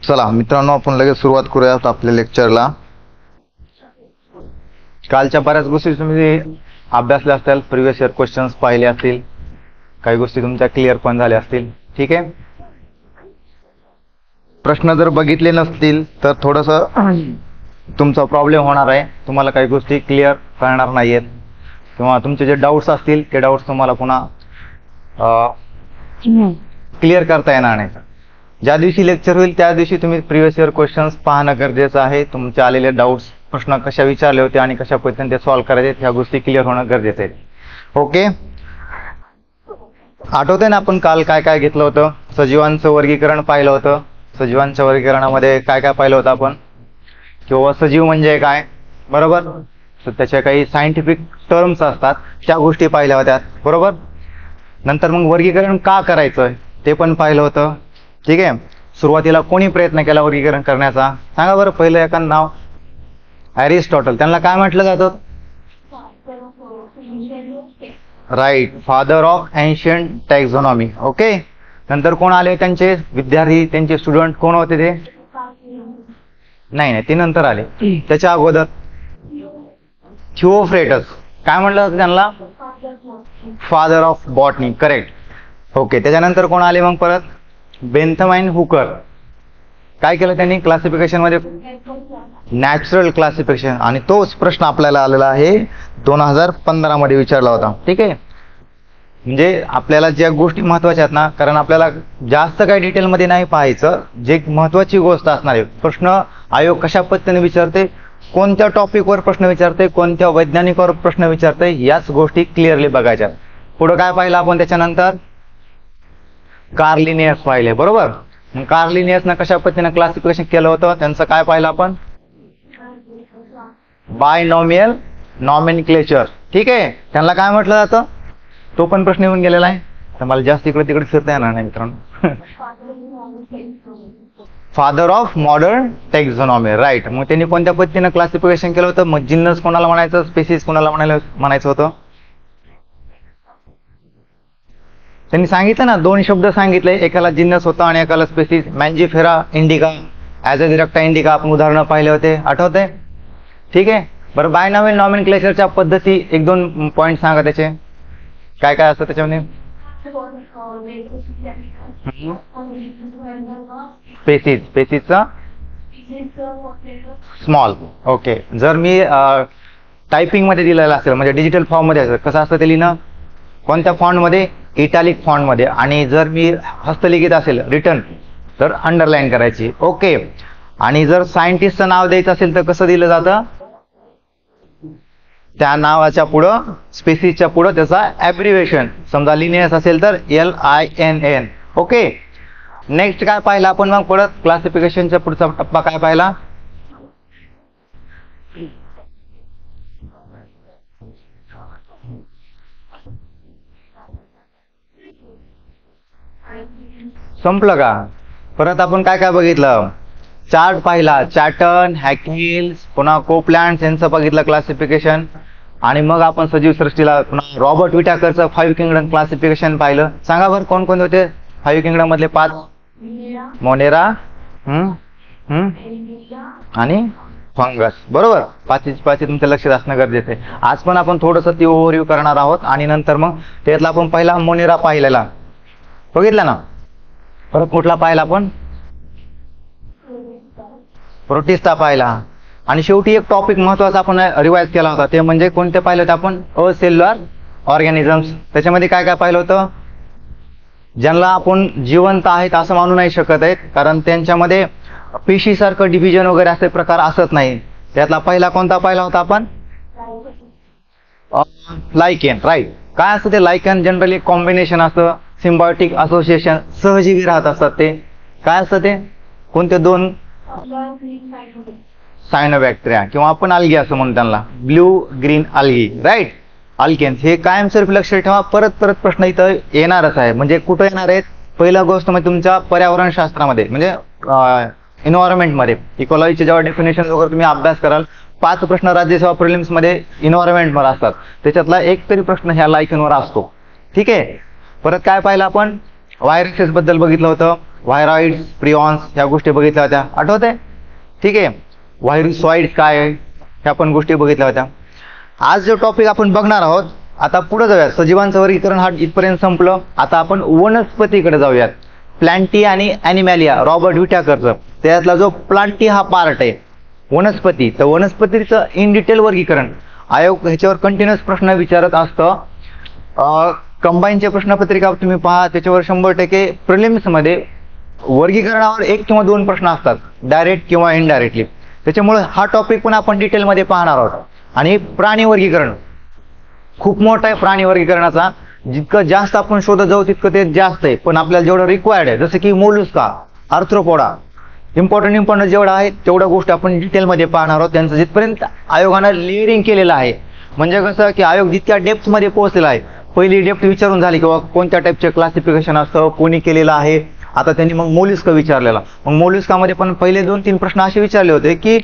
चला मित्रांनो, आपण लगेच सुरुवात करूयात आपल्या लेक्चरला. कालच्या बऱ्याच गोष्टी तुम्ही अभ्यासल्या असतील, प्रिव्हियस इयर क्वेश्चन्स पाहिले असतील, काही गोष्टी तुमच्या क्लिअर पण झाल्या असतील. ठीक आहे, प्रश्न जर बघितले नसतील तर थोडस तुमचा प्रॉब्लेम होणार आहे. तुम्हाला काही गोष्टी क्लिअर करणार नाहीयेत किंवा तुमचे जे डाऊट्स असतील ते डाऊट्स तुम्हाला पुन्हा क्लिअर करता येणार नाही. ज्या दिवशी लेक्चर होईल त्या दिवशी तुम्ही प्रिव्हियस इयर क्वेश्चन्स पाहणं गरजेचं आहे. तुमचे आलेले डाऊट्स, प्रश्न कशा विचारले होते आणि कशा पद्धतीने ते सॉल्व्ह करायचे, ह्या गोष्टी क्लिअर होणं गरजेचं आहे. ओके, आठवतंय ना आपण काल काय काय घेतलं होतं? सजीवांचं वर्गीकरण पाहिलं होतं. सजीवांच्या वर्गीकरणामध्ये काय काय पाहिलं होतं आपण, किंवा सजीव म्हणजे काय, बरोबर? तर त्याच्या काही सायंटिफिक टर्म्स असतात, त्या गोष्टी पाहिल्या होत्या, बरोबर? नंतर मग वर्गीकरण का करायचं ते पण पाहिलं होतं. ठीक आहे, सुरुवातीला कोणी प्रयत्न केला वर्गीकरण करण्याचा? सांगा बरं. पहिलं एखादं नाव, अरिस्टॉटल. त्यांना काय म्हटलं जातं? Right, father of ancient taxonomy. Okay, नंतर कोण आले त्यांचे विद्यार्थी, त्यांचे स्टुडंट कोण होते ते? नाही, ते नंतर आले. त्याच्या अगोदर थिओफ्रेटस. काय म्हटलं जातं त्यांना? Father of botany. Correct. Okay, त्याच्यानंतर कोण आले मग परत? बेंथमाइन हुकर. काय केलं त्यांनी क्लासिफिकेशन मध्ये? Natural classification. आणि तोच प्रश्न आपल्याला आलेला आहे 2015 मध्ये विचारला होता. ठीक आहे, म्हणजे आपल्याला ज्या गोष्टी महत्वाच्या आहेत ना, कारण आपल्याला जास्त काही डिटेलमध्ये नाही पाहायचं, जे महत्वाची गोष्ट असणार आहे. प्रश्न आयोग कशा पद्धतीने विचारते, कोणत्या टॉपिकवर प्रश्न विचारते, कोणत्या वैज्ञानिकवर प्रश्न विचारते, याच गोष्टी क्लिअरली बघायच्या. पुढे काय पाहिलं आपण? त्याच्यानंतर कार्ल लिनियस पाहिले, बरोबर? कार्ल लिनियसनं कशा पद्धतीने क्लासिफिकेशन केलं होतं, त्यांचं काय पाहिलं आपण? Binomial nomenclature. ठीक आहे, त्यांना काय म्हटलं जातं? तो पण प्रश्न येऊन गेलेला आहे, तर मला जास्त इकडे तिकडे फिरता येणार नाही मित्रांनो. Father of modern taxonomy. Right. मग त्यांनी कोणत्या पद्धतीने क्लासिफिकेशन केलं होतं? मग जिन्नस कोणाला म्हणायचं, स्पेसिस कोणाला म्हणायचं होतं? त्यांनी सांगितलं ना, दोन शब्द सांगितले, एकाला जिन्नस होता आणि एकाला स्पेसिस. मॅन्जिफेरा इंडिका, ॲझोडिरेक्टा इंडिका आपण उदाहरणं पाहिले होते, आठवतंय? ठीक आहे, बरं. बायनॉमियल नॉमेनक्लेचरच्या पद्धती एक दोन पॉईंट सांगा, त्याचे काय काय असतं त्याच्यामध्ये? स्पेसिसचा स्मॉल. ओके, जर मी टायपिंग मध्ये दिलेलं असेल, म्हणजे डिजिटल फॉर्म मध्ये असेल, कसं असतं ते लिहिणं? कोणत्या फॉन्ट मध्ये? इटॅलिक फॉन्ट मध्ये. आणि जर मी हस्तलिखित असेल, रिटन, तर अंडरलाईन करायची. ओके, आणि जर सायंटिस्टचं नाव द्यायचं असेल तर कसं दिलं जातं? त्या नावाच्या पुढं, स्पेसिसच्या पुढं त्याचा ॲब्रिव्हिएशन. समजा लिनियस असेल तर LINN. ओके, नेक्स्ट काय पाहिलं आपण मग? परत क्लासिफिकेशनच्या पुढचा टप्पा काय पाहिला? संपलं का? परत आपण काय काय बघितलं? चार्ट पाहिला, चॅटन, हॅकिल्स, पुन्हा कोपलँड यांचं बघितलं क्लासिफिकेशन. आणि मग आपण सजीव सृष्टीला पुन्हा रॉबर्ट विटाकरचं 5 किंगडम क्लासिफिकेशन पाहिलं. सांगा बरं कोण कोणते होते 5 किंगडम मधले? 5. मोनेरा, आणि फंगस, बरोबर? पाचही तुमच्या लक्षात असणं गरजेचं आहे. आज पण आपण थोडंसं ती ओव्हरव्ह्यू करणार आहोत आणि नंतर मग त्यातला आपण पहिला मोनेरा पाहिलेला बघितला ना. परत कुठला पाहिला आपण? प्रोटिस्टा पाहिला. आणि शेवटी एक टॉपिक महत्वाचा आपण रिवाइज केला होता, ते म्हणजे कोणते पाहिलं होतं आपण? Acellular organisms. त्याच्यामध्ये काय काय पाहिलं होतं? ज्यांना आपण जिवंत आहेत असं मानू नाही शकत आहेत, कारण त्यांच्यामध्ये पेशीसारखं डिव्हिजन वगैरे असे प्रकार असत नाही. त्यातला पहिला कोणता पाहिला होता आपण? लायकेन. राईट. काय असतं ते लायकेन? जनरली कॉम्बिनेशन असतं, सिम्बायोटिक असोसिएशन, सहजीवी राहत असतात. ते काय असतं? ते कोणते दोन? सायनोबॅक्टेरिया, किंवा आपण अल्गी असं म्हणतो त्यांना, blue green algae. Right. Alkanes. हे कायमस्वरूपी लक्षात ठेवा, परत परत प्रश्न इथं येणारच आहे. म्हणजे कुठं येणार आहेत? पहिला गोष्ट म्हणजे तुमच्या पर्यावरण शास्त्रामध्ये, म्हणजे एन्व्हायरमेंट मध्ये, इकॉलॉजीचे जेव्हा डेफिनेशन वगैरे तुम्ही अभ्यास कराल, 5 प्रश्न राज्यसेवा प्रिलिम्स मध्ये एन्व्हायरमेंटवर असतात, त्याच्यातला एक तरी प्रश्न ह्या लायकेनवर असतो. ठीक आहे. परत काय पाहिलं आपण? व्हायरसेस बद्दल बघितलं होतं, व्हायरॉइड्स, प्रिऑन्स ह्या गोष्टी बघितल्या होत्या, आठवत आहे? ठीक आहे. व्हायरुसॉइड्स काय आहे ह्या पण गोष्टी बघितल्या होत्या. आज जो टॉपिक आपण बघणार आहोत, आता पुढे जाऊयात. सजीवांचं वर्गीकरण हा इथपर्यंत संपलं. आता आपण वनस्पतीकडे जाऊयात. प्लांटी आणि ॲनिमॅलिया, रॉबर्ट विटॅकरचं, त्यातला जो प्लांटी हा पार्ट आहे वनस्पती, तर वनस्पतीचं इन डिटेल वर्गीकरण आयोग ह्याच्यावर कंटिन्युअस प्रश्न विचारत असतं. कंबाईनच्या प्रश्नपत्रिका तुम्ही पहा, त्याच्यावर 100% प्रिलिम्समध्ये वर्गीकरणावर 1 किंवा 2 प्रश्न असतात, डायरेक्ट किंवा इनडायरेक्टली. त्याच्यामुळे हा टॉपिक पण आपण डिटेलमध्ये पाहणार आहोत. आणि प्राणी वर्गीकरण खूप मोठा आहे. प्राणी वर्गीकरणाचा जितकं जास्त आपण शोधत जाऊ तितकं ते जास्त आहे, पण आपल्याला जेवढं रिक्वायर्ड आहे, जसं की मोलुस्का, आर्थ्रोपोडा, इम्पॉर्टंट जेवढं आहे तेवढ्या गोष्टी आपण डिटेलमध्ये पाहणार आहोत. त्यांचं जिथपर्यंत आयोगानं लेअरिंग केलेलं आहे, म्हणजे कसं की आयोग जितक्या डेप्थमध्ये पोहोचलेला आहे, पहिली डेप्थ विचारून झाली किंवा कोणत्या टाईपचे क्लासिफिकेशन असतं, कोणी केलेलं आहे. आता त्यांनी मग मोलुस्का विचारलेला. मग मोलुस्कामध्ये पण पहिले 2-3 प्रश्न असे विचारले होते की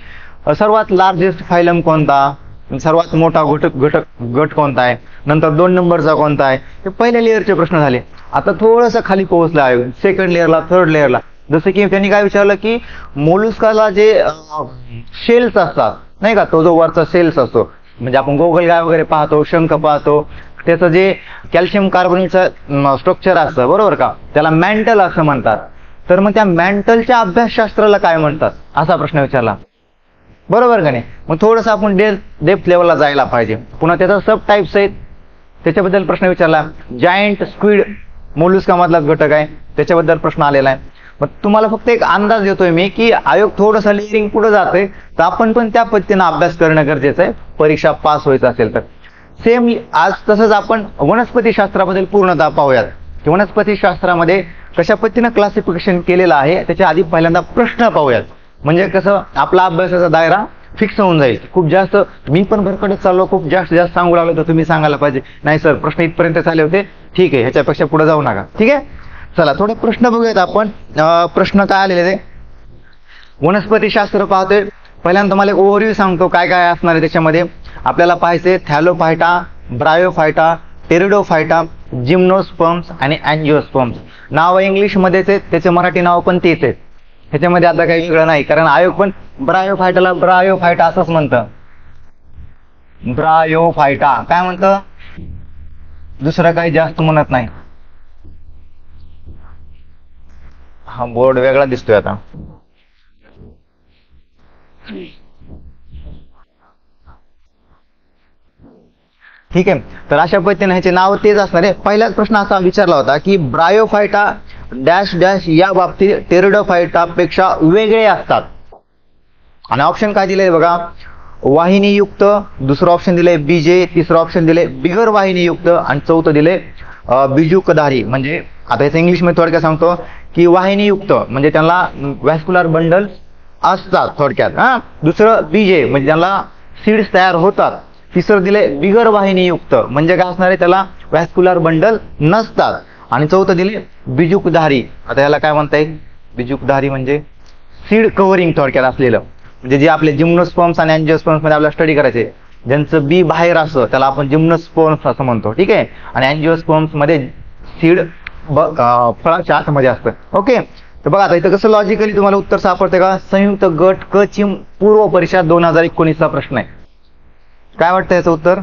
सर्वात लार्जेस्ट फायलम कोणता, सर्वात मोठा गट कोणता आहे, नंतर 2 नंबरचा कोणता आहे, हे पहिल्या लेअरचे प्रश्न झाले. आता थोडंसं खाली पोहोचलं आहे, सेकंड लेअरला, थर्ड लेअरला. जसं की त्यांनी काय विचारलं की मोलुस्काला जे शेल्स असतात नाही का, तो जो वरचा सेल्स असतो, म्हणजे आपण गोगलगाय वगैरे पाहतो, शंख पाहतो, त्याचं जे कॅल्शियम कार्बोनेटचं स्ट्रक्चर असतं, बरोबर का, त्याला मॅन्टल असं म्हणतात. तर मग त्या मॅन्टलच्या अभ्यासशास्त्राला काय म्हणतात असा प्रश्न विचारला, बरोबर का नाही? मग थोडंसं आपण डेप्थ लेवलला जायला पाहिजे. पुन्हा त्याचा सब टाईप्स आहेत, त्याच्याबद्दल प्रश्न विचारला. जायंट स्क्विड मोलुस्का मधलाच घटक आहे, त्याच्याबद्दल प्रश्न आलेला आहे. मग तुम्हाला फक्त एक अंदाज देतोय मी की आयोग थोडंसं लेअरिंग पुढे जाते, तर आपण पण त्या पद्धतीनं अभ्यास करणं गरजेचं आहे परीक्षा पास व्हायचं असेल तर. सेम आज तसंच आपण वनस्पती पूर्णतः पाहूयात की वनस्पती शास्त्रामध्ये कशा पद्धतीनं क्लासिफिकेशन केलेलं आहे. त्याच्या आधी पहिल्यांदा प्रश्न पाहूयात, म्हणजे कसं आपला अभ्यासाचा दायरा फिक्स होऊन जाईल. खूप जास्त मी पण भरकडत चाललो, खूप जास्त जास्त सांगू लागलो तर तुम्ही सांगायला पाहिजे, नाही सर प्रश्न इथपर्यंत झाले होते, ठीक आहे, ह्याच्यापेक्षा पुढे जाऊ नका. ठीक आहे, चला थोडे प्रश्न बघूयात आपण. प्रश्न काय आलेले ते वनस्पती शास्त्र पाहतोय. पहिल्यांदा तुम्हाला एक ओव्हरव्ह्यू सांगतो काय काय असणार आहे त्याच्यामध्ये. आपल्याला पाहायचे थॅलोफायटा, ब्रायोफायटा, टेरिडोफायटा, जिम्नोस्पर्म्स आणि अँजिओस्पर्म्स. नाव इंग्लिशमध्येच आहेत, त्याचे मराठी नाव पण तेच आहेत, ह्याच्यामध्ये आता काही वेगळं नाही. कारण आयोग पण ब्रायोफायटाला ब्रायोफायटा असंच म्हणतं, ब्रायोफायटा काय म्हणतं, दुसरं काही जास्त म्हणत नाही. हा बोर्ड वेगळा दिसतोय आता. ठीक आहे, तर अशा पद्धतीने ह्याचे नाव तेच असणार आहे. पहिलाच प्रश्न असा विचारला होता की ब्रायोफायटा डॅश डॅश या बाबतीत टेरिडोफायटा पेक्षा वेगळे असतात. आणि ऑप्शन काय दिले बघा, वाहिनीयुक्त, दुसरं ऑप्शन दिले बीजे, तिसरं ऑप्शन दिले बिगर वाहिनीयुक्त आणि चौथं दिले बिजुकधारी. म्हणजे आता याचं इंग्लिश मध्ये थोडक्यात सांगतो की वाहिनीयुक्त म्हणजे त्यांना व्हॅस्क्युलर बंडल असतात थोडक्यात. दुसरं बीजे म्हणजे त्यांना सीड्स तयार होतात. तिसरं दिले बिगर वाहिनीयुक्त म्हणजे काय असणार आहे, त्याला व्हॅस्क्युलर बंडल नसतात. आणि चौथं दिले बिजुकधारी. आता याला काय म्हणता येईल, बिजुकधारी म्हणजे सीड कव्हरिंग थोडक्यात असलेलं, म्हणजे जे आपले जिम्नोस्पर्म्स आणि अँजिओस्पर्म्स मध्ये आपल्याला स्टडी करायचे, ज्यांचं बी बाहेर असतं त्याला आपण जिम्नोस्पर्म्स असं म्हणतो. ठीक आहे, आणि अँजिओस्पर्म्स मध्ये सीड फळाच्या आतमध्ये असतं. ओके, तर बघा आता इथं कसं लॉजिकली तुम्हाला उत्तर सापडते का. संयुक्त गट क ची पूर्व परीक्षा 2019 चा प्रश्न आहे. काय वाटतं याचं उत्तर,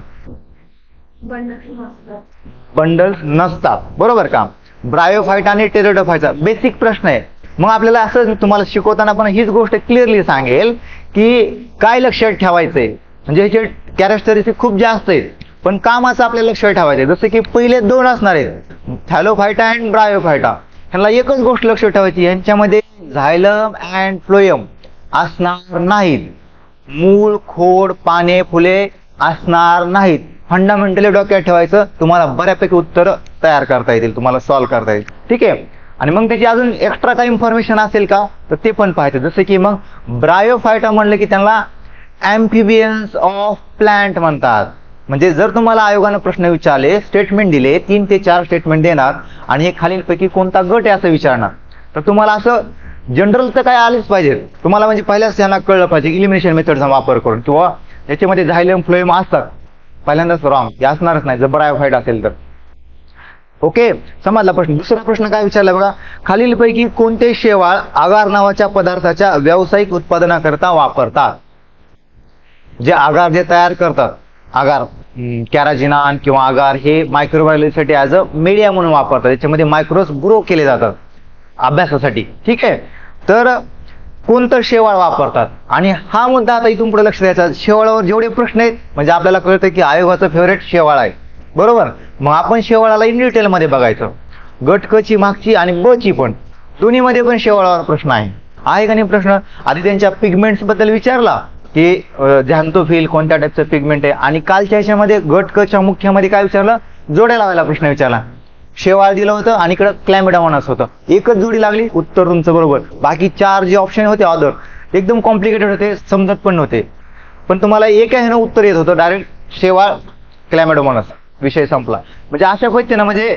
बंडल्स नसतात, बरोबर का. ब्रायोफायटा आणि टेरिडोफायटा बेसिक प्रश्न आहे. मग आपल्याला असं तुम्हाला शिकवताना पण हीच गोष्ट क्लिअरली सांगेल की काय लक्षात ठेवायचंय, म्हणजे ह्याचे कॅरेक्टरिस्टिक खूप जास्त आहेत, पण कामाचं आपल्याला लक्षात ठेवायचंय. जसं की पहिले 2 असणार आहेत, थॅलोफायटा अँड ब्रायोफायटा. ह्यांना एकच गोष्ट लक्षात ठेवायची, यांच्यामध्ये झायलम अँड फ्लोएम असणार नाहीत, मूळ, खोड, पाने, फुले असणार नाहीत. फंडामेंटली डोक्यात ठेवायचं, तुम्हाला बऱ्यापैकी उत्तर तयार करता येतील, तुम्हाला सॉल्व्ह करता येईल. ठीक आहे, आणि मग त्याची अजून एक्स्ट्रा काही इन्फॉर्मेशन असेल का तर ते पण पाहायचं. जसं की मग ब्रायोफायटा म्हणलं की त्यांना ॲम्फिबियन्स ऑफ प्लांट म्हणतात. म्हणजे जर तुम्हाला आयोगानं प्रश्न विचारले, स्टेटमेंट दिले, 3 ते 4 स्टेटमेंट देणार आणि हे खालीलपैकी कोणता गट आहे असं विचारणार, तर तुम्हाला असं जनरल तर काय आलेच पाहिजे तुम्हाला, म्हणजे पहिल्याच त्यांना कळलं पाहिजे इलिमिनेशन मेथडचा वापर करून, किंवा त्याच्यामध्ये झायलम फ्लोएम असतात. पहिल्यांदाच रॉंग, हे असणारच नाही जर ब्रायोफायटा असेल तर. ओके, समजला प्रश्न. दुसरा प्रश्न काय विचारला बघा, खालीलपैकी कोणते शेवाळ आगार नावाच्या पदार्थाच्या व्यावसायिक उत्पादनाकरता वापरतात. जे आगार जे तयार करतात, आगार कॅराजिनान किंवा आगार हे मायक्रोबायोलॉजीसाठी ॲज अ मीडिया म्हणून वापरतात. त्याच्यामध्ये मायक्रोब्स ग्रो केले जातात अभ्यासासाठी. ठीक आहे, तर कोणतं शेवाळ वापरतात. आणि हा मुद्दा आता इथून पुढे लक्ष द्यायचा. शेवाळावर जेवढे प्रश्न आहेत म्हणजे आपल्याला कळतं की आयोगाचं फेवरेट शेवाळ आहे, बरोबर. मग आपण शेवाळाला इन डिटेलमध्ये बघायचं, गट क ची मागची आणि ब ची पण, दोन्हीमध्ये पण शेवाळावर प्रश्न आहे का नाही प्रश्न. आधी त्यांच्या पिगमेंट्स बद्दल विचारला की झॅन्थोफिल कोणत्या टाईपचं पिगमेंट आहे, आणि कालच्या ह्याच्यामध्ये गट क च्या मुख्यामध्ये काय विचारलं, जोड्या लावायला प्रश्न विचारला. शेवाळ दिलं होतं आणि इकडं क्लॅमिडोमोनास होतं. एकच जोडी लागली, उत्तर तुमचं बरोबर. बाकी 4 जे ऑप्शन होते अदर एकदम कॉम्प्लिकेटेड होते, समजत पण नव्हते. पण तुम्हाला एक आहे ना उत्तर येत होतं डायरेक्ट शेवाळ क्लॅमिडोमोनास, विषय संपला. म्हणजे अशा पद्धतीनं म्हणजे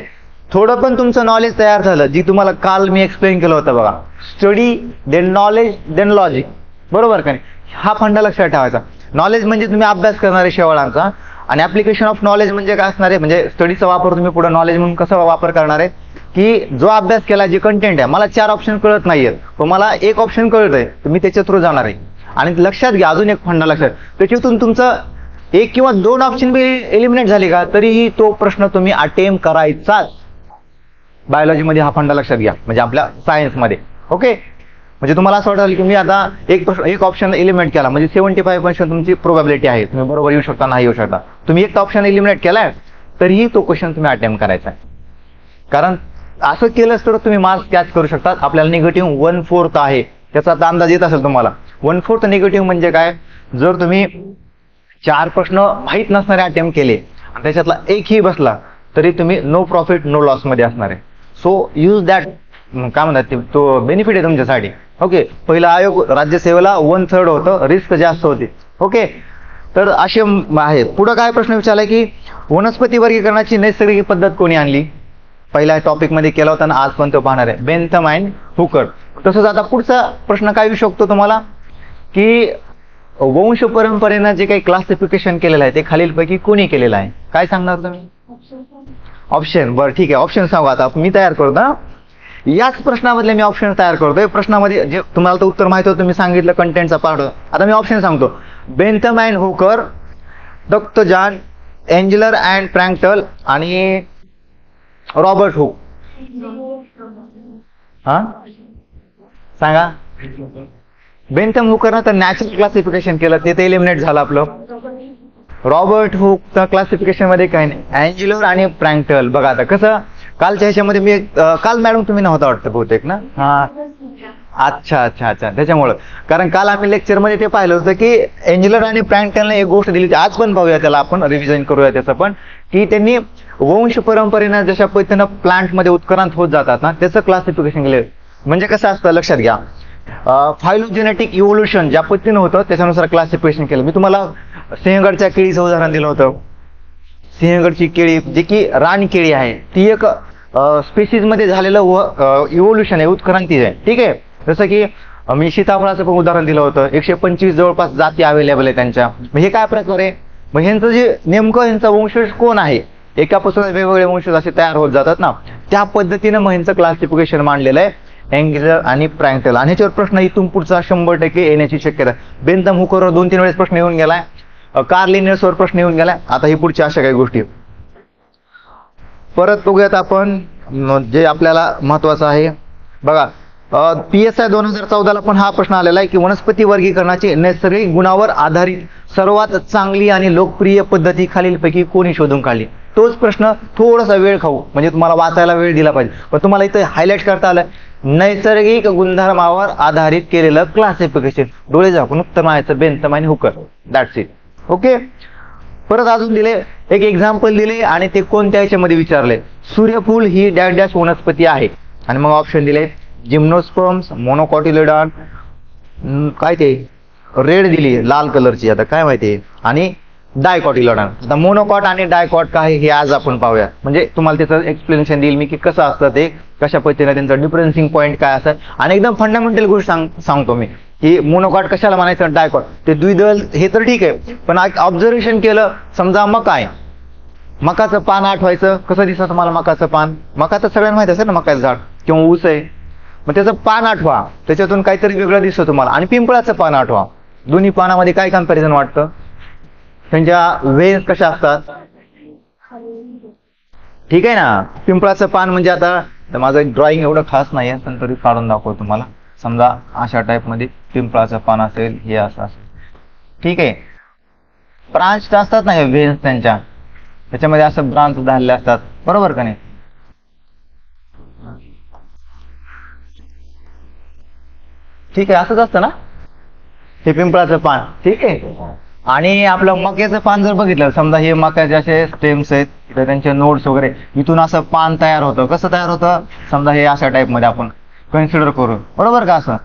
थोडं पण तुमचं नॉलेज तयार झालं, जी तुम्हाला काल मी एक्सप्लेन केलं होतं बघा, study then knowledge then logic, बरोबर का नाही. हा फंडा लक्षात ठेवायचा. नॉलेज म्हणजे तुम्ही अभ्यास करणारे शेवाळांचा, आणि ऍप्लिकेशन ऑफ नॉलेज म्हणजे काय असणार आहे, म्हणजे स्टडीचा वापर तुम्ही पुढे नॉलेज म्हणून कसा वापर करणार आहे, की जो अभ्यास केला, जे कंटेंट आहे, मला 4 ऑप्शन कळत नाहीयेत पण मला एक ऑप्शन कळत आहे, तर मी त्याच्या थ्रू जाणार आहे. आणि लक्षात घ्या अजून एक फंडा लक्षात, त्याच्यातून तुमचं 1 किंवा 2 ऑप्शन बी एलिमिनेट झाले का तरीही तो प्रश्न तुम्ही अटेम्प्ट करायचाच. बायोलॉजीमध्ये हा फंडा लक्षात घ्या, म्हणजे आपल्या सायन्समध्ये. ओके, म्हणजे तुम्हाला असं वाटेल की मी आता एक ऑप्शन एलिमिनेट केला म्हणजे 75% तुमची प्रोबॅबिलिटी आहे, तुम्ही बरोबर येऊ शकता नाही येऊ शकता. तुम्ही एक ऑप्शन एलिमिनेट केलाय तरीही तो क्वेश्चन तुम्ही अटेम्प्ट करायचा आहे. कारण असं केलंच तर तुम्ही मार्क्स कॅच करू शकतात. आपल्याला निगेटिव्ह 1/4 आहे, त्याचा आता अंदाज येत असेल तुम्हाला. 1/4 निगेटिव्ह म्हणजे काय, जर तुम्ही 4 प्रश्न माहीत नसणारे अटेम्प्ट केले आणि त्याच्यातला एकही बसला तरी तुम्ही नो प्रॉफिट नो लॉस मध्ये असणार आहे. सो यूज दॅट, काय म्हणतात, तो बेनिफिट आहे तुमच्यासाठी. ओके, पहिला आयोग राज्यसेवेला 1/3 होतं, रिस्क जास्त होती. ओके, तर असे आहेत. पुढे काय प्रश्न विचारलाय की वनस्पती वर्गीकरणाची नैसर्गिक पद्धत कोणी आणली. पहिल्या टॉपिक मध्ये केला होता ना, आज पण तो पाहणार आहे, बेंथम अँड हुकर. तसंच आता पुढचा प्रश्न काय येऊ शकतो तुम्हाला की वंश परंपरेनं जे काही क्लासिफिकेशन केलेलं आहे ते खालीलपैकी कोणी केलेलं आहे. काय सांगणार तुम्ही. ऑप्शन. बरं ठीक आहे, ऑप्शन सांगा. आता मी तयार करतो ना, याच प्रश्नामधले मी ऑप्शन तयार करतोय. प्रश्नामध्ये जे तुम्हाला तर उत्तर माहित होतं, मी सांगितलं कंटेंटचा पार्ट. आता मी ऑप्शन सांगतो. Bentham and Hooker, doctor John Engler and Prantl आणि रॉबर्ट हुक. हा सांगा. बेंथम हुकरनं तर नॅचरल क्लासिफिकेशन केलं, ते एलिमिनेट झालं आपलं. रॉबर्ट हुकचं क्लासिफिकेशन मध्ये काही नाही. एंजलर आणि प्रँक्टल. बघा आता कसं, कालच्या ह्याच्यामध्ये मी काल मॅडम तुम्ही नव्हता वाटतं बहुतेक ना. हा अच्छा अच्छा अच्छा, त्याच्यामुळं. कारण काल आम्ही लेक्चर मध्ये ते पाहिलं होतं की एंजलर आणि प्रँक्टलने एक गोष्ट दिली, आज पण पाहूया, त्याला आपण रिव्हिजन करूया त्याचं पण, की त्यांनी वंश परंपरेनं जशा पद्धतीनं प्लांट मध्ये उत्क्रांत होत जातात ना, त्याचं क्लासिफिकेशन केलं. म्हणजे कसं असतं लक्षात घ्या, फायलोजेनेटिक इव्होल्युशन ज्या पद्धतीनं होतं त्याच्यानुसार क्लासिफिकेशन केलं. मी तुम्हाला सिंहगडच्या केळीचं उदाहरण दिलं होतं. सिंहगडची केळी जी की रान केळी आहे, ती एक स्पेसिस मध्ये झालेलं इव्होल्युशन आहे, उत्क्रांती आहे. ठीक आहे, जसं की मी सीताफळाचं पण उदाहरण दिलं होतं. 125 जवळपास जाती अवेलेबल आहे त्यांच्या. हे काय प्रकार आहे, मग ह्यांचं जे नेमकं ह्यांचा वंशज कोण आहे, एकापासून वेगवेगळे वंशज असे तयार होत जातात ना, त्या पद्धतीनं मग ह्यांचं क्लासिफिकेशन मांडलेलं आहे, एंगलर आणि प्रँक्टल. आणि ह्याच्यावर प्रश्न इथून पुढचा 100% येण्याची शक्यता. बेंथम हुकरवर 2-3 वेळेस प्रश्न येऊन गेलाय, कार्ल लिन्नेसवर प्रश्न येऊन गेलाय. आता ही पुढच्या अशा काही गोष्टी परत बघूयात आपण, जे आपल्याला महत्वाचं आहे. बघा, PSI 2014ला पण हा प्रश्न आलेला आहे की वनस्पती वर्गीकरणाची नैसर्गिक गुणावर आधारित सर्वात चांगली आणि लोकप्रिय पद्धती खालीलपैकी कोणी शोधून काढली. तोच प्रश्न थोडासा वेळ खाऊ, म्हणजे तुम्हाला वाचायला वेळ दिला पाहिजे, पण तुम्हाला इथं हायलाइट करता आलं, नैसर्गिक गुणधर्मावर आधारित केलेलं क्लासिफिकेशन. डोळे झाकून उत्तर मारायचं, बेंथम आणि हुकर. That's it. ओके, परत अजून दिले एक एक्झाम्पल दिले आणि ते कोणत्या ह्याच्यामध्ये विचारले. सूर्यफूल ही डॅश डॅश वनस्पती आहे, आणि मग ऑप्शन दिले जिम्नोस्पर्म्स, मोनोकॉटिलिडॉन, काय ते रेड दिली लाल कलरची, आता काय माहिती, आणि डायकॉटिलिडॉन. आता मोनोकॉट आणि डायकॉट काय हे आज आपण पाहूया. म्हणजे तुम्हाला त्याचं एक्सप्लेनेशन देईल मी की कसं असतं ते, कशा पद्धतीने त्यांचं डिफरन्सिंग पॉईंट काय असतं, आणि एकदम फंडामेंटल गोष्ट सांगतो मी की मोनोकॉट कशाला म्हणायचं, डायकॉट ते द्विदल हे तर ठीक आहे, पण ऑब्झर्वेशन केलं समजा मका आहे, मकाचं पान आठवायचं, कसं दिसतं तुम्हाला मकाचं पान? मका तर सगळ्यांना माहिती असेल ना, मकाचं झाड किंवा ऊस आहे, मग त्याचं पान आठवा, त्याच्यातून काहीतरी वेगळं दिसतं तुम्हाला. आणि पिंपळाचं पान आठवा. दोन्ही पानामध्ये काय कम्पॅरिझन वाटतं? त्यांच्या वेन्स कशा असतात? ठीक आहे ना. पिंपळाचं पान म्हणजे आता माझं ड्रॉइंग एवढं खास नाही आहे, पण तरी काढून दाखवतो तुम्हाला. समजा अशा टाईप मध्ये पिंपळाचं पान असेल, हे असं असेल. ठीक आहे. ब्रांच असतात ना वेन्स त्यांच्या, त्याच्यामध्ये असं ब्रांच झालेले असतात, बरोबर का नाही? ठीक आहे, असंच असतं ना हे पिंपळाचं पान. ठीक आहे. आणि आपलं मक्याचं पान जर बघितलं, समजा हे मक्याचे असे स्टेम्स आहेत, तर त्यांचे नोड्स वगैरे, इथून असं पान तयार होतं. कसं तयार होतं? समजा हे अशा टाईप मध्ये आपण कन्सिडर करू, बरोबर का? असं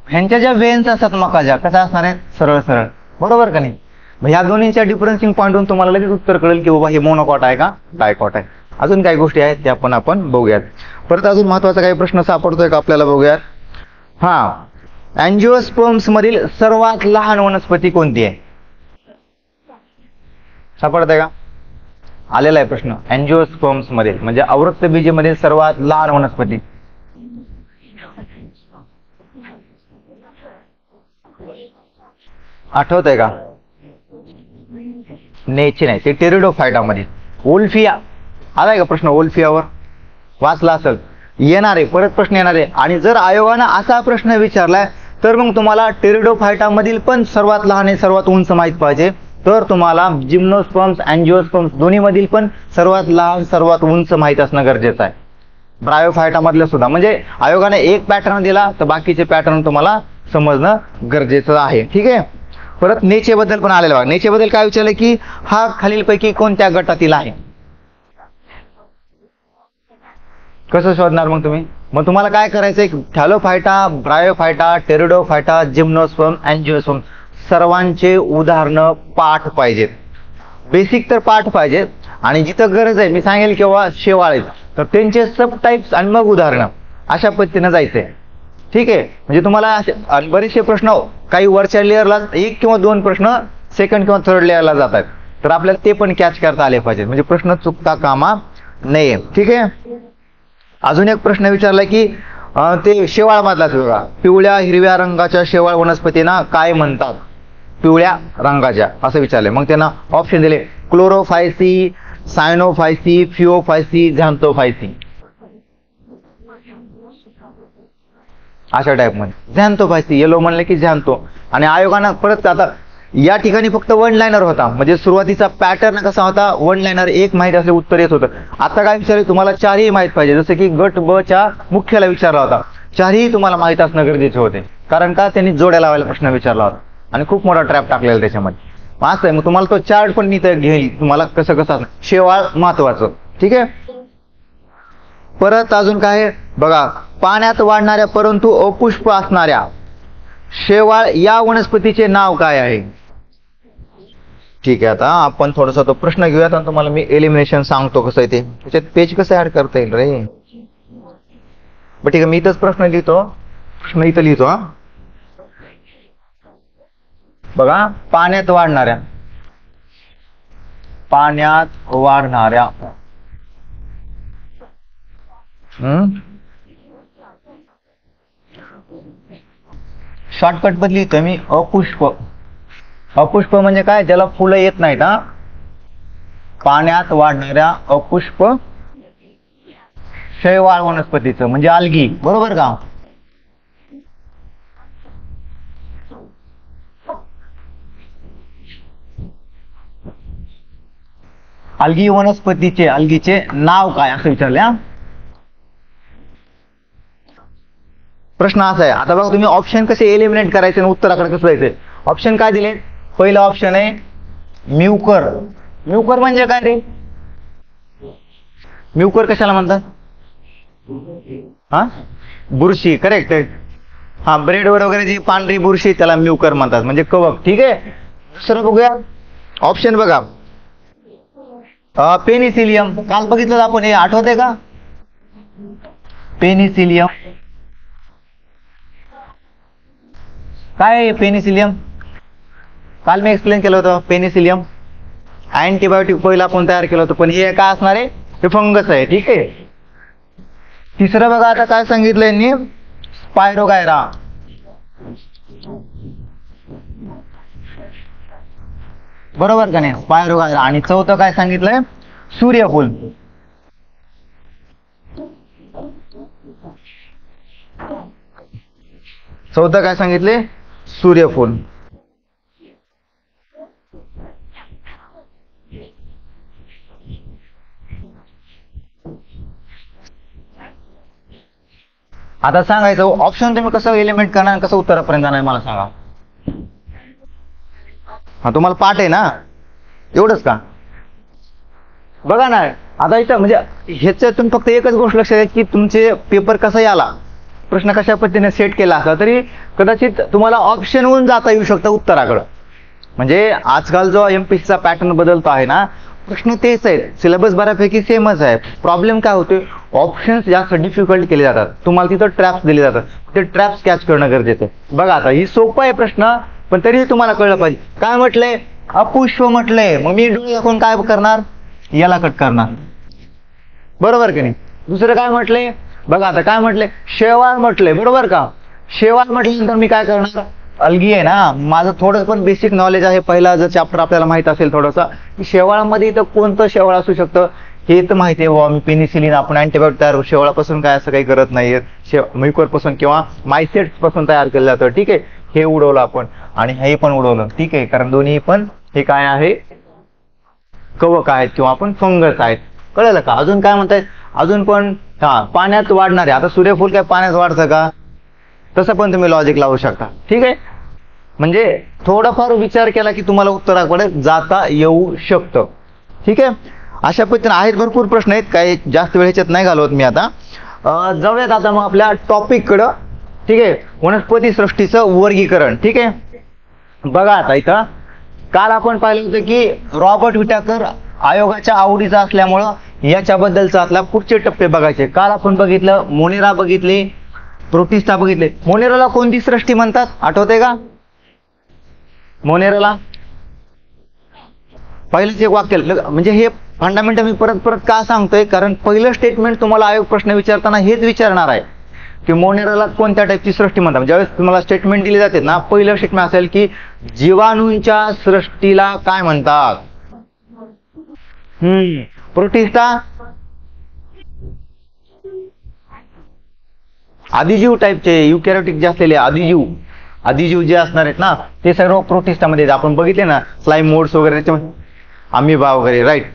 ह्यांच्या ज्या वेन्स असतात मकाच्या, कशा असणार आहेत? सरळ सरळ, बरोबर का नाही? मग ह्या दोन्हीच्या डिफरन्सिंग पॉईंटवरून तुम्हाला लगेच उत्तर कळेल की बाबा हे मोनोकॉट आहे का डायकॉट आहे. अजून काही गोष्टी आहेत त्या पण आपण बघूयात. परत अजून महत्वाचा काही प्रश्न सापडतोय का आपल्याला? बघूयात. हा, अँजिओस्पर्म्स मधील सर्वात लहान वनस्पती कोणती आहे? सापडतंय का? आलेला आहे प्रश्न. अँजिओस्पर्म्स मध्ये म्हणजे आवृत्तबीजीमध्ये सर्वात लहान वनस्पती. आठवत आहे का? नेचे नाही, ते टेरिडोफायटा मध्ये. ओल्फिया आलाय का प्रश्न? ओल्फियावर वाचला असेल. येणार आहे, परत प्रश्न येणार आहे. आणि जर आयोगानं असा प्रश्न विचारलाय तर मग तुम्हाला टेरिडोफायटा मधील पण सर्वात लहान आहे, सर्वात उंच माहित पाहिजे. तर तुम्हाला जिम्नोस्पर्म्स, अँजिओस्पर्म्स दोन्ही मधील पण सर्वात लहान, सर्वात उंच माहित असणं गरजेचं आहे. ब्रायोफायटा मधलं सुद्धा. म्हणजे आयोगाने एक पॅटर्न दिला तर बाकीचे पॅटर्न तुम्हाला समजणं गरजेचं आहे. ठीक आहे. परत नेचे बद्दल पण आलेलं बघा. नेचे बद्दल काय विचारलं की हा खालीलपैकी कोणत्या गटातील आहे? कसं शोधणार मग तुम्ही? मग तुम्हाला काय करायचंय? Thallophyta, Bryophyta, Pteridophyta, gymnosperm, angiosperm सर्वांचे उदाहरणं पाठ पाहिजेत. बेसिक तर पाठ पाहिजेत. आणि जिथं गरज आहे, मी सांगेल किंवा शेवाळ आहेत, तर त्यांचे सब टाइप्स आणि मग उदाहरणं, अशा पद्धतीने जायचंय. ठीक आहे. म्हणजे तुम्हाला बरेचसे प्रश्न काही वरच्या लेअरला एक किंवा दोन प्रश्न सेकंड किंवा थर्ड लेअरला जातात, तर आपल्याला ते पण कॅच करता आले पाहिजेत. म्हणजे प्रश्न चुकता कामा नये. ठीक आहे. अजून एक प्रश्न विचारला की ते शेवाळ मधलाच बघा. पिवळ्या हिरव्या रंगाच्या शेवाळ वनस्पतींना काय म्हणतात? पिवळ्या रंगाच्या असं विचारले. मग त्यांना ऑप्शन दिले: क्लोरोफायसी, सायनोफायसी, फिओफायसी, झॅन्थोफायसी. अशा टाईप मध्ये झॅन्थोफायसी, येलो म्हणले की झॅन्थो. आणि आयोगानं परत आता या ठिकाणी फक्त वन लाईनर होता. म्हणजे सुरुवातीचा पॅटर्न कसा होता? वन लाईनर, एक माहित असले उत्तर येत होतं. आता काय विचारले तुम्हाला? चारही माहित पाहिजे. जसं की गट ब च्या मुख्याला विचारला होता, चारही तुम्हाला माहित असणं गरजेचे होते. कारण का? त्यांनी जोड्या लावायला प्रश्न विचारला होता आणि खूप मोठा ट्रॅप टाकलेला त्याच्यामध्ये. असं आहे. मग तुम्हाला तो चार्ट पण नीट घेईल तुम्हाला कसं कसं. शेवाळ महत्वाचं. ठीक आहे. परत अजून काय बघा. पाण्यात वाढणाऱ्या परंतु अपुष्प असणाऱ्या शेवाळ या वनस्पतीचे नाव काय आहे? ठीक आहे. आता आपण थोडासा तो प्रश्न घेऊयात आणि तुम्हाला मी एलिमिनेशन सांगतो कसं आहे ते. त्याच्यात पेज कसं ऍड करता येईल रे? बरं ठीक आहे, मी इथंच प्रश्न लिहितो. प्रश्न इथं लिहितो. हा बघा. पाण्यात वाढणाऱ्या शॉर्टकट मध्ये लिहितोय मी. अपुष्प. अपुष्प म्हणजे काय? ज्याला फुलं येत नाहीत. हा, पाण्यात वाढणाऱ्या अपुष्प शैवाल वनस्पतीचं म्हणजे आल्गी, बरोबर का? आल्गी वनस्पतीचे, आल्गीचे नाव काय असं विचारले. हा प्रश्न असा आहे. आता बघा तुम्ही ऑप्शन कसे एलिमिनेट करायचे आणि उत्तराकडे कसं जायचंय. ऑप्शन काय दिले? पहिला ऑप्शन आहे म्युकर. म्युकर म्हणजे काय रे? म्युकर कशाला म्हणतात? हा, बुरशी. करेक्ट. हा, ब्रेडवर वगैरे जी पांढरी बुरशी त्याला म्युकर म्हणतात, म्हणजे कवक. ठीक आहे. दुसरं बघूया. ऑप्शन बघा. पेनिसिलियम. काल बघितलं आपण, हे आठवतंय का? पेनिसिलियम काय आहे? पेनिसिलियम काल मी एक्सप्लेन केलं होतं. पेनिसिलियम अँटीबायोटिक पहिला आपण तयार केलं होतं, पण हे काय असणार आहे, हे फंगस आहे. ठीक आहे. तिसरं बघा आता काय सांगितलं यांनी, स्पायरोगायरा. बरोबर का नाही, स्पायरोगायरा. आणि चौथं काय सांगितलंय, सूर्यफूल. चौथं काय सांगितले, सूर्यफूल. आता सांगायचं ऑप्शन तुम्ही कसं एलिमेंट करणार, कसं उत्तरापर्यंत जाणार मला सांगा. हा तुम्हाला पाठ आहे ना, एवढंच का. बघा ना आता इथं म्हणजे ह्याच्यातून फक्त एकच गोष्ट लक्षात आहे की तुमचे पेपर कसाही आला, प्रश्न कशा पद्धतीने सेट केला असला तरी कदाचित तुम्हाला ऑप्शन होऊन जाता येऊ शकतं उत्तराकडं. म्हणजे आजकाल जो एमपीसीचा पॅटर्न बदलतो आहे ना, प्रश्न तेच आहेत, सिलेबस बऱ्यापैकी सेमच आहे. प्रॉब्लेम काय होते, ऑप्शन्स जास्त डिफिकल्ट केले जातात, तुम्हाला तिथं ट्रॅप्स दिले जातात, ते ट्रॅप्स कॅच करणं गरजेचं आहे. बघा आता ही सोपं आहे प्रश्न, पण तरीही तुम्हाला कळलं पाहिजे. काय म्हटलंय, अपुष्प म्हटलंय, मग मी डोळे दाखवून काय करणार, याला कट करणार. बरोबर की नाही. दुसरं काय म्हटलंय, बघा आता काय म्हटलंय, शेवाळ म्हटलंय. बरोबर का, शेवाळ म्हटल्यानंतर मी काय करणार, अलगी आहे ना, माझं थोडं पण बेसिक नॉलेज आहे, पहिला जर चॅप्टर आपल्याला माहित असेल थोडंसं की शेवाळामध्ये तर कोणतं शेवाळ असू शकतं हे तर माहिती आहे. मी पेनिसिलिन, आपण अँटीबायोटिक तयार शेवाळापासून काय असं काही करत नाहीये, म्युकर पासून किंवा मायसेट्स पासून तयार केलं जातं. ठीक आहे, हे उडवलं आपण आणि हे पण उडवलं. ठीक आहे, कारण दोन्ही पण हे काय आहे, कवक आहेत किंवा आपण फंगस आहेत. कळलं का. अजून काय म्हणतायत, अजून पण पाण्यात वाढणारे. आता सूर्यफूल काय पाण्यात वाढतं का, तसं पण तुम्ही लॉजिक लावू शकता. ठीक आहे, म्हणजे थोडाफार विचार केला की तुम्हाला उत्तराकडे जाता येऊ शकतं. ठीक आहे, अशा पद्धतीने आहेत, भरपूर प्रश्न आहेत, काही जास्त वेळ ह्याच्यात नाही घालवत मी. आता जाऊयात आता मग आपल्या टॉपिक कडं. ठीक आहे, वनस्पती सृष्टीचं वर्गीकरण. ठीक आहे, बघा आता इथं काल आपण पाहिलं होतं की रॉबर्ट विटाकर आयोगाच्या आवडीचा असल्यामुळं याच्याबद्दलचा आपला पुढचे टप्पे बघायचे. काल आपण बघितलं, मोनेरा बघितले, प्रोटिस्टा बघितले. मोनेराला कोणती सृष्टी म्हणतात, आठवते का. मोनेराला पहिलंच एक वाक्य, म्हणजे हे फंडामेंटल मी परत परत का सांगतोय, कारण पहिलं स्टेटमेंट तुम्हाला आयोग प्रश्न विचारताना हेच विचारणार आहे की मोनेराला कोणत्या टाईपची सृष्टी म्हणतात. ज्यावेळेस तुम्हाला स्टेटमेंट दिली जाते ना, पहिलं स्टेटमेंट असेल की जीवाणूंच्या सृष्टीला काय म्हणतात. प्रोटिस्टा आदिजीव टाईपचे, युकॅरियोटिक जे असलेले आदिजीव जे असणार आहेत ना, ते सर्व प्रोटिस्टामध्ये आपण बघितले ना, स्लाइम मोड्स वगैरे, त्याच्यामध्ये अमिबा वगैरे. राईट.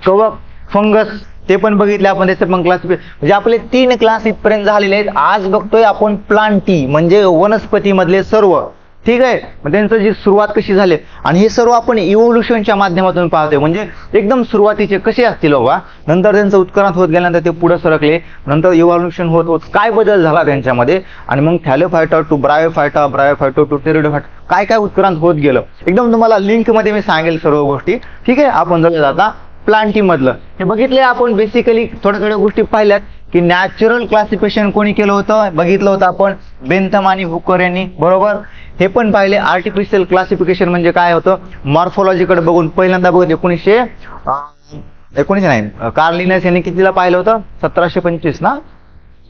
कवक, फंगस ते पण बघितले आपण, त्याचे पण क्लास, म्हणजे आपले 3 क्लास इथपर्यंत झालेले आहेत. आज बघतोय आपण प्लांटी, म्हणजे वनस्पती मधले सर्व. ठीक आहे, मग त्यांचं जी सुरुवात कशी झाली, आणि हे सर्व आपण इव्होल्युशनच्या माध्यमातून पाहतोय. म्हणजे एकदम सुरुवातीचे कसे असतील बाबा, नंतर त्यांचं उत्क्रांत होत गेल्यानंतर ते पुढे सरकले, नंतर इव्होल्युशन होत होत काय बदल झाला त्यांच्यामध्ये, आणि मग thallophyta to bryophyta, bryophyta to pteridophyta, काय काय उत्क्रांत होत गेलं. एकदम तुम्हाला लिंक मध्ये मी सांगेल सर्व गोष्टी. ठीक आहे, आपण जाऊया आता प्लांटी मधलं. हे बघितले आपण, बेसिकली थोड्या गोष्टी पाहिल्यात की नॅचरल क्लासिफिकेशन कोणी केलं होतं, बघितलं होतं आपण, बेंथम आणि हुकर यांनी. बरोबर. हे पण पाहिले आर्टिफिशियल क्लासिफिकेशन म्हणजे काय होतं, मॉर्फोलॉजीकडे बघून पहिल्यांदा बघत 1919 नाही, कार्ल लिनस यांनी कितीला पाहिलं होतं, 1725 ना.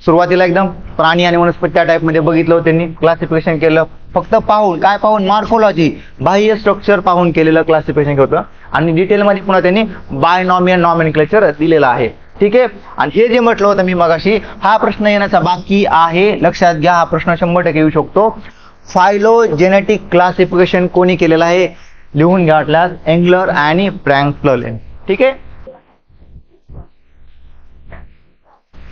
सुरुवातीला एकदम प्राणी आणि वनस्पती त्या टाईप मध्ये बघितलं होतं त्यांनी, क्लासिफिकेशन केलं. फक्त पाहून, काय पाहून, मॉर्फोलॉजी, बाह्य स्ट्रक्चर पाहून केलेलं क्लासिफिकेशन होतं. आणि डिटेलमध्ये पुन्हा त्यांनी बायनॉमियल नॉमेनक्लेचर दिलेलं आहे. ठीक आहे, आणि हे जे म्हटलं होतं मी मगाशी, हा प्रश्न येण्याचा बाकी आहे, लक्षात घ्या. हा प्रश्न 100% येऊ शकतो. फायलोजेनेटिक क्लासिफिकेशन कोणी केलेलं आहे, लिहून घ्या, एंगलर आणि फ्रँकलिन. ठीक आहे,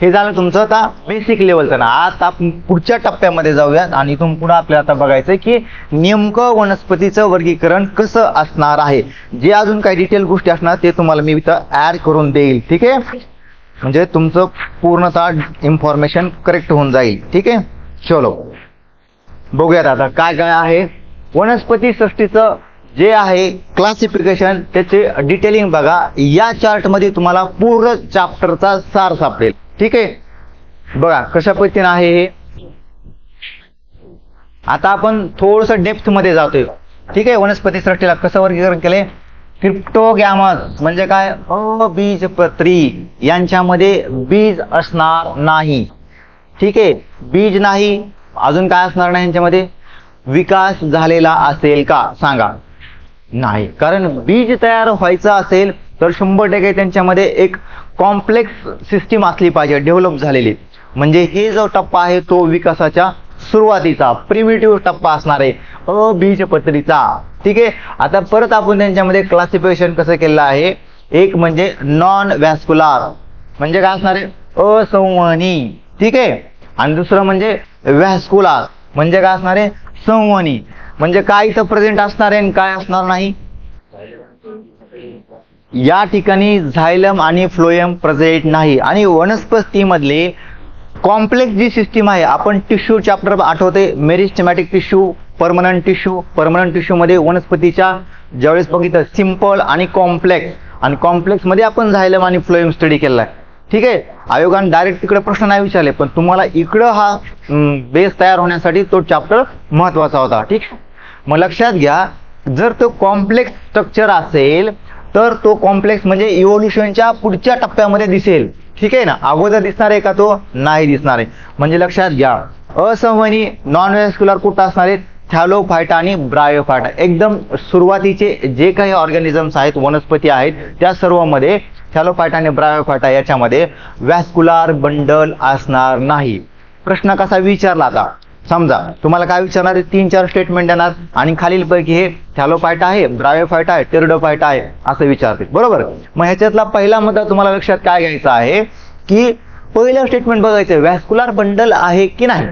हे झालं तुमचं आता बेसिक लेवलचं ना. आता पुढच्या टप्प्यामध्ये जाऊयात आणि इथून पुढे आपल्याला आता बघायचंय की नेमकं वनस्पतीचं वर्गीकरण कसं असणार आहे. जे अजून काही डिटेल गोष्टी असणार ते तुम्हाला मी इथं ऍड करून देईल. ठीक आहे, म्हणजे तुमचं पूर्णतः इन्फॉर्मेशन करेक्ट होऊन जाईल. ठीक आहे, चलो बघूयात आता काय काय आहे वनस्पती सृष्टीचं जे आहे क्लासिफिकेशन, त्याचे डिटेलिंग बघा. या चार्ट मध्ये तुम्हाला पूर्ण चॅप्टरचा सार सापडेल. ठीक आहे, बघा कशा पद्धतीने आहे हे. आता आपण थोडस डेप्थ मध्ये जातोय. ठीक आहे, वनस्पती सृष्टीला कसं वर्गीकरण केलंय क्रिप्टोगॅमस म्हणजे काय, अबीजपत्री, यांच्यामध्ये बीज असणार नाही. ठीक आहे, बीज नाही, अजून काय असणार नाही यांच्यामध्ये, विकास झालेला असेल का सांगा, नाही. कारण बीज तयार व्हायचं असेल तर 100% त्यांच्यामध्ये एक कॉम्प्लेक्स सिस्टीम असली पाहिजे, डेव्हलप झालेली. म्हणजे हे जो टप्पा आहे तो विकासाच्या सुरुवातीचा प्रिमिटिव्ह टप्पा असणार आहे, अबीजपत्रीचा. ठीक आहे, आता परत आपण त्यांच्यामध्ये क्लासिफिकेशन कसं केलं आहे, एक म्हणजे नॉन व्हॅस्क्युलर म्हणजे काय असणार आहे, असंवहनी. ठीक आहे, आणि दुसरं म्हणजे व्हॅस्क्युलर म्हणजे काय असणार आहे, संवहनी. म्हणजे काय इथं प्रेझेंट असणार आहे आणि काय असणार नाही, या ठिकाणी झायलम आणि फ्लोएम प्रेझेंट नाही. आणि वनस्पतीमधले कॉम्प्लेक्स जी सिस्टीम आहे, आपण टिश्यू चॅप्टर आठवते, meristematic tissue, permanent tissue. Permanent tissue मध्ये वनस्पतीच्या ज्यावेळेस बघितलं सिंपल आणि कॉम्प्लेक्स, आणि कॉम्प्लेक्स मध्ये आपण झायलम आणि फ्लोएम स्टडी केलाय. ठीक आहे, आयोगाने डायरेक्ट तिकडे प्रश्न नाही विचारले, पण तुम्हाला इकडं हा बेस तयार होण्यासाठी तो चॅप्टर महत्वाचा होता. ठीक, मग लक्षात घ्या, जर तो कॉम्प्लेक्स स्ट्रक्चर असेल तर तो कॉम्प्लेक्स म्हणजे इव्होल्युशनच्या पुढच्या टप्प्यामध्ये दिसेल. ठीक आहे ना, अगोदर दिसणार आहे का, तो नाही दिसणार आहे. म्हणजे लक्षात घ्या, असंवहनी नॉन व्हॅस्क्युलर कुठं असणार आहेत, थॅलोफायटा आणि ब्रायोफायटा. एकदम सुरुवातीचे जे काही ऑर्गॅनिझम्स आहेत, वनस्पती आहेत, त्या सर्वमध्ये थॅलोफायटा आणि ब्रायोफायटा याच्यामध्ये व्हॅस्क्युलर बंडल असणार नाही. प्रश्न कसा विचारला, आता समजा तुम्हाला काय विचारणार आहे, 3-4 स्टेटमेंट देणार आणि खालीलपैकी हे थॅलोफायटा आहे, ब्रायोफायटा आहे, टेरिडोफायटा आहे असं विचारते. बरोबर, मग ह्याच्यातला पहिला मुद्दा तुम्हाला लक्षात काय घ्यायचा आहे की पहिलं स्टेटमेंट बघायचं व्हॅस्क्युलर बंडल आहे की नाही.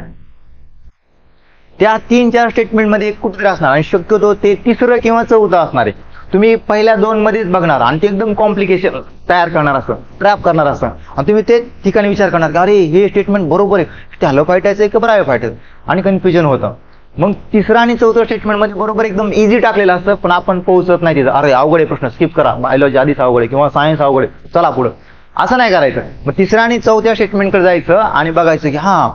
त्या 3-4 स्टेटमेंट मध्ये कुठेतरी असणार आणि शक्यतो ते तिसरं किंवा चौथं असणार आहे. तुम्ही पहिल्या 2 मध्येच बघणार आणि ते एकदम कॉम्प्लिकेशन तयार करणार असं, ट्रॅप करणार असं, आणि तुम्ही ते ठिकाणी विचार करणार की अरे हे स्टेटमेंट बरोबर आहे, थॅलोफायटाचं आहे का ब्रायोफायटाचं, आणि कन्फ्युजन होतं. मग तिसरं आणि चौथं स्टेटमेंट मध्ये बरोबर एकदम इझी टाकलेलं असतं, पण आपण पोहोचत नाही तिथं. अरे अवघड आहे प्रश्न, स्किप करा, बायोलॉजी आधीच अवघड आहे किंवा सायन्स अवघड आहे, चला पुढं, असं नाही करायचं. मग तिसऱ्या आणि चौथ्या स्टेटमेंटकडे जायचं आणि बघायचं की हा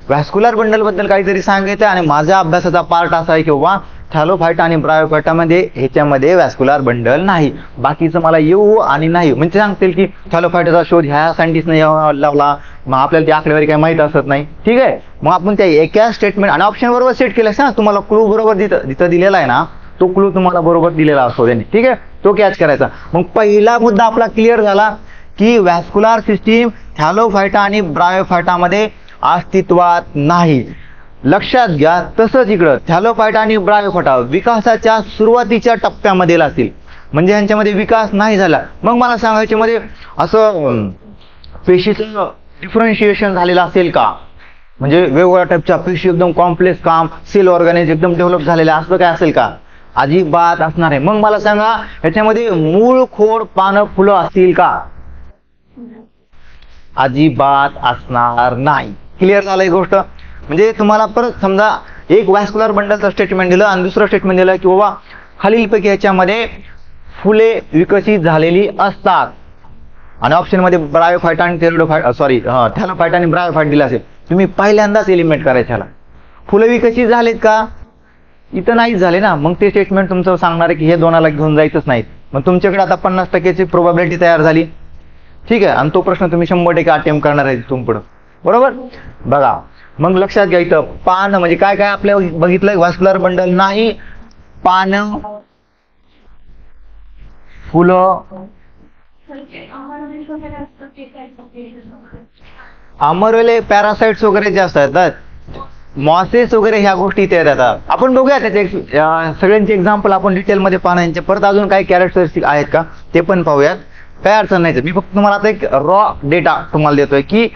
व्हॅस्क्युलर बंडल बद्दल काहीतरी सांगायचं आणि माझ्या अभ्यासाचा पार्ट असा आहे किंवा थॅलोफायटा आणि ब्रायोफायटामध्ये ह्याच्यामध्ये व्हॅस्क्युलर बंडल नाही. बाकीचं मला येऊ आणि नाही म्हणजे सांगतील की थॅलोफायटाचा शोध ह्या सायंटिस्टने लावला, मग आपल्याला ती आकडेवारी काही माहित असत नाही. ठीक आहे, मग आपण त्या एका स्टेटमेंट आणि ऑप्शन बरोबर सेट केलं ना, तुम्हाला क्लू बरोबर जिथं दिलेला आहे ना, तो क्लू तुम्हाला बरोबर दिलेला असतो त्यांनी. ठीक आहे, तो कॅच करायचा. मग पहिला मुद्दा आपला क्लिअर झाला की व्हॅस्क्युलर सिस्टीम थॅलोफायटा आणि ब्रायोफायटामध्ये अस्तित्वात नाही. लक्षात घ्या, तसंच इकडं थॅलोफायटा आणि ब्रायोफायटा विकासाच्या सुरुवातीच्या टप्प्यामध्ये असतील, म्हणजे यांच्यामध्ये विकास नाही झाला. मग मला सांगायचे मध्ये असं पेशीचं डिफरन्शिएशन झालेलं असेल का, म्हणजे वेगवेगळ्या टाईपच्या पेशी एकदम कॉम्प्लेक्स काम, सेल ऑर्गॅनिझम एकदम डेव्हलप झालेल्या असं काय असेल का, अजिबात असणार आहे. मग मला सांगा याच्यामध्ये मूळ, खोड, पानं, फुलं असतील का, अजिबात असणार नाही. क्लिअर झालं ही गोष्ट. म्हणजे तुम्हाला परत समजा एक व्हॅस्क्युलर बंडलचं स्टेटमेंट दिलं आणि दुसरं स्टेटमेंट दिलं की बाबा खालीलपैकी याच्यामध्ये फुले विकसित झालेली असतात, आणि ऑप्शन मध्ये ब्रायोफायटा आणि थॅलोफायटा आणि ब्रायोफायटा दिला असेल, तुम्ही पहिल्यांदाच एलिमिनेट करायचं ह्याला. फुलं विकसित झालेत का, इथं नाहीच झाले ना, मग ते स्टेटमेंट तुमचं सांगणार आहे की हे दोनाला घेऊन जायचंच नाहीत. मग तुमच्याकडे आता 50% प्रोबॅबिलिटी तयार झाली. ठीक आहे, आणि तो प्रश्न तुम्ही 100% अटेम्प्ट करणार आहे तुम पुढं. बरोबर, बघा मग लक्षात घ्या, इथं पान म्हणजे काय काय आपल्या बघितलं, व्हॅस्क्युलर बंडल नाही, पानं, फुलं, अमरवेले, पॅरासाइट्स वगैरे जे असतात, मॉसेस वगैरे ह्या गोष्टी इथे येतात. आपण बघूया त्याचे सगळ्यांचे एक्झाम्पल आपण डिटेलमध्ये पाहण्याचे. परत अजून काही कॅरेक्टरिस्टिक आहेत का ते पण पाहूयात, काय अडचण नाही. मी फक्त तुम्हाला आता एक रॉ डेटा तुम्हाला देतोय की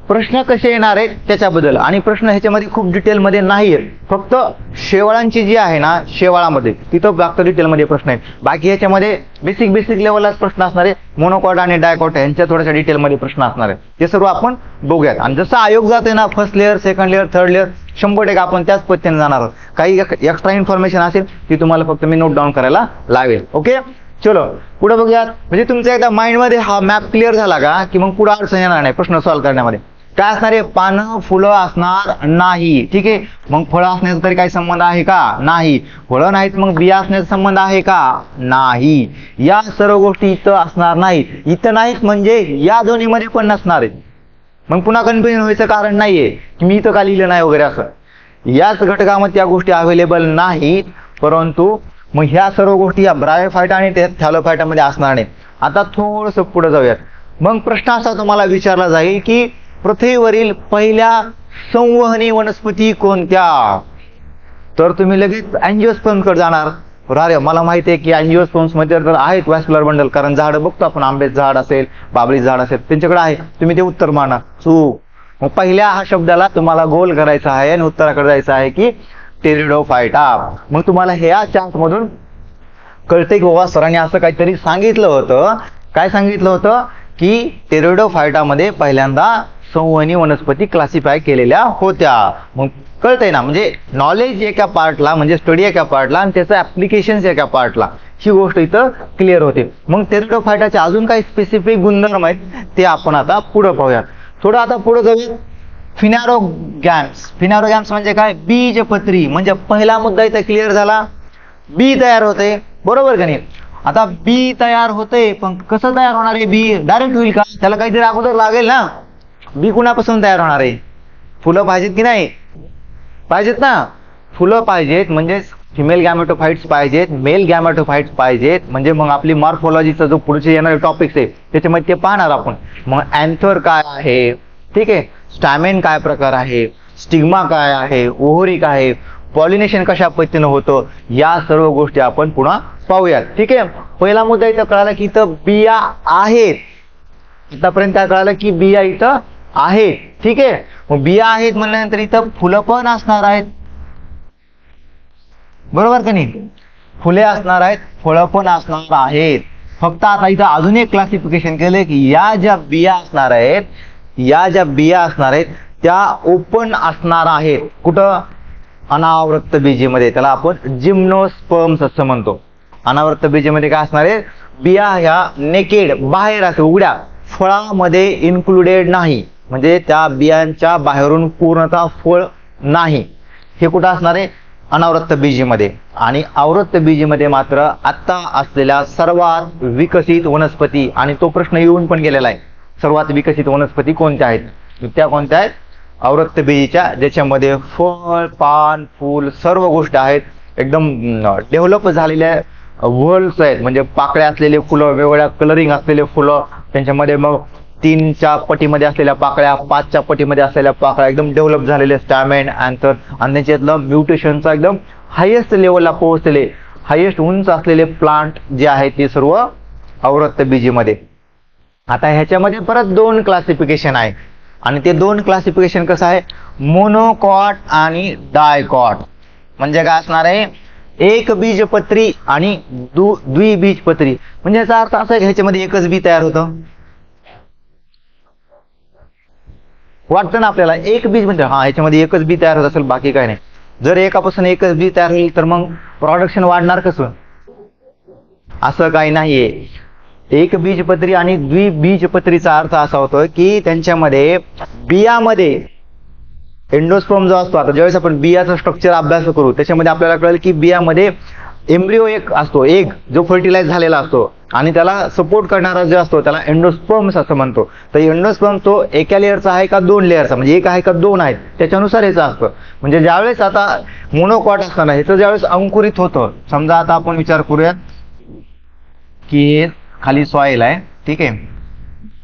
प्रश्न कसे येणार आहेत त्याच्याबद्दल, आणि प्रश्न ह्याच्यामध्ये खूप डिटेलमध्ये नाही आहेत, फक्त शेवाळांची जी आहे ना, शेवाळामध्ये तिथं फक्त डिटेलमध्ये प्रश्न आहेत. बाकी ह्याच्यामध्ये बेसिक लेवललाच प्रश्न असणार आहे. मोनोकॉट आणि डायकॉट यांच्या थोड्याशा डिटेलमध्ये प्रश्न असणार आहेत, ते सर्व आपण बघूयात. आणि जसं आयोग जाते ना, first layer, second layer, third layer, 100% आपण त्याच पद्धतीने जाणार आहोत. काही एक्स्ट्रा इन्फॉर्मेशन असेल ती तुम्हाला फक्त मी नोट डाऊन करायला लावेल. ओके, चलो पुढे बघूयात. म्हणजे तुमच्या एकदा माइंडमध्ये हा मॅप क्लिअर झाला का की मग पुढे अडचण येणार नाही प्रश्न सॉल्व्ह करण्यामध्ये. काय असणार आहे? पानं फुलं असणार नाही. ठीक आहे, मग फळं असण्याचा तरी काही संबंध आहे का? नाही. फळं नाहीत मग बिया असण्याचा संबंध आहे का? नाही. या सर्व गोष्टी इथं असणार नाहीत. इथं नाहीत म्हणजे या दोन्हीमध्ये पण नसणार आहेत. मग पुन्हा कन्फ्युजन व्हायचं कारण नाहीये की मी इथं का लिहिलं नाही वगैरे असं. याच घटकामध्ये त्या गोष्टी अवेलेबल नाहीत, परंतु मग ह्या सर्व गोष्टी या ब्रायोफायटा आणि थॅलोफायटामध्ये असणार नाहीत. आता थोडंसं पुढे जाऊयात. मग प्रश्न असा तुम्हाला विचारला जाईल की पृथ्वीवरील पहिल्या संवहनी वनस्पती कोणत्या? तर तुम्ही लगेच अँजिओस्पर्म्सकडे जाणार. अरे मला माहिती आहे की अँजिओस्पर्म्स मध्ये तर आहेत व्हॅस्क्युलर बंडल, कारण झाडं बघतो आपण, आंब्याचं झाड असेल, बाबळीचं झाड असेल, त्यांच्याकडे आहे. तुम्ही ते उत्तर माना. चूक. मग पहिल्या हा शब्दाला तुम्हाला गोल करायचा आहे आणि उत्तराकडे जायचं आहे की टेरिडोफायटा. मग तुम्हाला ह्या चार्ट मधून कळते की बाबा सरांनी असं काहीतरी सांगितलं होतं. काय सांगितलं होतं? की टेरिडोफायटामध्ये पहिल्यांदा संवहनी वनस्पती क्लासिफाय केलेल्या होत्या. मग कळतंय ना, म्हणजे नॉलेज एका पार्टला, म्हणजे स्टडी एका पार्टला आणि त्याचं ऍप्लिकेशन एका पार्टला, ही गोष्ट इथं क्लिअर होते. मग टेरिडोफायटाचे अजून काही स्पेसिफिक गुणधर्म आहेत ते आपण आता पुढे पाहूयात. थोडं आता पुढे जाऊया. फिनारोगॅम्स. फिनारोगॅम्स म्हणजे काय? बीजपत्री. म्हणजे पहिला मुद्दा इथं क्लिअर झाला. बी तयार होते, बरोबर का नाही? आता बी तयार होते, पण कसं तयार होणार आहे? बी डायरेक्ट होईल का? त्याला काहीतरी अगोदर लागेल ना. बी कुणापासून तयार होणार आहे? फुलं पाहिजेत की नाही? पाहिजेत ना. फुलं पाहिजेत म्हणजे फिमेल गॅमेटोफाइट्स पाहिजेत, मेल गॅमेटोफाइट्स पाहिजेत. म्हणजे मग आपली मॉर्फोलॉजीचा जो पुढचे येणारे टॉपिक्स आहे त्याच्यामध्ये ते पाहणार आपण. मग अँथर काय आहे, ठीक आहे, स्टॅमेन काय प्रकार आहे, स्टिग्मा काय आहे, ओव्हरी काय आहे, पॉलिनेशन कशा पद्धतीनं होतं, या सर्व गोष्टी आपण पुन्हा पाहूयात. ठीक आहे. पहिला मुद्दा इथं कळाला की इथं बिया आहेत. आतापर्यंत काय कळालं की बिया इथं आहेत. ठीक आहे. मग बिया आहेत म्हणल्यानंतर इथं फुलं पण असणार आहेत, बरोबर का नाही? फुले असणार आहेत, फळं पण असणार आहेत. फक्त आता इथं अजून एक क्लासिफिकेशन केलंय की या ज्या बिया असणार आहेत, या ज्या बिया असणार आहेत त्या ओपन असणार आहेत. कुठं? अनावृत्त बीजेमध्ये. त्याला आपण जिम्नोस्पर्म्स असं म्हणतो. अनावृत्त बीजेमध्ये काय असणार आहे? बिया ह्या नेकेड, बाहेर असं उघड्या, फळामध्ये इन्क्लुडेड नाही, म्हणजे त्या बियांच्या बाहेरून पूर्णतः फळ नाही. हे कुठं असणार आहे? अनावृत्त बीजेमध्ये. आणि आवृत्त बीजेमध्ये मात्र आता असलेल्या सर्वात विकसित वनस्पती, आणि तो प्रश्न येऊन पण गेलेला आहे, सर्वात विकसित वनस्पती कोणत्या आहेत? त्या कोणत्या आहेत? आवृत्त बीजेच्या, ज्याच्यामध्ये फळ, पान, फूल सर्व गोष्टी आहेत. एकदम डेव्हलप झालेल्या वर्ल्ड्स आहेत, म्हणजे पाकळ्या असलेले फुलं, वेगवेगळ्या कलरिंग असलेले फुलं, त्यांच्यामध्ये मग 3च्या पटीमध्ये असलेल्या पाकळ्या, 5च्या पटीमध्ये असलेल्या पाकळ्या, एकदम डेव्हलप झालेले स्टॅमेन, अँथर, आणि त्याच्यातलं म्युटेशनचा एकदम हायेस्ट लेवलला पोहोचलेले, हायेस्ट उंच असलेले प्लांट जे आहेत ते सर्व आवृत्त बीजेमध्ये. आता ह्याच्यामध्ये परत 2 क्लासिफिकेशन आहे, आणि ते 2 क्लासिफिकेशन कसं आहे? मोनोकॉट आणि डायकॉट. म्हणजे काय असणार आहे? एक बीजपत्री आणि द्विबीजपत्री. म्हणजे याचा अर्थ असा आहे की ह्याच्यामध्ये एकच बी तयार होतं. वाटतं ना आपल्याला एक बीज म्हणजे हा ह्याच्यामध्ये एकच बी तयार होत असेल, बाकी काय नाही. जर एकापासून एकच बी तयार होईल तर मग प्रोडक्शन वाढणार कसं? असं काही नाहीये. एक बीजपत्री आणि द्विबीजपत्रीचा अर्थ असा होतो की त्यांच्यामध्ये बियामध्ये एंडोस्पर्म जो असतो, आता ज्यावेळेस आपण बियाचं स्ट्रक्चर अभ्यास करू त्याच्यामध्ये आपल्याला कळेल की बियामध्ये एम्ब्रिओ एक असतो, एक जो फर्टिलाइज झालेला असतो, आणि त्याला सपोर्ट करणारा जो असतो त्याला एंडोस्पर्म्स असं म्हणतो. तर एंडोस्पर्म तो एका लेअरचा आहे का 2 लेअरचा, म्हणजे एक आहे का 2 आहेत, त्याच्यानुसार ह्याचं असतं. म्हणजे ज्यावेळेस आता मोनोकॉट असताना ह्याचं ज्यावेळेस अंकुरित होतं, समजा आता आपण विचार करूयात की खाली सॉइल आहे, ठीक आहे,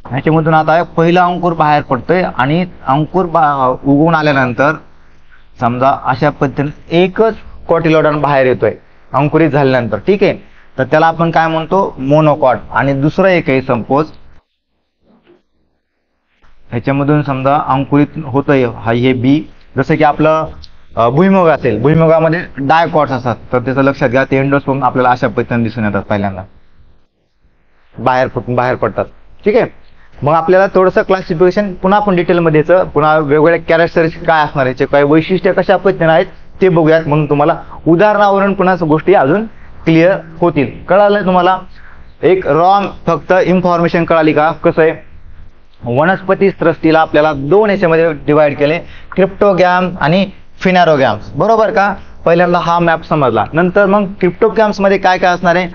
ह्याच्यामधून आता पहिला अंकुर बाहेर पडतोय, आणि अंकुर उगवून आल्यानंतर समजा अशा पद्धतीने एकच कॉटिलॉडॉन बाहेर येतोय अंकुरित झाल्यानंतर, ठीक आहे. तर त्याला आपण काय म्हणतो? मोनोकॉट. आणि दुसरं एक आहे, सपोज ह्याच्यामधून समजा अंकुरित होतंय हे बी, जसं की आपलं भुईमुग असेल, भुईमुगामध्ये डायकॉट्स असतात, तर त्याचं लक्षात घ्या. ते एंडोस्पर्म आपल्याला अशा पद्धतीने दिसून येतात, पहिल्यांदा बाहेर पडतात, ठीक आहे. मग आपल्याला थोडंसं क्लासिफिकेशन पुन्हा आपण डिटेलमध्ये याचं पुन्हा वेगवेगळ्या कॅरेक्टरिस्टिक्स काय असणार, याचे काय वैशिष्ट्य कशा पद्धतीने आहेत ते बघूयात. म्हणून तुम्हाला उदाहरणावरून पुन्हा गोष्टी अजून क्लिअर होतील. कळालं तुम्हाला? एक रॉ फक्त इन्फॉर्मेशन कळाली का? कसं आहे? वनस्पती सृष्टीला आपल्याला दोन याच्यामध्ये डिवाइड केले, क्रिप्टोगॅम आणि फिनॅरोगॅम्स, बरोबर का? पहिल्यांदा हा मॅप समजला. नंतर मग क्रिप्टोगॅम्स मध्ये काय काय असणार आहे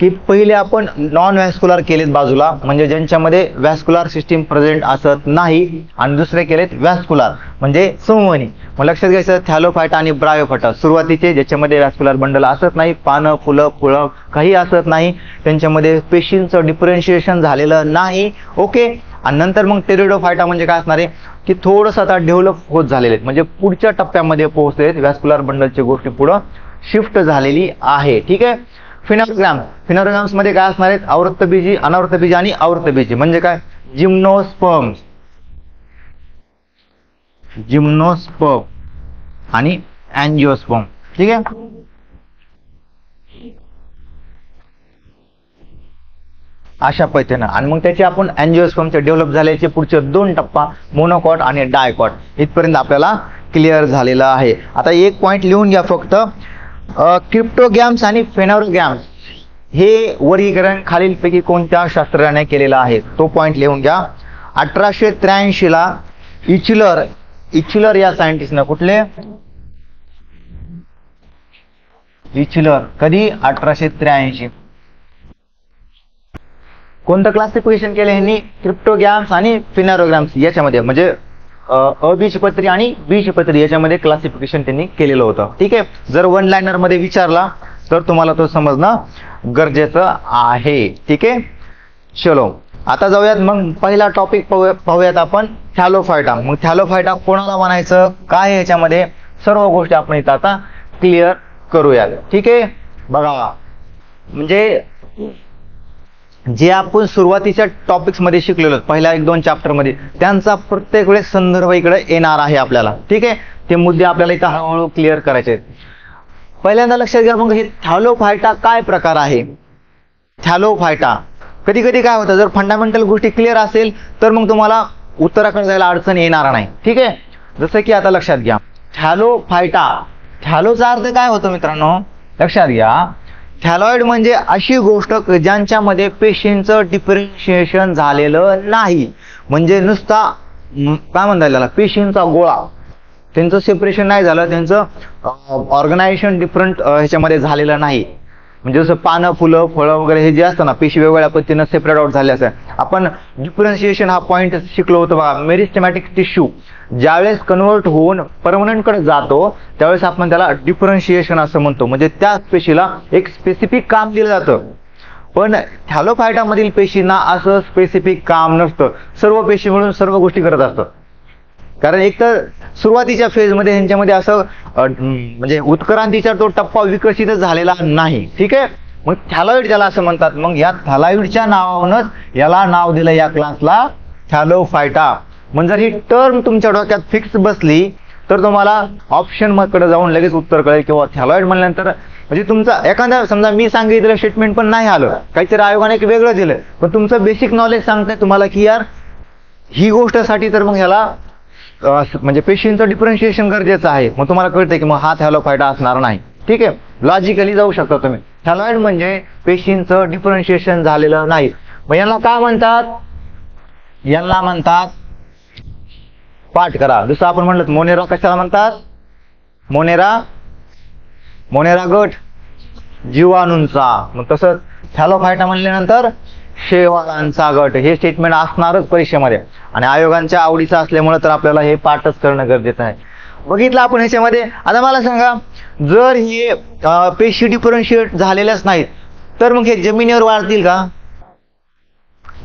की पहिले आपण नॉन व्हॅस्क्युलर केलेत बाजूला, म्हणजे ज्यांच्यामध्ये व्हॅस्क्युलर सिस्टीम प्रेझेंट असत नाही, आणि दुसरे केलेत व्हॅस्क्युलर म्हणजे संवहनी. मग लक्षात घ्यायचं थॅलोफायटा आणि ब्रायोफायटा सुरुवातीचे ज्याच्यामध्ये व्हॅस्क्युलर बंडल असत नाही, पानं फुलं फुळं काही असत नाही, त्यांच्यामध्ये पेशींचं डिफरन्शिएशन झालेलं नाही. ओके. आणि नंतर मग टेरिडोफायटा म्हणजे काय असणार आहे की थोडंसं आता डेव्हलप होत झालेले आहेत, म्हणजे पुढच्या टप्प्यामध्ये पोहोचलेत, व्हॅस्क्युलर बंडलची गोष्टी पुढं शिफ्ट झालेली आहे. ठीक आहे. फिनोग्राम्स मध्ये काय असणार आहेत, आवृत्तबीजी, अनावृत्तबीजी आणि आवृत्तबीजी. म्हणजे काय, जिम्नोस्पर्म आणि अँजिओस्पर्म. ठीक आहे. अशा पद्धतीनं. आणि मग त्याचे आपण अँजिओस्पर्मचे डेव्हलप झाल्याचे पुढचे दोन टप्पा मोनोकॉट आणि डायकॉट इथपर्यंत आपल्याला क्लिअर झालेलं आहे. आता एक पॉइंट लिहून घ्या फक्त, क्रिप्टोगॅम्स आणि फेनोरोगॅम्स हे वर्गीकरण खालीलपैकी कोणत्या शास्त्रज्ञाने केलेलं आहे, तो पॉइंट लिहून घ्या. 1883 ला इचलर या सायंटिस्टनं, कुठले इचलर, कधी 1883, कोणतं क्लासिफिकेशन केलं यांनी, क्रिप्टोगॅम्स आणि फिनॅरोगॅम्स याच्यामध्ये, म्हणजे अबीजपत्री आणि बीजपत्री याच्यामध्ये क्लासिफिकेशन त्यांनी केलेलं होतं. ठीक आहे. जर वन लाइनर मध्ये विचारला तर तुम्हाला तो समजणं गरजेचं आहे. ठीक आहे. चलो आता जाऊयात मग पहिला टॉपिक पाहूयात आपण, थॅलोफायटा. मग थॅलोफायटा कोणाला म्हणायचं, काय याच्यामध्ये, सर्व गोष्टी आपण इथं आता क्लिअर करूयात. ठीक आहे. बघा, म्हणजे जे आपण सुरुवातीच्या टॉपिक्स मध्ये शिकलेलो पहिल्या 1-2 चॅप्टर मध्ये, त्यांचा प्रत्येक वेळेस संदर्भ इकडे येणार आहे आपल्याला. ठीक आहे. ते मुद्दे आपल्याला इथं हळूहळू क्लिअर करायचे आहेत. पहिल्यांदा लक्षात घ्या, मग हे थॅलोफायटा काय प्रकार आहे. थॅलोफायटा कधी कधी काय होतं, जर फंडामेंटल गोष्टी क्लिअर असेल तर मग तुम्हाला उत्तराकडे जायला अडचण येणार नाही. ठीक आहे. जसं की आता लक्षात घ्या, थॅलोफायटा, थॅलोचा अर्थ काय होतो मित्रांनो, लक्षात घ्या. थॅलॉइड म्हणजे अशी गोष्ट ज्यांच्यामध्ये पेशींचं डिफरन्शिएशन झालेलं नाही, म्हणजे नुसता काय म्हणतात त्याला, पेशींचा गोळा, त्यांचं सेपरेशन नाही झालं, त्यांचं ऑर्गनायझेशन डिफरंट ह्याच्यामध्ये झालेलं नाही. म्हणजे जसं पानं फुलं फळं वगैरे हे जे असतं ना, पेशी वेगवेगळ्या पद्धतीनं सेपरेट आउट झाले असं. आपण डिफरन्शिएशन हा पॉईंट शिकलो होतो बघा, मेरिस्टेमॅटिक टिश्यू ज्यावेळेस कन्वर्ट होऊन परमनंट कडे जातो त्यावेळेस आपण त्याला डिफरन्शिएशन असं म्हणतो, म्हणजे त्या पेशीला एक स्पेसिफिक काम दिलं जातं. पण थॅलोफायटा मधील पेशींना असं स्पेसिफिक काम नसतं, सर्व पेशी मिळून सर्व गोष्टी करत असतात. कारण एक तर सुरुवातीच्या फेजमध्ये ह्यांच्यामध्ये असं म्हणजे उत्क्रांतीचा तो टप्पा विकसित झालेला नाही. ठीक आहे. मग थॅलॉइड ज्याला असं म्हणतात, मग या थॅलॉइडच्या नावावरूनच याला नाव दिलं या क्लासला, थॅलोफायटा. म्हणजे जर ही टर्म तुमच्या डोक्यात फिक्स बसली तर तुम्हाला ऑप्शन कडे जाऊन लगेच उत्तर कळेल, किंवा थॅलॉइड म्हणल्यानंतर म्हणजे तुमचा एखादा, समजा मी सांगितलेलं स्टेटमेंट पण नाही आलं, काहीतरी आयोगाने वेगळं दिलं, पण तुमचं बेसिक नॉलेज सांगतंय तुम्हाला की यार ही गोष्टसाठी तर मग ह्याला म्हणजे पेशींचं डिफरन्शिएशन गरजेचं आहे. मग तुम्हाला कळतंय की मग हा थॅलोफायटा असणार नाही. ठीक आहे. लॉजिकली जाऊ शकता तुम्ही. थॅलॉइड म्हणजे पेशींचं डिफरन्शिएशन झालेलं नाही. मग यांना काय म्हणतात, यांना म्हणतात, पाठ करा. जसं आपण म्हणलं मोनेरा कशाला म्हणतात, मोनेरा गट जीवाणूंचा. मग तसंच थॅलोफायटा म्हणल्यानंतर शेवाळांचा गट. हे स्टेटमेंट असणारच परीक्षेमध्ये, आणि आयोगांच्या आवडीचं असल्यामुळे तर आपल्याला हे पाठच करणं गरजेचं आहे. बघितलं आपण ह्याच्यामध्ये. आता मला सांगा, जर हे पेशी डिफरन्शिएट झालेल्याच नाहीत तर मग हे जमिनीवर वाढतील का?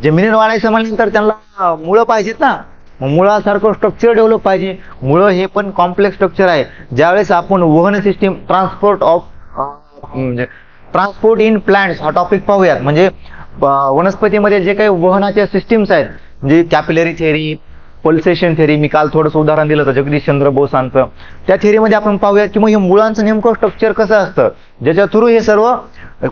जमिनीवर वाढायचं म्हणल्यानंतर त्यांना मुळं पाहिजेत ना, मग मुळासारखं स्ट्रक्चर डेव्हलप पाहिजे. मुळं हे पण कॉम्प्लेक्स स्ट्रक्चर आहे. ज्यावेळेस आपण वहन सिस्टीम, ट्रान्सपोर्ट इन प्लांट्स हा टॉपिक पाहूयात. म्हणजे वनस्पतीमध्ये जे काही वहनाच्या सिस्टीम्स आहेत, म्हणजे कॅपिलरी थेअरी, पल्सेशन थेअरी, मी काल थोडंसं उदाहरण दिलं होतं जगदीशचंद्र बोसांचं, त्या थेअरीमध्ये आपण पाहूयात की मग हे मुळांचं नेमकं स्ट्रक्चर कसं असतं, ज्याच्या थ्रू हे सर्व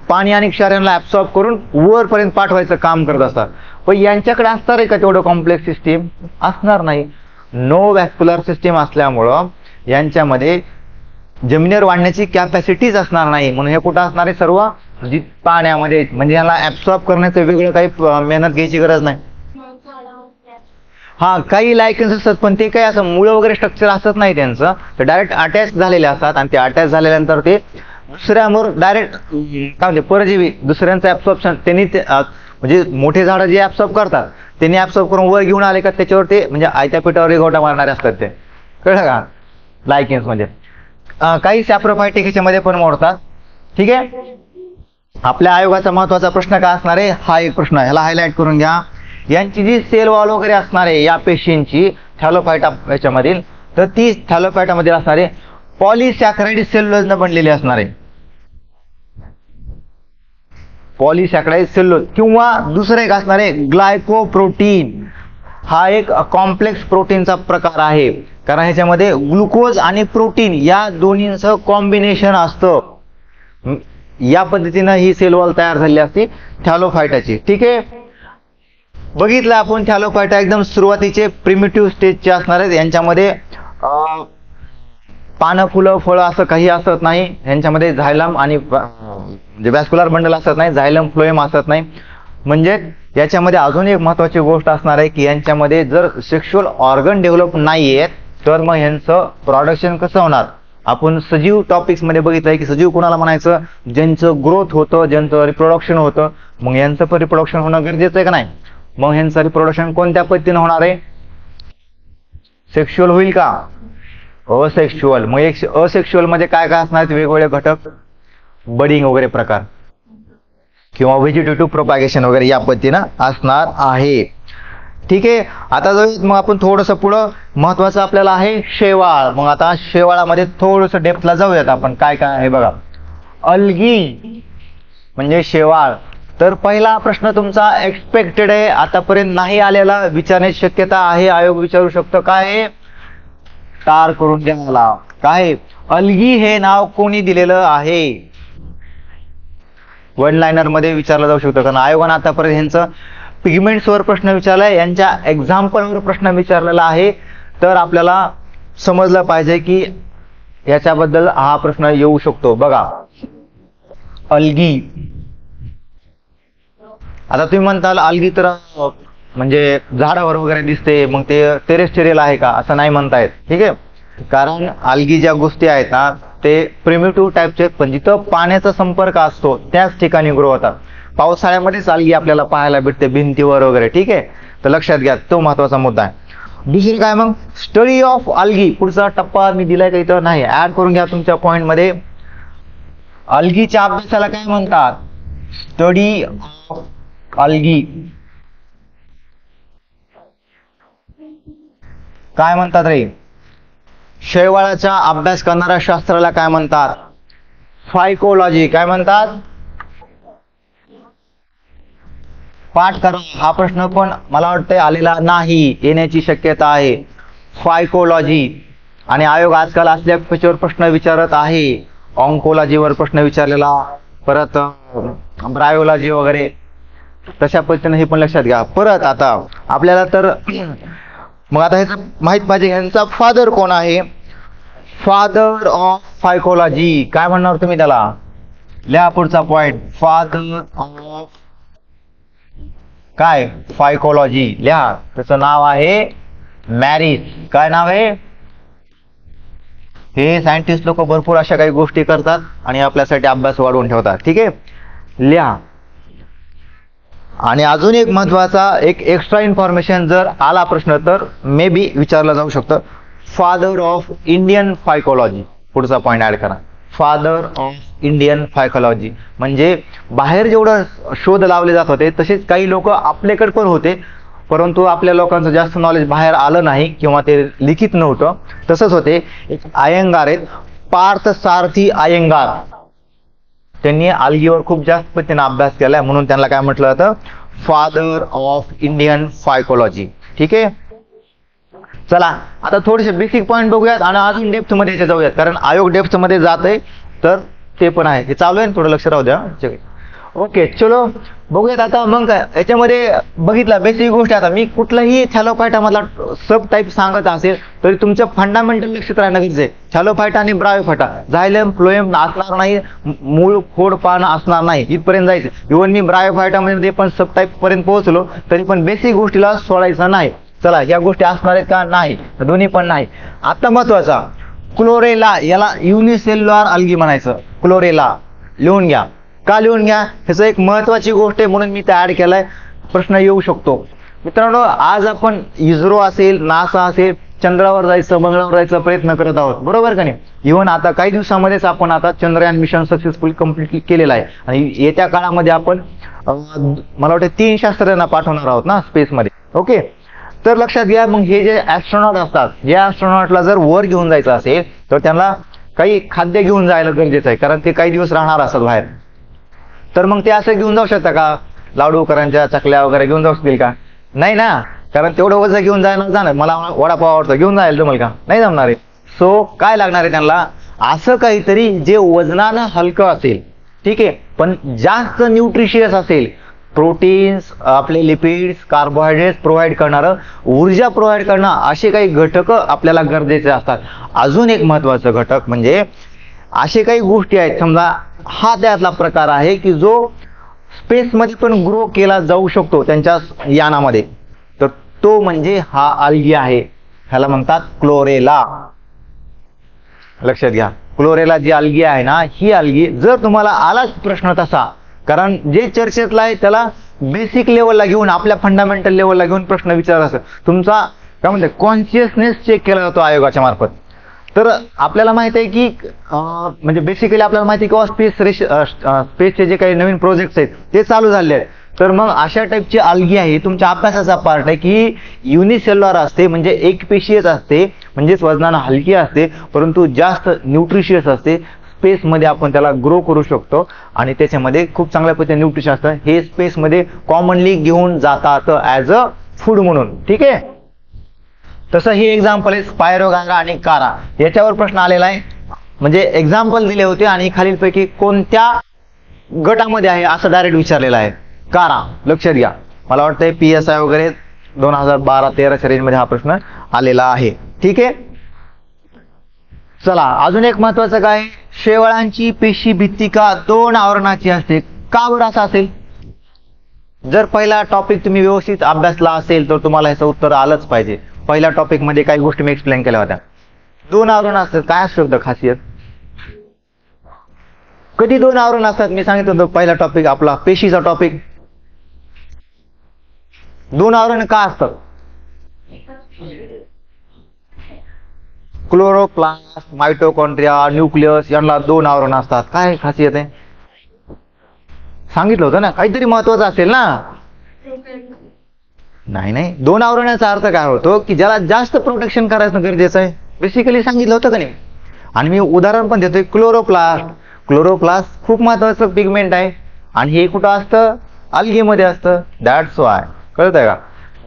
पाणी आणि क्षारांना ऍब्सॉर्ब करून वरपर्यंत पाठवायचं काम करत असतात. पण यांच्याकडे असणार आहे का तेवढं कॉम्प्लेक्स सिस्टीम? असणार नाही. नो व्हॅस्क्युलर सिस्टीम असल्यामुळं यांच्यामध्ये जमिनीवर वाढण्याची कॅपॅसिटीच असणार नाही. म्हणून हे कुठं असणार आहे, सर्व पाण्यामध्ये. म्हणजे याला ऍब्सॉर्ब करण्याचं वेगळं काही मेहनत घ्यायची गरज नाही. हा काही लायकन्स असतात पण ते काही असं मुळं वगैरे स्ट्रक्चर असत नाही त्यांचं, तर डायरेक्ट अटॅच झालेले असतात आणि ते अटॅच झाल्यानंतर ते दुसऱ्यावर डायरेक्ट काय म्हणते परजीवी दुसऱ्यांचं ऍब्सॉर्प्शन त्यांनी म्हणजे मोठे झाडं जे ऍब्सॉर्ब करतात त्यांनी ऍब्सॉर्ब करून वर घेऊन आले का त्याच्यावर ते म्हणजे आयत्या पिठावर गोटा मारणारे असतात ते, कळलं का लायकन्स म्हणजे. काही सॅप्रोफायटिक ह्याच्यामध्ये पण मोडतात. ठीक आहे. आपल्या आयोगाचा महत्वाचा प्रश्न काय असणार आहे, हा एक प्रश्न आहे, ह्याला हायलाइट करून घ्या. यांची जी सेल वॉल वगैरे असणार आहे या पेशींची थॅलोफायटा याच्यामधील, तर ती थॅलोफायटामध्ये असणार आहे पॉलिसॅकराइड सेल्युलोज न बनलेली असणार आहे. पॉलिसॅकराइड सेल्युलोज किंवा दुसरं एक असणार आहे ग्लायकोप्रोटीन. हा एक कॉम्प्लेक्स प्रोटीनचा प्रकार आहे, कारण ह्याच्यामध्ये ग्लुकोज आणि प्रोटीन या दोन्हींचं कॉम्बिनेशन असतं. या पद्धतीनं ही सेल वॉल तयार झालेली असते थॅलोफायटाची. ठीक आहे. बघितलं आपण थॅलोफायटा एकदम सुरुवातीचे प्रिमिटिव्ह स्टेजचे असणार आहेत. यांच्यामध्ये पानं फुलं फळं असं काही असत नाही. यांच्यामध्ये झायलम आणि म्हणजे वॅस्क्युलर बंडल असत नाही, झायलम फ्लोएम असत नाही. म्हणजे याच्यामध्ये अजून एक महत्वाची गोष्ट असणार आहे की यांच्यामध्ये जर सेक्शुअल ऑर्गन डेव्हलप नाही आहेत तर मग यांचं प्रोडक्शन कसं होणार. आपण सजीव टॉपिक्स मध्ये बघितलंय की सजीव कोणाला म्हणायचं, ज्यांचं ग्रोथ होतं, ज्यांचं रिप्रोडक्शन होतं. मग यांचं पण रिप्रोडक्शन होणं गरजेचं आहे का नाही. मग यांचं रिप्रोडक्शन कोणत्या पद्धतीने होणार आहे, सेक्शुअल होईल का, असेक्शुअल. मग एक असेक्शुअल मध्ये काय काय असणार आहेत वेगवेगळे घटक, बडिंग वगैरे प्रकार किंवा व्हेजिटेटिव्ह प्रोपॅगेशन वगैरे या पद्धतीनं असणार आहे. ठीक आहे. आता जाऊ मग आपण थोडंसं पुढं, महत्वाचं आपल्याला आहे शेवाळ. मग आता शेवाळामध्ये थोडंसं डेप्थला जाऊयात आपण, काय काय आहे बघा. अल्गी म्हणजे शेवाळ. तर पहिला प्रश्न तुमचा एक्सपेक्टेड आहे, आतापर्यंत नाही आलेला, विचारण्याची शक्यता आहे, आयोग विचारू शकतो. काय आहे, टार करून द्या मला. काय अल्गी हे नाव कोणी दिलेलं आहे, वन लाइनर मध्ये विचारलं जाऊ शकतं. कारण आयोगानं आतापर्यंत ह्यांचं पिगमेंट्सवर प्रश्न विचारलाय, यांच्या एक्झाम्पलवर प्रश्न विचारलेला आहे. तर आपल्याला समजलं पाहिजे की याच्याबद्दल हा प्रश्न येऊ शकतो. बघा अल्गी. आता तुम्ही म्हणताल अल्गी तर म्हणजे झाडावर वगैरे दिसते, मग ते टेरेस्टेरियल आहे का, असं नाही म्हणता येत. ठीक आहे. कारण अल्गी ज्या गोष्टी आहेत ना ते प्रिमिटिव्ह टाईपचे, पण जिथं पाण्याचा संपर्क असतो त्याच ठिकाणी ग्रो होतात. पावसाळ्यामध्येच अल्गी आपल्याला पाहायला भेटते भिंतीवर वगैरे. ठीक आहे. तर लक्षात घ्या, तो महत्वाचा मुद्दा आहे. दुसरी काय मग, स्टडी ऑफ अल्गी. पुढचा टप्पा मी दिलाय का इथं, नाही, ऍड करून घ्या तुमच्या पॉइंट मध्ये. अल्गीच्या अभ्यासाला काय म्हणतात, स्टडी ऑफ अल्गी. काय म्हणतात रे, शैवाळाचा अभ्यास करणाऱ्या शास्त्राला काय म्हणतात, फायकोलॉजी. काय म्हणतात, पाठ करा. हा प्रश्न पण मला वाटतंय आलेला नाही, येण्याची शक्यता आहे. फायकोलॉजी. आणि आयोग आजकाल असल्या विषयावर प्रश्न विचारत आहे, ऑन्कोलॉजीवर प्रश्न विचारलेला, परत ब्रायोलॉजी वगैरे तशा पद्धतीने हे पण लक्षात घ्या. परत आता आपल्याला तर मग आता ह्याचं माहित पाहिजे ह्यांचा फादर कोण आहे, फादर ऑफ फायकोलॉजी. काय म्हणणार तुम्ही त्याला, लिहा पुढचा पॉइंट, फादर ऑफ काय फायकोलॉजी लिहा. त्याचं नाव आहे मॅरिस. काय नाव आहे, हे सायंटिस्ट लोक भरपूर अशा काही गोष्टी करतात आणि आपल्यासाठी अभ्यास वाढवून ठेवतात. ठीक आहे, लिहा. आणि अजून एक महत्वाचा एक एक्स्ट्रा इन्फॉर्मेशन जर आला प्रश्न तर मे बी विचारला जाऊ शकतं, फादर ऑफ इंडियन फायकोलॉजी. पुढचा पॉइंट ऍड करा, फादर ऑफ इंडियन फायकोलॉजी. म्हणजे बाहेर जेवढं शोध लावले जात होते तसेच काही लोक आपल्याकडे पण होते, परंतु आपल्या लोकांचं जास्त नॉलेज बाहेर आलं नाही किंवा ते लिखित नव्हतं. तसंच होते, एक अयंगार आहेत, पार्थ सारथी अयंगार. त्यांनी अल्गीवर खूप जास्त पद्धतीने अभ्यास केलाय, म्हणून त्यांना काय म्हटलं जातं, फादर ऑफ इंडियन फायकोलॉजी. ठीक आहे. चला आता थोडेसे बेसिक पॉईंट बघूयात आणि अजून डेप्थ मध्ये जाऊयात, कारण आयोग डेप्थ मध्ये जात आहे तर ते पण आहे. हे चालू आहे, थोडं लक्ष राहू द्या. ओके, चलो बघूयात आता. मग काय याच्यामध्ये बघितला बेसिक गोष्ट. आता मी कुठलाही थॅलोफायटा मधला सब टाईप सांगत असेल तरी तुमचं फंडामेंटल लक्षात राहणं गरजेचं आहे. थॅलोफायटा आणि ब्रायोफायटा, झायलम फ्लोएम असणार नाही, मूळ खोड पानं असणार नाही, इथपर्यंत जायचं. इव्हन मी ब्रायोफायटा मध्ये पण सब टाईप पर्यंत पोहोचलो तरी पण बेसिक गोष्टीला सोडायचं नाही. चला या गोष्टी असणार आहेत का? नाही, दोन्ही पण नाही. आता महत्वाचा क्लोरेला, याला युनिसेल्युलर अल्गी म्हणायचं. क्लोरेला लिहून घ्या. का लिहून घ्या? ह्याचं एक महत्वाची गोष्ट आहे म्हणून मी ते ऍड केलाय. प्रश्न येऊ शकतो. मित्रांनो, आज आपण इस्रो असेल, नासा असेल, चंद्रावर जायचं, मंगळावर जायचा प्रयत्न करत आहोत, बरोबर का नाही? इव्हन आता काही दिवसामध्येच आपण आता चंद्रयान मिशन सक्सेसफुल कंप्लीट केलेलं आहे आणि येत्या काळामध्ये आपण मला वाटतं 3 शास्त्रज्ञांना पाठवणार आहोत ना स्पेसमध्ये. ओके, तर लक्षात घ्या. मग हे जे ऍस्ट्रॉनॉट असतात, या ऍस्ट्रॉनॉटला जर वर घेऊन जायचं असेल तर त्यांना काही खाद्य घेऊन जायला गरजेचं आहे, कारण ते काही दिवस राहणार असतात बाहेर. तर मग ते असं घेऊन जाऊ शकता का? लाडू करंज्या चकल्या वगैरे घेऊन जाऊ शकतील का? नाही ना, कारण तेवढं वजन घेऊन जाणार. मला वडापाव आवडतं, घेऊन जायला जमेल का? नाही जमणार आहे. सो काय लागणार आहे त्यांना? असं काहीतरी जे वजनानं हलकं असेल, ठीक आहे, पण जास्त न्यूट्रिशियस असेल. प्रोटीन्स, आपले लिपिड्स, कार्बोहायड्रेट्स प्रोव्हाइड करणारं, ऊर्जा प्रोव्हाइड करणं, असे काही घटक आपल्याला गरजेचे असतात. अजून एक महत्वाचं घटक म्हणजे असे काही गोष्टी आहेत, समजा हा त्यातला प्रकार आहे की जो स्पेसमध्ये पण ग्रो केला जाऊ शकतो त्यांच्या यानामध्ये, तर तो म्हणजे हा अल्गी आहे. ह्याला म्हणतात क्लोरेला. लक्षात घ्या, क्लोरेला जी अल्गी आहे ना, ही अल्गी, जर तुम्हाला आलाच प्रश्न तसा, कारण जे चर्चेतला आहे त्याला बेसिक लेवलला घेऊन, आपल्या फंडामेंटल लेवलला घेऊन प्रश्न विचारायचा, तुमचा काय म्हणते कॉन्शियसनेस चेक केला जातो आयोगाच्या मार्फत. तर आपल्याला माहिती आहे की म्हणजे बेसिकली आपल्याला माहिती आहे किंवा स्पेसचे जे काही नवीन प्रोजेक्ट्स आहेत ते चालू झाले आहेत. तर मग अशा टाईपची अल्गी आहे, तुमच्या अभ्यासाचा पार्ट आहे की युनिसेल्युलर असते, म्हणजे एकपेशीयच असते, म्हणजेच वजनानं हलकी असते, परंतु जास्त न्यूट्रिशियस असते. स्पेसमध्ये आपण त्याला ग्रो करू शकतो आणि त्याच्यामध्ये खूप चांगल्या पद्धतीने न्यूट्रिशन असतं. हे स्पेसमध्ये कॉमनली घेऊन जातात ॲज अ फूड म्हणून, ठीक आहे. तसं हे एक्झाम्पल आहे स्पायरोगांगा आणि कारा. याच्यावर प्रश्न आलेला आहे, म्हणजे एक्झाम्पल दिले होते आणि खालीलपैकी कोणत्या गटामध्ये आहे असं डायरेक्ट विचारलेलं आहे. कारा, लक्षात घ्या. मला वाटतंय PSI वगैरे 2012-13च्या रेंजमध्ये हा प्रश्न आलेला आहे, ठीक आहे. चला, अजून एक महत्वाचं काय, शेवाळांची पेशी भित्तिका 2 आवरणाची असते. का बरं असं असेल? जर पहिला टॉपिक तुम्ही व्यवस्थित अभ्यासला असेल तर तुम्हाला ह्याचं उत्तर आलंच पाहिजे. पहिल्या टॉपिक मध्ये काही गोष्टी मी एक्सप्लेन केल्या होत्या. 2 आवरण असतात. काय असतं खासियत? कधी 2 आवरण असतात? मी सांगितलं होतं पहिला टॉपिक आपला पेशीचा टॉपिक. 2 आवरण का असतात? क्लोरोप्लास्ट, मायटोकॉन्ड्रिया, न्यूक्लियस यांना 2 आवरण असतात. काय खासियत आहे? सांगितलं होतं ना, काहीतरी महत्वाचं असेल ना. नाही, 2 आवरणाचा अर्थ काय होतो की ज्याला जास्त प्रोटेक्शन करायचं गरजेचं आहे. बेसिकली सांगितलं होतं का नाही? आणि मी उदाहरण पण देतोय, क्लोरोप्लास्ट. क्लोरोप्लास्ट खूप महत्वाचं पिगमेंट आहे आणि हे कुठं असतं? अल्गीमध्ये असतं. That's why. कळतंय का?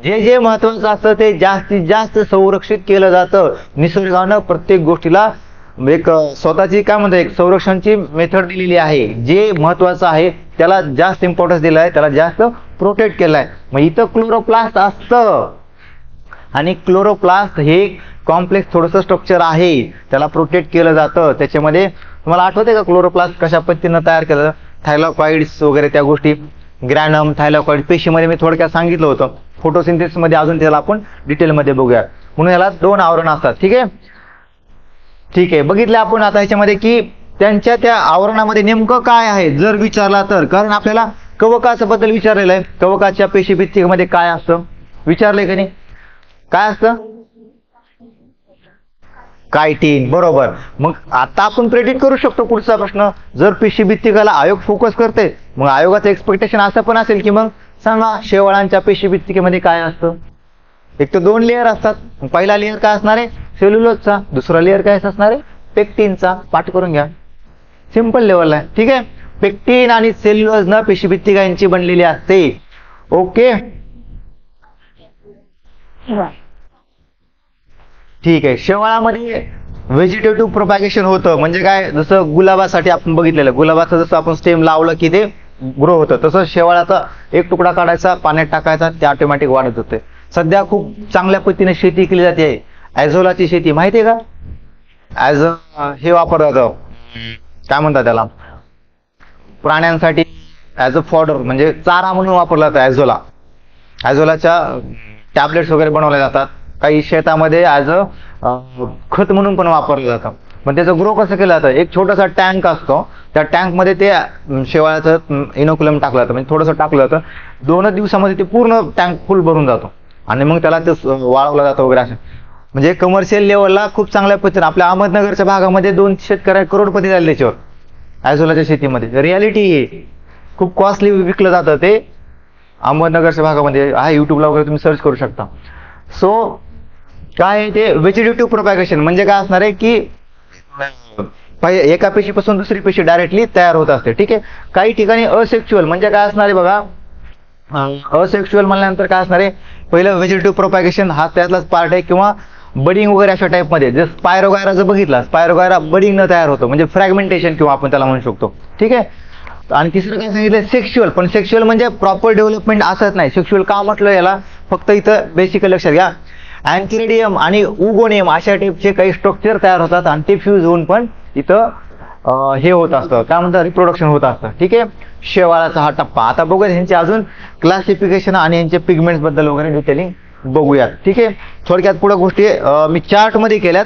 जे जे महत्वाचं असतं ते जास्तीत जास्त संरक्षित केलं जातं. निसर्गानं प्रत्येक गोष्टीला एक स्वतःची काय म्हणतात एक संरक्षणची मेथड दिलेली आहे. जे महत्वाचं आहे त्याला जास्त इम्पॉर्टन्स दिला आहे, त्याला जास्त प्रोटेक्ट केलाय. मग इथं क्लोरोप्लास्ट असतं आणि क्लोरोप्लास्ट हे कॉम्प्लेक्स थोडंसं स्ट्रक्चर आहे, त्याला प्रोटेक्ट केलं जातं. त्याच्यामध्ये तुम्हाला आठवते का क्लोरोप्लास्ट कशा पद्धतीनं तयार केलं? थायलॉकॉइड्स वगैरे त्या गोष्टी, ग्रॅनम, थायलॉकॉइड पेशीमध्ये मी थोडक्यात सांगितलं होतं. फोटोसिंथेसिस मध्ये अजून त्याला आपण डिटेलमध्ये बघूया. म्हणून याला 2 आवरण असतात, ठीक आहे. ठीक आहे, बघितलं आपण आता ह्याच्यामध्ये की त्यांच्या त्या आवरणामध्ये नेमकं काय आहे जर विचारला तर. कारण आपल्याला कवकाचं बद्दल विचारलेलं आहे. कवकाच्या पेशी भित्तिकेमध्ये काय असतं विचारलंय का नाही? काय असतं? कायटिन, बरोबर. मग आता आपण प्रेडिक्ट करू शकतो पुढचा प्रश्न. जर पेशी भित्तिकाला आयोग फोकस करते, मग आयोगाचं एक्सपेक्टेशन असं पण असेल की मग सांगा शेवाळांच्या पेशी भित्तिकेमध्ये काय असतं? एक तर 2 लेअर असतात. पहिला लेअर काय असणार आहे? सेल्युलोजचा. दुसरा लेअर काय असणार आहे? पेक्टिनचा. पाठ करून घ्या, सिंपल लेवलला आहे, ठीक आहे. पेक्टिन आणि सेल्युलोज न पेशी भित्तिका यांची बनलेली असते. ओके, ठीक आहे. शेवाळामध्ये व्हेजिटेटिव्ह प्रोपॅगेशन होतं. म्हणजे काय? जसं गुलाबासाठी आपण बघितलेलं, गुलाबाचं जसं आपण स्टेम लावलं की ते ग्रो होतं, तसं शेवाळाचा एक तुकडा काढायचा, पाण्यात टाकायचा, ते ऑटोमॅटिक वाढत होते. सध्या खूप चांगल्या पद्धतीने शेती केली जाते. ॲझोलाची शेती माहिती आहे का? हे वापरलं जातं, काय म्हणतात त्याला, प्राण्यांसाठी ॲज अ फॉडर म्हणजे चारा म्हणून वापरला जातो ॲझोला. ॲझोलाच्या टॅबलेट्स वगैरे बनवले जातात, काही शेतामध्ये ॲज अ खत म्हणून पण वापरलं जातं. पण त्याचं ग्रो कसं केलं जातं, एक छोटासा टँक असतो, त्या टँकमध्ये ते शेवाळाचं इनोक्युलम टाकलं जातं, म्हणजे थोडंसं टाकलं जातं, 2 दिवसामध्ये ते पूर्ण टँक फुल भरून जातो आणि मग त्याला ते वाळवलं जातं वगैरे असं. म्हणजे कमर्शियल लेवलला खूप चांगल्या पद्धतीने आपल्या अहमदनगरच्या भागामध्ये 2 शेतकरी करोडपती झाले त्याच्यावर ॲझोलाच्या शेतीमध्ये. रियालिटी ही खूप कॉस्टली विकलं जातं ते अहमदनगरच्या भागामध्ये आहे. युट्यूबला वगैरे तुम्ही सर्च करू शकता. सो काय आहे ते व्हेजिटेटिव्ह प्रोपॅगेशन म्हणजे काय असणार आहे की एका पेशीपासून दुसरी पेशी डायरेक्टली तयार होत असते. ठीक आहे. काही ठिकाणी असेक्च्युअल म्हणजे काय असणार आहे बघा, असेक्च्युअल म्हणल्यानंतर काय असणार आहे, पहिलं व्हेजिटेटिव्ह प्रोपॅगेशन हा त्यातलाच पार्ट आहे, किंवा बडिंग वगैरे अशा टाईपमध्ये. जर स्पायरोगायरा जर बघितला, स्पायरोगायरा बडिंग न तयार होतो म्हणजे फ्रॅगमेंटेशन किंवा आपण त्याला म्हणू शकतो. ठीक आहे. आणि तिसरं काय सांगितलं, सेक्शुअल. पण सेक्शुअल म्हणजे प्रॉपर डेव्हलपमेंट असत नाही. सेक्शुअल का म्हटलं याला, फक्त इथं बेसिकली लक्षात घ्या, अँथिरिडियम आणि उगोनियम अशा टाईपचे काही स्ट्रक्चर तयार होतात आणि ते फ्यूज होऊन पण इथं हे होत असतं, काय म्हणतात, रिप्रोडक्शन होत असतं. ठीक आहे. शेवाळाचा हा टप्पा. आता बघूया ह्यांचे अजून क्लासिफिकेशन आणि यांचे पिगमेंट्स बद्दल वगैरे डिटेलिंग बघूयात. ठीक आहे. थोडक्यात पुढे गोष्टी मी चार्टमध्ये केल्यात.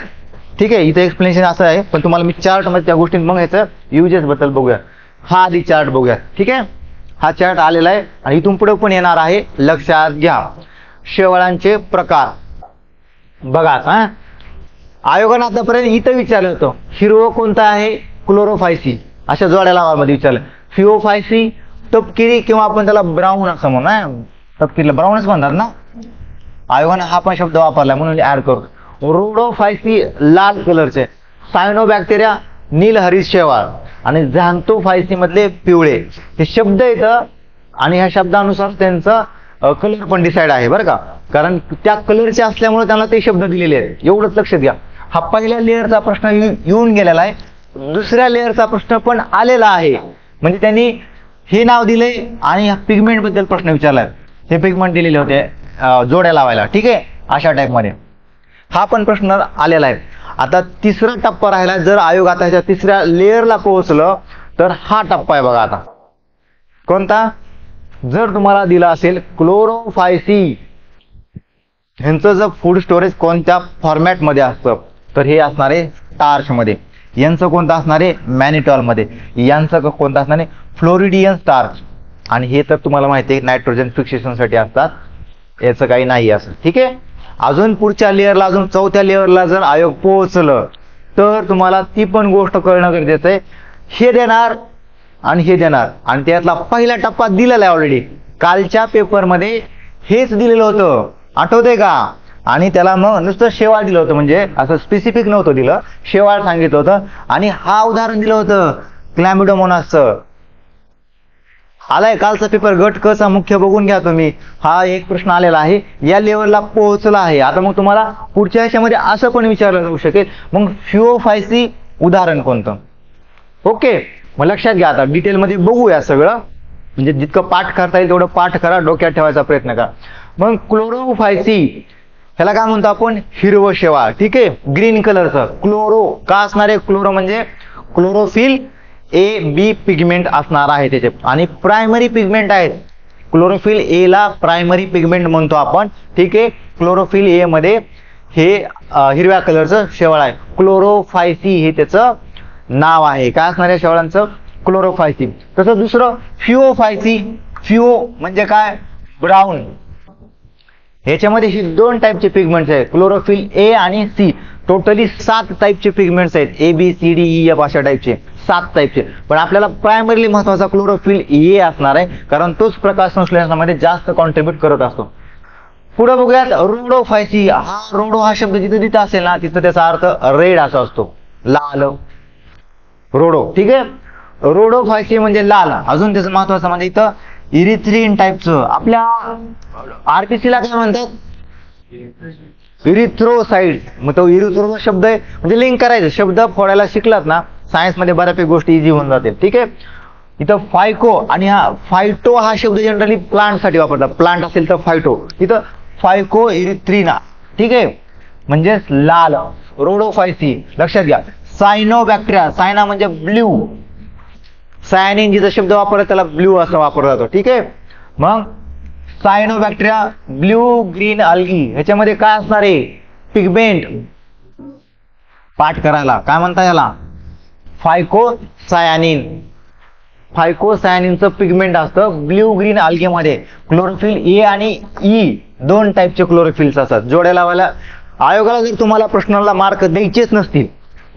ठीक आहे. इथं एक्सप्लेनेशन असं आहे, पण तुम्हाला मी चार्टमध्ये त्या गोष्टी मग ह्याचं युजेस बद्दल बघूया. हा आधी चार्ट बघूया. ठीक आहे. हा चार्ट आलेला आहे आणि इथून पुढे पण येणार आहे, लक्षात घ्या. शेवाळांचे प्रकार बघा. हा आयोगानं आतापर्यंत इथं विचारलं होतं, हिरवं कोणता आहे, क्लोरोफायसी, अशा जोड्या लावामध्ये विचारलं. फिओफायसी, तपकिरी, किंवा आपण त्याला ब्राऊन असं म्हणू, तपकिरीला ब्राऊनच म्हणतात ना, आयोगानं हा पण शब्द वापरला म्हणून ऍड करू. रोडोफायसी लाल कलरचे, सायनोबॅक्टेरिया नीलहरित शेवाळ, आणि झॅन्थोफायसी मधले पिवळे. हे शब्द येतं आणि ह्या शब्दानुसार त्यांचं कलर पण डिसाइड आहे बरं का, कारण त्या कलरचे असल्यामुळे त्यांना ते शब्द दिलेले आहेत. एवढंच लक्षात घ्या. हा पहिल्या लेअरचा प्रश्न येऊन गेलेला आहे, दुसऱ्या लेअरचा प्रश्न पण आलेला आहे. म्हणजे त्यांनी हे नाव दिले आणि पिगमेंट बद्दल प्रश्न विचारलाय, हे पिगमेंट दिलेले होते जोड्या लावायला. ठीक आहे. अशा टाईपमध्ये हा पण प्रश्न आलेला आहे. आता तिसरा टप्पा राहिला. जर आयोग आता ह्याच्या तिसऱ्या लेअरला पोहोचलं तर हा टप्पा आहे बघा. आता कोणता, जर तुम्हाला दिला असेल क्लोरोफायसी, ह्यांचं जर फूड स्टोरेज कोणत्या फॉर्मॅटमध्ये असतं तर हे असणार आहे स्टार्च मध्ये. यांचं कोणतं असणार आहे, मॅनिटॉल मध्ये. यांचं कोणतं असणार आहे, फ्लोरिडियन स्टार्च. आणि हे तर तुम्हाला माहिती आहे नायट्रोजन फिक्सेशनसाठी असतात, याचं काही नाही असं. ठीक आहे. अजून पुढच्या लेअरला, अजून चौथ्या लेअरला जर आयोग पोहोचलं तर तुम्हाला ती पण गोष्ट कळणं गरजेचं आहे. हे देणार आणि हे देणार, आणि त्यातला पहिला टप्पा दिलेला आहे ऑलरेडी. कालच्या पेपरमध्ये हेच दिलेलं होतं, आठवतंय का. आणि त्याला मग नुसतं शेवाळ दिलं होतं, म्हणजे असं स्पेसिफिक नव्हतं दिलं, शेवाळ सांगितलं होतं. आणि हा उदाहरण दिलं होतं क्लॅमिडोमोनासचं. आलाय कालचा पेपर गट क चा मुख्य बघून घ्या तुम्ही. हा एक प्रश्न आलेला आहे, या लेवलला पोहोचला आहे. आता मग तुम्हाला पुढच्या ह्याच्यामध्ये असं पण विचारलं जाऊ शकेल, मग फिओफायसी उदाहरण कोणतं. ओके. मग लक्षात घ्या. आता डिटेलमध्ये बघूया सगळं, म्हणजे जितकं पाठ करता येईल तेवढं पाठ करा, डोक्यात ठेवायचा प्रयत्न करा. मग क्लोरोफायसी ह्याला काय म्हणतो आपण, हिरवं शेवाळ. ठीक आहे. ग्रीन कलरचं. क्लोरो का असणार आहे, क्लोरो म्हणजे क्लोरोफिल ए बी पिगमेंट असणार आहे त्याचे, आणि प्रायमरी पिगमेंट आहेत. क्लोरोफिल ए ला प्रायमरी पिगमेंट म्हणतो आपण. ठीक आहे. क्लोरोफिल ए मध्ये हे हिरव्या कलरचं शेवाळ आहे. क्लोरोफायसी हे त्याचं नाव आहे. काय असणार आहे शेवाळांचं, क्लोरोफायसी. तसं दुसरं फिओफायसी. फिओ म्हणजे काय, ब्राऊन. ह्याच्यामध्ये हे 2 टाईपचे पिगमेंट्स आहेत, क्लोरोफिल ए आणि सी. टोटली 7 टाईपचे पिगमेंट्स आहेत, A B C D E F अशा टाईपचे 7 टाईपचे. पण आपल्याला प्रायमरीली महत्वाचा क्लोरोफिल ए असणार आहे, कारण तोच प्रकाश संश्लेषणामध्ये जास्त कॉन्ट्रीब्युट करत असतो. पुढे बघूयात रोडोफायसी. हा रोडो हा शब्द जिथं जिथं असेल ना तिथं त्याचा अर्थ रेड असा असतो, लाल. रोडो. ठीक आहे. रोडोफायसी म्हणजे लाल. अजून त्याचं महत्वाचं म्हणजे इथं इरिथ्रिन टाईपचं. आपल्या आरपीसीला काय म्हणतात, इरिथ्रोसाइड. मग तो इरिथ्रो शब्द आहे, म्हणजे लिंक करायचं. शब्द फोडायला शिकलात ना सायन्समध्ये बऱ्यापैकी गोष्टी इझी होऊन जातील. ठीक आहे. इथं फायको आणि हा फायटो हा शब्द जनरली प्लांटसाठी वापरतात. प्लांट असेल तर फायटो. इथं फायको इरिथ्रिना. ठीक आहे. म्हणजे लाल. रोडोफायसी लक्षात घ्या. सायनोबॅक्टेरिया. सायना म्हणजे ब्ल्यू. सायनिन जिथं शब्द वापरतात त्याला ब्ल्यू असं वापरला जातो. ठीक आहे. मग सायनोबॅक्टेरिया, ब्ल्यू ग्रीन अल्गी, ह्याच्यामध्ये काय असणार आहे? पिगमेंट. पाठ करायला काय म्हणता याला? फायकोसायानिन. फायकोसायानिनचं पिगमेंट असतं ब्ल्यू ग्रीन अल्गेमध्ये. क्लोरोफिल ए आणि ई दोन टाईपचे क्लोरोफिल्स असतात. जोड्या लावायला आयोगाला जर तुम्हाला प्रश्नाला मार्क द्यायचेच नसतील,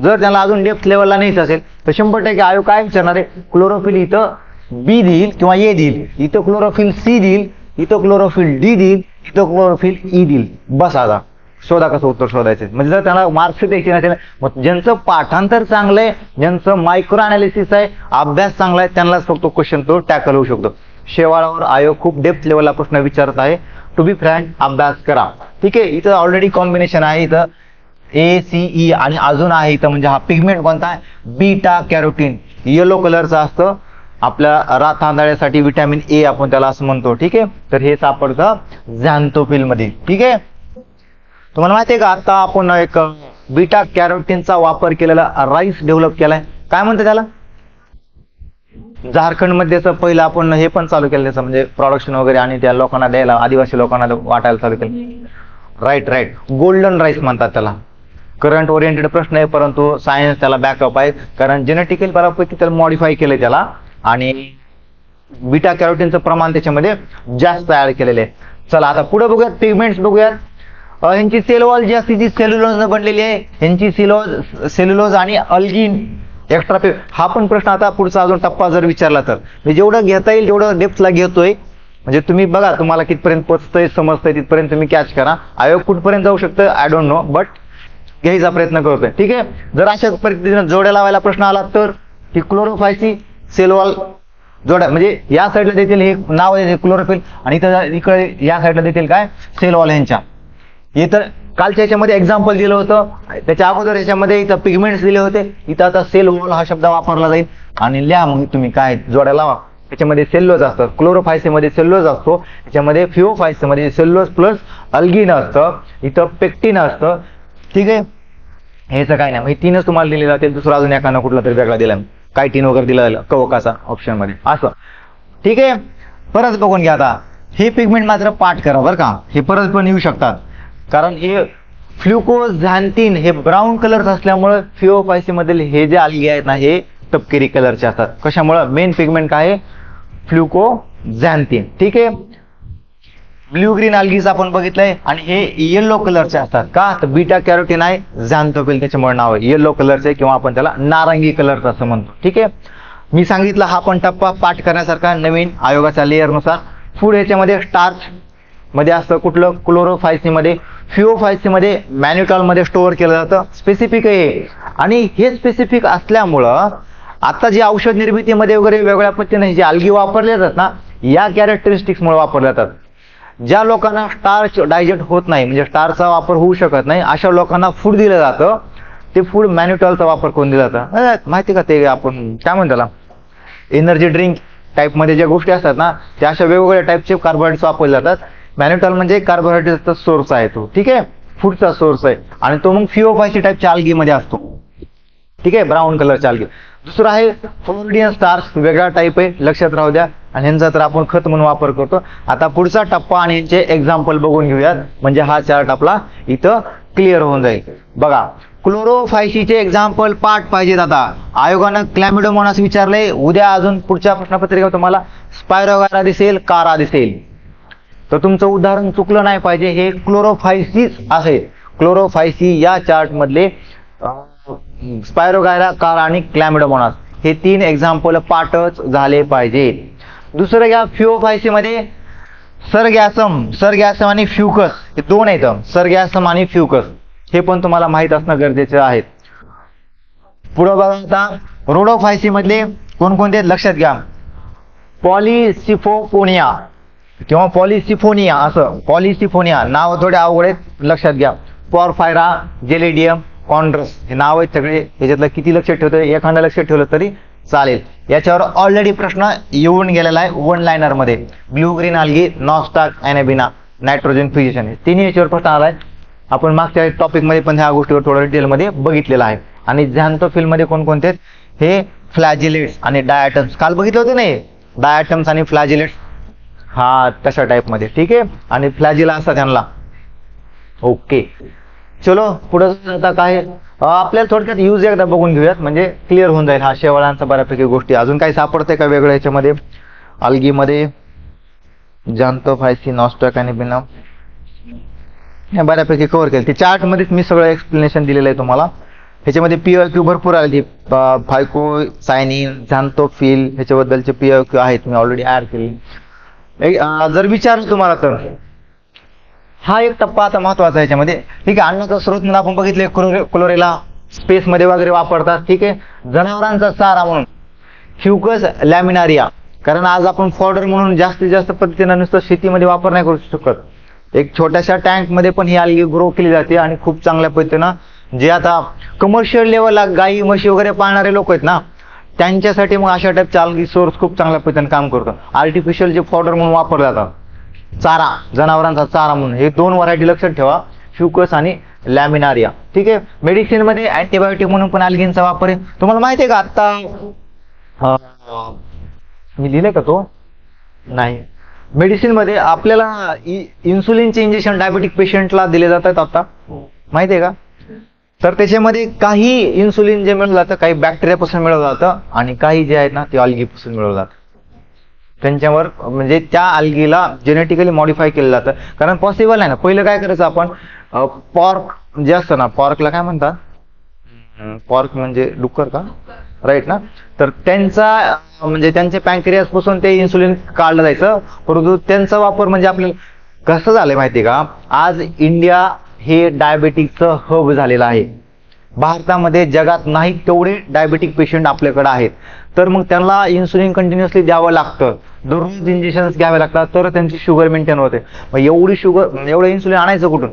जर त्याला अजून डेप्थ लेवलला न्यायचं असेल तर 100% आयोग काय विचारणार आहे? क्लोरोफिल इथं बी देईल किंवा ए देईल, इथं क्लोरोफिल सी देईल, इथं क्लोरोफिल डी देईल, इथं क्लोरोफिल ई देईल. बस आता शोधा कसं उत्तर शोधायचं. म्हणजे जर त्याला मार्क्स द्यायचे नसेल, मग ज्यांचं पाठांतर चांगलं आहे, ज्यांचं मायक्रो अनालिसिस आहे, अभ्यास चांगला आहे, त्यांनाच फक्त क्वेश्चन तो टॅकल होऊ शकतो. शेवाळावर आयोग खूप डेप्थ लेवलला प्रश्न विचारत आहे. टू बी फ्रँक, अभ्यास करा. ठीक आहे. इथं ऑलरेडी कॉम्बिनेशन आहे, इथं ACE आणि अजून आहे इथं, म्हणजे हा पिगमेंट कोणता आहे? Beta carotene. येलो कलरचा असतं. आपल्या रात तांदळासाठी विटॅमिन ए आपण त्याला असं म्हणतो. ठीक आहे. तर हे सापडतं झॅन्थोफिल मध्ये. ठीक आहे. तुम्हाला माहिती आहे का, आता आपण एक बीटा कॅरोटीनचा वापर केलेला राईस डेव्हलप केलाय. काय म्हणतात त्याला? झारखंडमध्ये पहिलं आपण हे पण चालू केलं त्याचं, म्हणजे प्रोडक्शन वगैरे, आणि त्या लोकांना द्यायला, आदिवासी लोकांना वाटायला चालू केलं. राईट. गोल्डन राईस म्हणतात त्याला. करंट ओरिएंटेड प्रश्न आहे, परंतु सायन्स त्याला बॅकअप आहे, कारण जेनेटिकल बऱ्यापैकी त्याला मॉडिफाय केलंय त्याला, आणि बीटा कॅरोटीनचं प्रमाण त्याच्यामध्ये जास्त ऍड केलेले आहे. चला आता पुढे बघूयात, पिगमेंट्स बघूयात. ह्यांची सेल वॉल जी असते ती सेल्युलोज बनलेली आहे. ह्यांची सेल्युलोज आणि अल्गिन एक्स्ट्रा. हा पण प्रश्न आता पुढचा अजून टप्पा जर विचारला तर मी जेवढं घेता येईल तेवढं डेप्थला घेतोय. म्हणजे तुम्ही बघा, तुम्हाला कितपर्यंत पोचतंय, समजतंय, तिथपर्यंत तुम्ही कॅच करा. आयोग कुठपर्यंत जाऊ शकतं आय डोंट नो, बट घ्यायचा प्रयत्न करतोय. ठीक आहे. जर अशा पद्धतीने जोड्या लावायला प्रश्न आला तर ती क्लोरोफायसी सेल वॉल जोड्या, म्हणजे या साईडला देतील हे नाव आहे क्लोरोफिल, आणि इकडे या साईडला देतील काय? Cell wall. यांच्या हे तर कालच्या याच्यामध्ये एक्झाम्पल दिलं होतं. त्याच्या अगोदर याच्यामध्ये इथं पिगमेंट्स दिले होते. इथं आता सेल वॉल हा शब्द वापरला जाईल. आणि लिहा मग तुम्ही काय जोड्या लावा. त्याच्यामध्ये सेल्युलोज असतं, क्लोरोफायसीमध्ये सेल्युलोज असतो, त्याच्यामध्ये फिओफायसीमध्ये सेल्युलोज प्लस अल्गिन असतं, इथं पेक्टिन असतं. ठीक आहे. ह्याचं काय नाही, म्हणजे तीनच तुम्हाला दिले जातील. दुसरा अजून एखादा कुठला तरी वेगळा दिला, कायटीन वगैरे दिलं कवकाचा ऑप्शन मध्ये असं. ठीक आहे. परत बघून घ्या. आता हे पिगमेंट मात्र पाठ करा बरं का, हे परत पण येऊ शकतात, कारण हे फ्ल्युकोझॅन्थिन हे ब्राऊन कलर असल्यामुळे फिओफायसी मधील हे जे अल्गी आहेत ना, हे तपकिरी कलरचे असतात. कशामुळे? मेन पिगमेंट काय आहे? फ्ल्युकोझॅन्थिन. ठीक आहे. ब्ल्यू ग्रीन अल्गीज आपण बघितलंय, आणि हे येलो कलरचे असतात. का? तर बीटा कॅरोटीन आहे, झॅन्थोफिल त्याच्यामुळे नाव आहे. येलो कलरचे किंवा आपण त्याला नारंगी कलरचं असं म्हणतो. ठीक आहे. मी सांगितलं हा पण टप्पा पाठ करण्यासारखा नवीन आयोगाच्या लेअरनुसार. फूड ह्याच्यामध्ये स्टार्च मध्ये असतं. कुठलं? क्लोरोफायसीमध्ये. फिओफायसीमध्ये मॅन्युटॉलमध्ये स्टोअर केलं जातं. स्पेसिफिक आहे, आणि हे स्पेसिफिक असल्यामुळं आता जे औषध निर्मितीमध्ये वगैरे वेगळ्या पद्धतीने जे अल्गी वापरले जातात ना, या कॅरेक्टरिस्टिक्समुळे वापरले जातात. ज्या लोकांना स्टार्च डायजेस्ट होत नाही, म्हणजे स्टार्चचा वापर होऊ शकत नाही, अशा लोकांना फूड दिलं जातं. ते फूड मॅन्युटॉलचा वापर करून दिला जातं. माहिती का, ते आपण काय म्हणतो त्याला, एनर्जी ड्रिंक टाईपमध्ये ज्या गोष्टी असतात ना, त्या अशा वेगवेगळ्या टाईपचे कार्बोहायड्रेट्स वापरले जातात. मॅन्युटॉल म्हणजे कार्बोहायड्रेटचा सोर्स आहे तो. ठीक आहे. फूडचा सोर्स आहे, आणि तो मग फिओफायसी टाईपच्या अल्गीमध्ये असतो. ठीक आहे. ब्राऊन कलरच्या अल्गी. दुसरं आहे फ्लोरिडियन स्टार्च, वेगळा टाईप आहे, लक्षात राहू द्या. आणि ह्यांचा तर आपण खत म्हणून वापर करतो. आता पुढचा टप्पा आणि यांचे एक्झाम्पल बघून घेऊयात, म्हणजे हा चार्ट आपला इथं क्लिअर होऊन जाईल. बघा, क्लोरोफायसीचे एक्झाम्पल पाठ पाहिजेत. आता आयोगानं क्लॅमिडोमोनास विचारले. उद्या अजून पुढच्या प्रश्नपत्रिकेवर तुम्हाला स्पायरोगायरा दिसेल, कारा दिसेल. तर तुमचं उदाहरण चुकलं नाही पाहिजे. हे क्लोरोफायसीच आहे. क्लोरोफायसी या चार्ट मधले स्पायरोगायरा, कारा आणि क्लॅमिडोमोनास हे 3 एक्झाम्पल पाठच झाले पाहिजे. दुसरं घ्या, फिओफायसी मध्ये सरगॅसम आणि फ्युकस हे 2 आहेत. सरगॅसम आणि फ्युकस हे पण तुम्हाला माहित असणं गरजेचं आहे. पुढे बघा, आता रोडोफायसी मधले कोणकोणते लक्षात घ्या. पॉलिसिफोपोनिया किंवा पॉलिसिफोनिया, असं पॉलिसिफोनिया नाव थोडे अवघड आहेत, लक्षात घ्या. पॉरफायरा, जेलिडियम, कॉन्ड्रस हे नाव आहेत सगळे. याच्यातलं किती लक्षात ठेवतं, एखादं लक्षात ठेवलं तरी चालेल. याच्यावर ऑलरेडी प्रश्न येऊन गेलेला आहे 1 लाइनर मध्ये. Blue green algae, Nostoc, Anabaena, nitrogen fixation, तिन्ही याच्यावर प्रश्न आलाय. आपण मागच्या टॉपिक मध्ये पण ह्या गोष्टीवर थोडं डिटेल मध्ये बघितलेलं आहे. आणि झॅन्थोफिल मध्ये कोणकोणते? हे फ्लॅजिलेट्स आणि डायटम्स. काल बघितलं होतं नाही, डायटम्स आणि फ्लॅजिलेट्स. हा तशा टाईपमध्ये, ठीक आहे. आणि फ्लॅजिला असतात त्यांना. ओके, चलो पुढे आता काय आपल्याला थोडक्यात यूज एकदा बघून घेऊयात, म्हणजे क्लिअर होऊन जाईल हा शेवाळांचा बऱ्यापैकी गोष्टी. अजून काही सापडते का वेगळं याच्यामध्ये अल्गीमध्ये? जॅन्थोफायसीन, ऑस्ट्रॅक आणि बिना बऱ्यापैकी कव्हर केलं. ते चार्टमध्येच मी सगळं एक्सप्लेनेशन दिलेलं आहे तुम्हाला. ह्याच्यामध्ये POQ भरपूर आले, फायको सायनिन, झॅन्थोफिल ह्याच्याबद्दलचे POQ आहेत, मी ऑलरेडी ऍड केले. जर विचारलं तुम्हाला तर हा एक टप्पा आता महत्वाचा आहे याच्यामध्ये, ठीक आहे. अन्नाचा स्रोत म्हणून आपण बघितले क्लोरेला स्पेस मध्ये वगैरे वापरतात, ठीक आहे. जनावरांचा चारा म्हणून ह्युकस लॅमिनारिया, कारण आज आपण फॉडर म्हणून जास्तीत जास्त पद्धतीने नुसतं शेतीमध्ये वापर नाही करू शकत. एक छोट्याशा टँक मध्ये पण ही अल्गी ग्रो केली जाते आणि खूप चांगल्या पद्धतीनं जे आता कमर्शियल लेवलला गाई म्हशी वगैरे पाळणारे लोक आहेत ना, त्यांच्यासाठी मग अशा टाईपचा अल्गी सोर्स खूप चांगल्या पद्धतीने काम करतो. आर्टिफिशियल जे फॉडर म्हणून वापरले जातात, चारा, जनावरांचा चारा म्हणून, हे 2 व्हरायटी लक्षात ठेवा, ह्युकस आणि लॅमिनारिया, ठीक आहे. मेडिसिन मध्ये अँटीबायोटिक म्हणून पण अल्गींचा वापर आहे. तुम्हाला माहिती आहे का आता मी लिहिलंय का तो नाही, मेडिसिन मध्ये आपल्याला इन्सुलिनचे इंजेक्शन डायबेटिक पेशंटला दिले जातात आता, माहिती आहे का? तर त्याच्यामध्ये काही इन्सुलिन जे मिळवलं जातं काही बॅक्टेरियापासून मिळवलं जातं आणि काही जे आहेत ना ते अल्गीपासून मिळवलं जातं. त्यांच्यावर म्हणजे त्या अल्गीला जेनेटिकली मॉडिफाय केलं जातं, कारण पॉसिबल आहे ना. पहिलं काय करायचं आपण, पॉर्क जे असतं ना, पॉर्कला काय म्हणतात, पॉर्क म्हणजे डुक्कर का, राईट ना. तर त्यांचा म्हणजे त्यांच्या पॅन्क्रियास पासून ते इन्सुलिन काढलं जायचं, परंतु त्यांचा वापर म्हणजे आपल्याला कसं झालंय माहिती का, आज इंडिया हे डायबेटिकचं हब झालेलं आहे. भारतामध्ये जगात नाही तेवढे डायबेटिक पेशंट आपल्याकडे आहेत, तर मग त्यांना इन्सुलिन कंटिन्युअसली द्यावं लागतं, दररोज इंजेक्शन्स घ्यावे लागतात, तर त्यांची शुगर मेंटेन होते. मग एवढं इन्सुलिन आणायचं कुठून?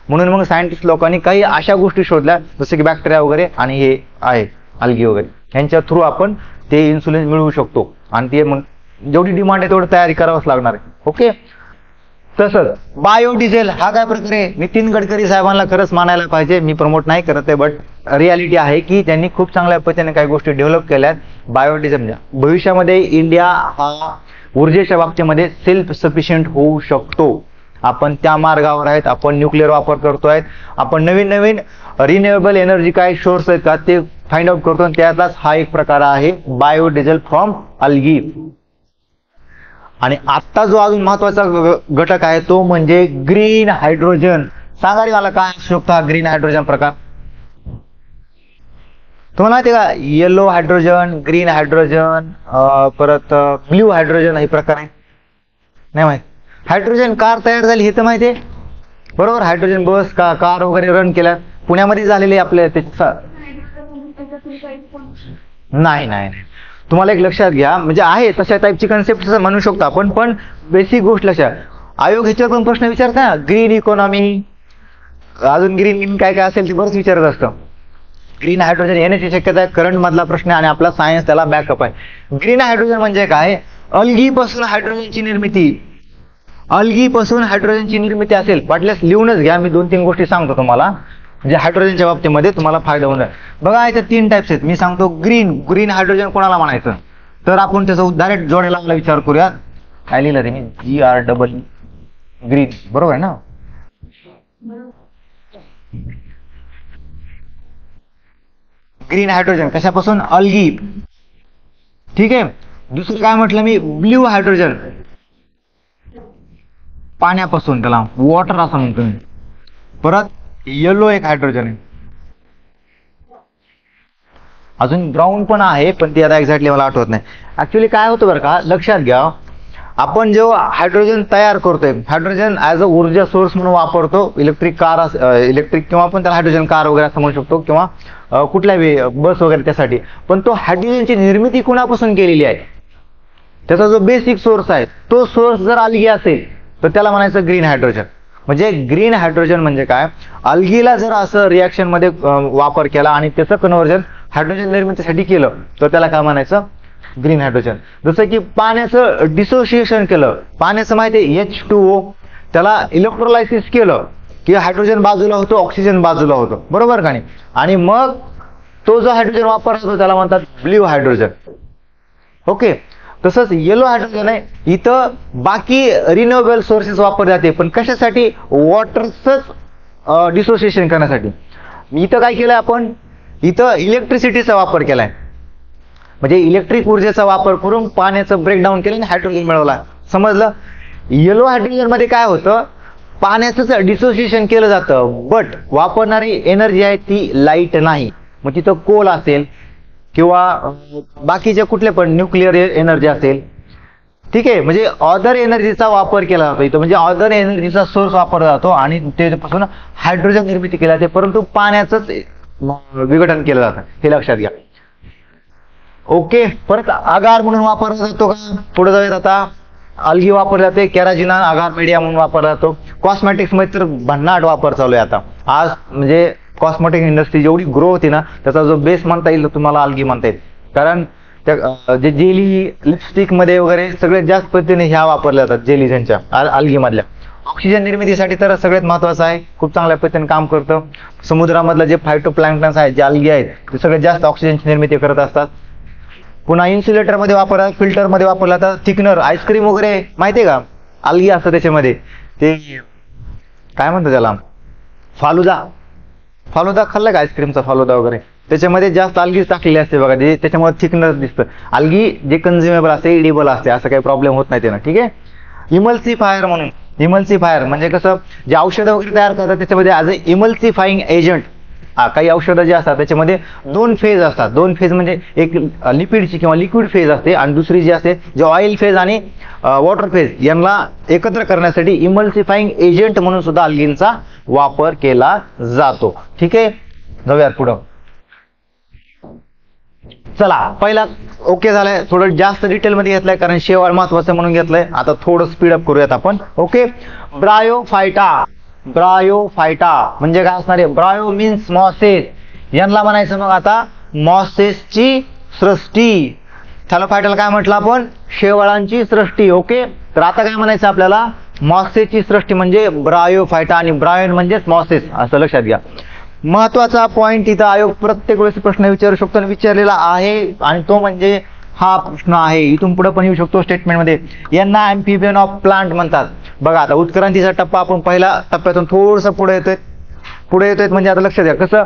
म्हणून मग सायंटिस्ट लोकांनी काही अशा गोष्टी शोधल्या, जसं की बॅक्टेरिया वगैरे आणि हे आहे अल्गी वगैरे, यांच्या थ्रू आपण ते इन्सुलिन मिळवू शकतो. आणि ते मग जेवढी डिमांड आहे तेवढी तयारी करावंच लागणार आहे. ओके. तसंच बायोडिझेल हा काय प्रकार आहे, नितीन गडकरी साहेबांना खरंच मानायला पाहिजे. मी प्रमोट नाही करत आहे, बट रियालिटी आहे की त्यांनी खूप चांगल्या पद्धतीने काही गोष्टी डेव्हलप केल्यात. बायोडिझेल म्हणजे भविष्यामध्ये इंडिया हा ऊर्जेच्या बाबतीमध्ये सेल्फ सफिशियंट होऊ शकतो. आपण त्या मार्गावर आहेत. आपण न्यूक्लिअर वापर करतोय, आपण नवीन नवीन रिन्युएबल एनर्जी काय सोर्स आहेत का ते फाइंड आउट करतो. त्यातलाच हा एक प्रकार आहे बायोडिझेल फ्रॉम अल्गी. आणि आता जो अजून महत्वाचा घटक आहे तो म्हणजे ग्रीन हायड्रोजन. सांगा रे मला काय असू शकतो हा ग्रीन हायड्रोजन प्रकार? तुम्हाला माहिती का, येलो हायड्रोजन, ग्रीन हायड्रोजन, परत ब्ल्यू हायड्रोजन हे प्रकार आहे? नाही माहिती. हायड्रोजन कार तयार झाली हे तर माहिती आहे, बरोबर. हायड्रोजन बस कार वगैरे रन केल्या पुण्यामध्ये झालेले आपल्या नाही नाही तुम्हाला एक लक्षात घ्या, म्हणजे आहे तशा टाईपची कन्सेप्ट म्हणू शकतो आपण, पण बेसिक गोष्ट लक्षात. आयोग ह्याच्यावर पण प्रश्न विचारता ना, ग्रीन इकॉनॉमी, अजून ग्रीन काय काय असेल ते बरंच विचारत असतं. ग्रीन हायड्रोजन येण्याची शक्यता आहे, करंट मधला प्रश्न आणि आपला सायन्स त्याला बॅकअप आहे. ग्रीन हायड्रोजन म्हणजे काय, अल्गीपासून हायड्रोजनची निर्मिती, अल्गीपासून हायड्रोजनची निर्मिती असेल. वाटल्यास लिहूनच घ्या, मी 2-3 गोष्टी सांगतो तुम्हाला, म्हणजे हायड्रोजनच्या बाबतीमध्ये तुम्हाला फायदा होणार. बघा इथे 3 टाइप्स आहेत. मी सांगतो ग्रीन हायड्रोजन कोणाला म्हणायचं, तर आपण त्याचा डायरेक्ट जोडायला विचार करूया. काय लिहिलं ते मी, GREE, ग्रीन, बरोबर आहे ना. ग्रीन हायड्रोजन कशापासून, अल्गी, ठीक आहे. दुसरं काय म्हटलं मी, ब्ल्यू हायड्रोजन, पाण्यापासून, त्याला वॉटर असं म्हणतो मी. परत येलो एक हायड्रोजन आहे, अजून ब्राऊन पण आहे, पण ते आता एक्झॅक्टली मला आठवत नाही. ऍक्च्युली काय होतं बरं का, लक्षात घ्या, आपण जेव्हा हायड्रोजन तयार करतोय, हायड्रोजन ऍज अ ऊर्जा सोर्स म्हणून वापरतो. इलेक्ट्रिक किंवा आपण त्याला हायड्रोजन कार वगैरे असं म्हणू शकतो, किंवा कुठल्याही बस वगैरे त्यासाठी. पण तो हायड्रोजनची निर्मिती कोणापासून केलेली आहे, त्याचा जो बेसिक सोर्स आहे तो सोर्स जर अल्गी असेल तर त्याला म्हणायचं ग्रीन हायड्रोजन. म्हणजे ग्रीन हायड्रोजन म्हणजे काय, अल्गीला जर असं रिॲक्शन मध्ये वापर केला आणि त्याचं कन्व्हर्जन हायड्रोजन निर्मितीसाठी केलं तर त्याला काय म्हणायचं, ग्रीन हायड्रोजन. जसं की पाण्याचं डिसोसिएशन केलं, पाण्याचं माहिती आहे H2O, त्याला इलेक्ट्रोलायसिस केलं की हायड्रोजन बाजूला होतो, ऑक्सिजन बाजूला होतो, बरोबर का नाही. आणि मग तो जो हायड्रोजन वापरतो त्याला म्हणतात ब्ल्यू हायड्रोजन. ओके. तसंच येलो हायड्रोजन आहे, इथं बाकी रिन्युएबल सोर्सेस वापरले जाते, पण कशासाठी? वॉटरचंच डिसोसिएशन करण्यासाठी. इथं काय केलंय आपण? इथं इलेक्ट्रिसिटीचा वापर केलाय, म्हणजे इलेक्ट्रिक ऊर्जेचा वापर करून पाण्याचं ब्रेकडाऊन केलं आणि हायड्रोजन मिळवला. समजलं? येलो हायड्रोजन मध्ये काय होतं? पाण्याचंच डिसोसिएशन केलं जातं, बट वापरणारी एनर्जी आहे ती लाईट नाही. मग तिथं कोल असेल किंवा बाकीचे कुठले पण न्यूक्लिअर एनर्जी असेल, ठीक आहे, म्हणजे अदर एनर्जीचा वापर केला जातो इथं, म्हणजे अदर एनर्जीचा सोर्स वापरला जातो आणि त्यापासून हायड्रोजन निर्मिती केली जाते, परंतु पाण्याचंच विघटन केलं जातं, हे लक्षात घ्या. ओके. परत आगार म्हणून वापरला जातो का? पुढे जाऊयात आता. अल्गी वापरले जाते, कॅराजिना आगार मीडिया म्हणून वापरला जातो. कॉस्मेटिक्स मध्ये तर भन्नाट वापर चालू आहे आता. आज म्हणजे कॉस्मेटिक इंडस्ट्री जेवढी ग्रो होती ना, त्याचा जो बेस म्हणता येईल तुम्हाला अल्गी म्हणता येईल. कारण त्या जे जेली लिपस्टिक मध्ये वगैरे सगळ्यात जास्त पद्धतीने ह्या वापरल्या जातात, जेली त्यांच्या अल्गी मधल्या. ऑक्सिजन निर्मितीसाठी तर सगळ्यात महत्वाचं आहे, खूप चांगल्या पद्धतीने काम करतं. समुद्रामधलं जे फायटोप्लॅंक्टन्स आहेत, जे अल्गी आहेत, ते सगळ्यात जास्त ऑक्सिजनची निर्मिती करत असतात. पुन्हा इन्सुलेटर मध्ये वापरतात, फिल्टर मध्ये वापरला जातात. थिकनर, आईस्क्रीम वगैरे माहितीये का? अल्गी असतं त्याच्यामध्ये, ते काय म्हणतात त्याला, फालुदा. फालुदा खाल्ला का? आईस्क्रीमचा फालुदा वगैरे, त्याच्यामध्ये जास्त अल्गी टाकलेली असते बघा, त्याच्यामुळे थिकनर दिसतं. अल्गी जे कन्झ्युमेबल असते, इडिबल असते, असं काही प्रॉब्लेम होत नाही त्यानं. ठीक आहे. इमल्सिफायर म्हणून, इमल्सिफायर म्हणजे कसं, जे औषधं वगैरे तयार करतात त्याच्यामध्ये ॲज अ इमल्सिफाईंग एजंट काही औषधं जे असतात त्याच्यामध्ये 2 फेज असतात. 2 फेज म्हणजे एक लिपिडची किंवा लिक्विड फेज असते आणि दुसरी जी असते जे ऑइल फेज आणि वॉटर फेज यांना एकत्र करण्यासाठी इमल्सिफाईंग एजंट म्हणून सुद्धा अल्गींचा वापर केला जातो. ठीक आहे. जाऊयात पुढं. चला, पहिला ओके झालाय. थोडं जास्त डिटेलमध्ये घेतलंय कारण शेवाळ महत्वाचं म्हणून घेतलंय. आता थोडं स्पीडअप करूयात आपण. ओके. ब्रायोफायटा. ब्रायोफायटा म्हणजे काय असणार आहे? ब्रायो मीन्स मॉसेस. यांना म्हणायचं मग आता मॉसेसची सृष्टी. थॅलोफायटाला काय म्हटलं आपण? शेवाळांची सृष्टी. ओके. तर आता काय म्हणायचं आपल्याला? मॉसेसची सृष्टी म्हणजे ब्रायोफायटा, आणि ब्रायोन म्हणजेच मॉसेस, असं लक्षात घ्या. महत्वाचा पॉइंट इथं आयोग प्रत्येक वेळेस प्रश्न विचारू शकतो आणि विचारलेला आहे, आणि तो म्हणजे हा प्रश्न आहे. इथून पुढे पण येऊ शकतो स्टेटमेंटमध्ये. यांना अँफिबियन ऑफ प्लांट म्हणतात. बघा आता उत्क्रांतीचा टप्पा आपण पहिल्या टप्प्यातून थोडंसं पुढे येतोय म्हणजे आता लक्षात घ्या कसं,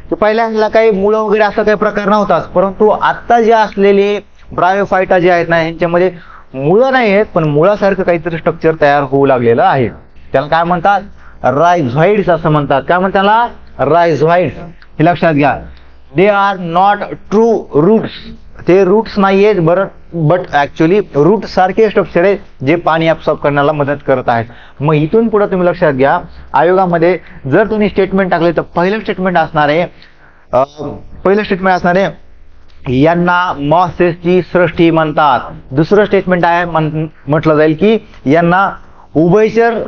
की पहिल्यांदा काही मुळं वगैरे असा काही प्रकार नव्हताच, परंतु आता जे असलेले ब्रायोफायटा जे आहेत ना, यांच्यामध्ये मुळं नाही आहेत, पण मुळासारखं काहीतरी स्ट्रक्चर तयार होऊ लागलेलं आहे. त्याला काय म्हणतात? रायझॉइड्स असं म्हणतात. काय म्हणतात त्याला? रायझॉइड्स. हे लक्षात घ्या. They are not true roots. ते रूट्स नाहीयेत बट ऍक्च्युअली रूट सारखे स्ट्रक्चर आहे जे पाणी ऍब्सॉर्ब करण्याला मदत करत आहेत. मग इथून पुढे तुम्ही लक्षात घ्या, आयोगामध्ये जर तुम्ही स्टेटमेंट टाकले तर पहिलं स्टेटमेंट असणार आहे यांना मॉसेसची सृष्टी म्हणतात. दुसरं स्टेटमेंट आहे म्हटलं जाईल की यांना उभयचर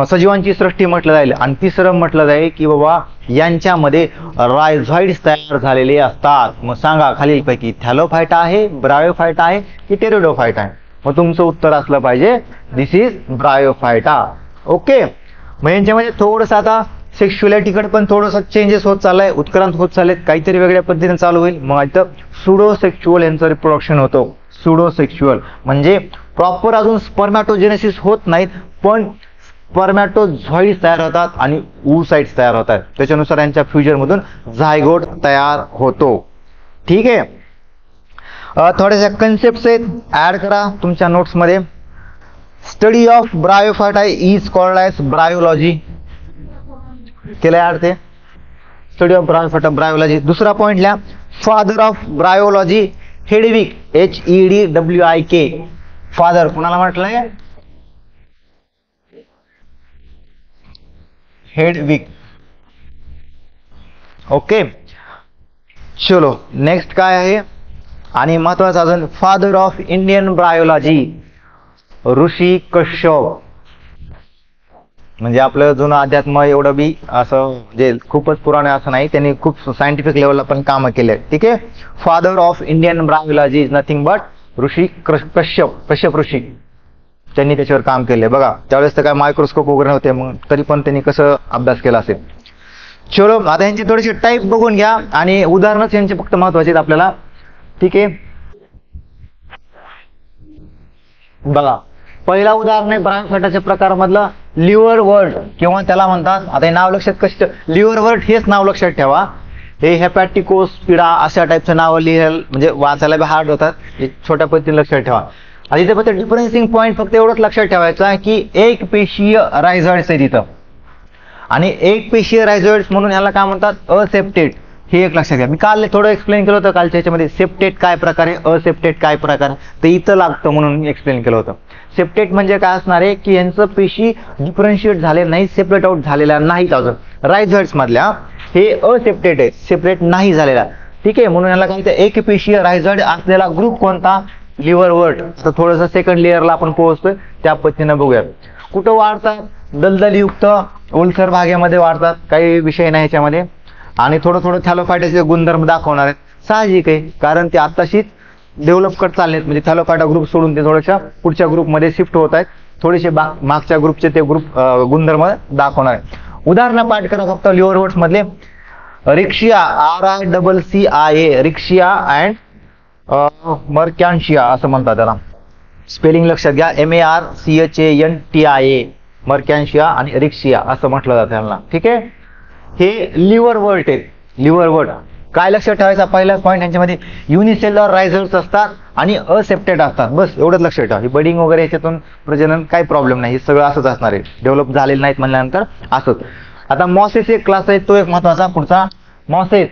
सजीवांची सृष्टी म्हटलं जाईल, आणि तिसरं म्हटलं जाईल की बाबा यांच्यामध्ये रायझॉइड्स तयार झालेले असतात. मग सांगा खालीलपैकी थॅलोफायटा आहे, ब्रायोफायटा आहे की टेरिडोफायटा आहे? मग तुमचं उत्तर असलं पाहिजे दिस इज ब्रायोफायटा. ओके. मग यांच्यामध्ये थोडंसं आता सेक्शुअलिटीकडे पण थोडंसं चेंजेस होत चाललंय, उत्क्रांत होत चाललेत, काहीतरी वेगळ्या पद्धतीने चालू होईल. मग इथं सुडोसेक्शुअल यांचं रिप्रोडक्शन होतं. सुडोसेक्शुअल म्हणजे प्रॉपर अजून स्पर्मॅटोजेनेसिस होत नाहीत, पण स्पर्मॅटोझॉइड्स तयार होतात आणि oocytes तयार होतात. त्याच्यानुसार यांच्या फ्युजन मधून झायगोट तयार होतो. ठीक आहे. थोड्याशा कन्सेप्ट आहेत, ऍड करा तुमच्या नोट्स मध्ये. Study of bryophyta is called as bryology. केलं ऍड ते स्टडी ऑफ ब्रायोफायटा, ब्रायोलॉजी. दुसरा पॉइंट लिहा, father of bryology Hedwig, HEDWIK. Father कुणाला म्हटलंय? हेडविक. ओके. चलो नेक्स्ट काय आहे? आणि महत्वाचं अजून, फादर ऑफ इंडियन ब्रायोलॉजी ऋषी कश्यप. म्हणजे आपलं जुनं अध्यात्म एवढं बी असं जे खूपच पुराणे असं नाही, त्यांनी खूप सायंटिफिक लेवलला पण कामं केले. ठीक आहे. Father of Indian bryology is nothing but Rishi Kashyap Rishi. त्यांनी त्याच्यावर काम केले. बघा त्यावेळेस तर काय मायक्रोस्कोप वगैरे होते, मग तरी पण त्यांनी कसं अभ्यास केला असेल. चलो आता यांचे थोडेसे टाईप बघून घ्या आणि उदाहरणच यांचे फक्त महत्वाचे आहेत आपल्याला. ठीक आहे. बघा, पहिला उदाहरण आहे ब्रायोफायटाच्या प्रकारामधलं लिव्हर वर्ड, किंवा त्याला म्हणतात, आता हे नाव लक्षात कष्ट, लिव्हर वर्ड हेच नाव लक्षात ठेवा. हे हेपॅटिकोस्पिडा अशा टाईपचं नाव लिहायला म्हणजे वाचायला बी हार्ड होतात, हे छोट्या पद्धतीने लक्षात ठेवा. आणि इथे फक्त डिफरन्सिंग पॉईंट फक्त एवढंच लक्षात ठेवायचं आहे की एक पेशीय रायझॉइड्स आहे तिथं, आणि एक पेशीय रायझॉइड्स म्हणून ह्याला काय म्हणतात, असेप्टेट. हे एक लक्षात घ्या. मी काल थोडं एक्सप्लेन केलं होतं कालच्या ह्याच्यामध्ये, सेप्टेट काय प्रकार आहे, असेप्टेट काय प्रकार आहे, ते इथं लागतं म्हणून एक्सप्लेन केलं होतं. सेप्टेट म्हणजे काय असणार आहे की यांचं पेशी डिफरन्शिएट झाले नाही, सेपरेट आउट झालेल्या नाहीत अजून. रायझॉइड्स मधल्या हे असेप्टेट आहे, सेपरेट नाही झालेला. ठीक आहे, म्हणून याला काय एक पेशीय रायझॉइड असलेला ग्रुप कोणता, लिव्हर वर्ड. आता थोडंसं सेकंड लेअरला आपण पोहोचतोय, त्या पद्धतीनं बघूयात. कुठं वाढतात, दलदलीयुक्त ओलसर भागामध्ये वाढतात, काही विषय नाही ह्याच्यामध्ये. आणि थोडं थॅलोफायटाचे गुणधर्म दाखवणार आहेत. साहजिक आहे, कारण ते आत्ताशीच डेव्हलप करत चालले आहेत, म्हणजे थॅलोफायटा ग्रुप सोडून ते थोड्याशा पुढच्या ग्रुपमध्ये शिफ्ट होत आहेत. थोडेसे मागच्या ग्रुपचे ते ग्रुप गुणधर्म दाखवणार आहेत. उदाहरण पाठ करा फक्त लिव्हर वर्ड्स मधले. रिक्शिया, RICCIA, रिक्शिया अँड मर्कॅन्शिया असं म्हणतात त्याला. स्पेलिंग लक्षात घ्या, MARCHANTIA, मर्कॅन्शिया आणि रिक्शिया असं म्हटलं जातं त्यांना. ठीक आहे, हे लिव्हर वर्ड आहेत. लिव्हर वर्ड काय लक्षात ठेवायचा, पहिला पॉईंट यांच्यामध्ये युनिसेल्युलर रायझॉइड्स असतात आणि असेप्टेड असतात. बस एवढंच लक्षात ठेवा. ही बडिंग वगैरे याच्यातून प्रजनन काही प्रॉब्लेम नाही, हे सगळं असंच असणार आहे. डेव्हलप झालेलं नाहीत म्हणल्यानंतर असंच. आता मॉसेस एक क्लास आहे, तो एक महत्वाचा पुढचा मॉसेस.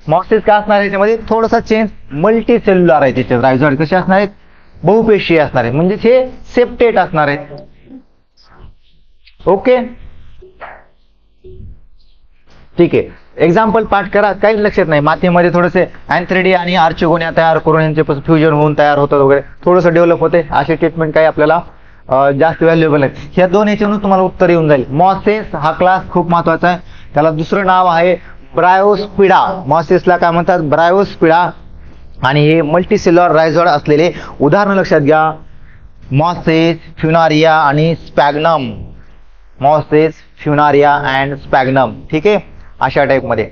मॉसेस काय असणार आहे याच्यामध्ये, थोडासा चेंज, मल्टी सेल्युलर आहे त्याचे रायझॉइड. कसे असणार आहेत, बहुपेशीय असणार आहे, म्हणजे हे सेप्टेट असणार आहेत. ओके, ठीक आहे. एक्झाम्पल पाठ करा, काही लक्षात नाही. मातीमध्ये थोडेसे अँथ्रेडिया आणि आर्चिगोनिया तयार करून यांच्यापासून फ्युजन होऊन तयार होतात वगैरे, थोडंसं डेव्हलप होते. अशी ट्रीटमेंट काही आपल्याला जास्त व्हॅल्युएबल आहे. ह्या दोन याच्यावरून तुम्हाला उत्तर येऊन जाईल. मॉसेस हा क्लास खूप महत्वाचा आहे. त्याला दुसरं नाव आहे ब्रायोस्पिडा. मॉसेसला काय म्हणतात, ब्रायोस्पिडा. आणि हे मल्टीसेल्युलर रायझॉइड असलेले उदाहरण लक्षात घ्या, मॉसेस, फ्युनारिया आणि स्पॅग्नम. Mosses, फ्युनारिया and स्पॅग्नम. ठीक आहे, अशा टाईपमध्ये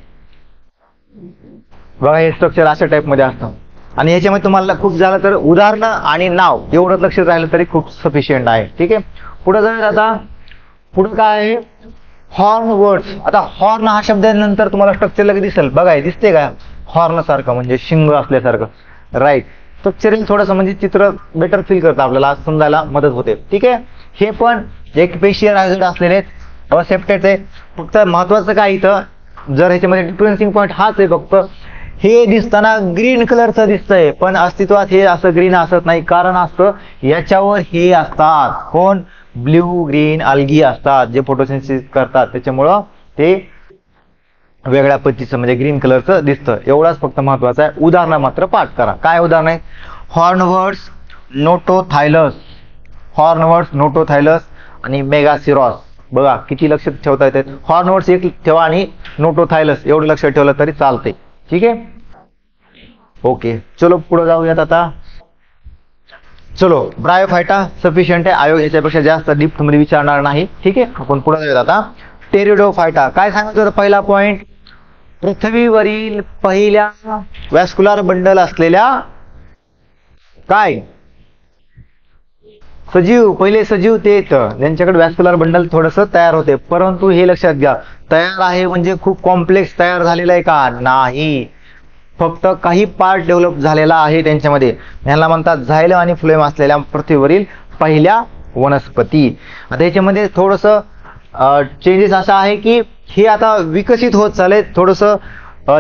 बघा, हे स्ट्रक्चर अशा टाईपमध्ये असतं. आणि याच्यामध्ये तुम्हाला खूप झालं तर उदाहरणं आणि नाव एवढंच लक्षात राहिलं तरी खूप सफिशियंट आहे. ठीक आहे, पुढे जाऊयात. आता पुढे काय आहे, हॉर्न वर्ड्स. आता हॉर्न हा शब्द नंतर तुम्हाला स्ट्रक्चर लगेच दिसेल. बघा, हे दिसते का हॉर्न सारखं, म्हणजे शिंग असल्यासारखं. राईट, स्ट्रक्चरल थोडंसं म्हणजे चित्र बेटर फील करतं, आपल्याला समजायला मदत होते. ठीक आहे, हे पण एक पेशीय रायझॉइड असलेले असेप्टेड आहे. फक्त महत्वाचं काय इथं, जर ह्याच्यामध्ये डिफरन्सिंग पॉईंट हाच आहे फक्त, हे दिसताना ग्रीन कलरचं दिसतंय, पण अस्तित्वात हे असं ग्रीन असत नाही. कारण असतं याच्यावर हे असतात, कोण, ब्ल्यू ग्रीन अल्गी असतात, जे फोटोसिंथेसिस करतात. त्याच्यामुळं ते वेगळ्या पद्धतीचं म्हणजे ग्रीन कलरचं दिसतं. एवढाच फक्त महत्वाचं आहे. उदाहरण मात्र पाठ करा. काय उदाहरण आहे, हॉर्नवर्ड्स, नोटोथायलस. हॉर्नवर्ड्स, नोटोथायलस आणि मेगासिरॉस. बघा किती लक्षात ठेवता येतात. हॉर्नवर्ड्स एक ठेवा आणि नोटोथायलस एवढं लक्षात ठेवलं तरी चालते. ठीक आहे, ओके. चलो पुढे जाऊयात आता. चलो, ब्रायोफायटा सफिशियंट आहे. आयोग याच्यापेक्षा जास्त डीप मध्ये विचारणार नाही. ठीक आहे, आपण पुढे जाऊयात आता. टेरिडोफायटा काय सांगितलं होतं, पहिला पॉइंट, पृथ्वीवरील पहिल्या वॅस्क्युलर बंडल असलेल्या काय सजीव, पहिले सजीव ते ज्यांच्याकडे वॅस्क्युलर बंडल थोडंसं तयार होते. परंतु हे लक्षात घ्या, तयार आहे म्हणजे खूप कॉम्प्लेक्स तयार झालेला आहे का, नाही. फक्त काही पार्ट डेव्हलप झालेला आहे त्यांच्यामध्ये. ह्याला म्हणतात झायलम आणि फ्लोएम असलेल्या पृथ्वीवरील पहिल्या वनस्पती. आता याच्यामध्ये थोडंसं चेंजेस असा आहे की हे आता विकसित होत चालले. थोडंसं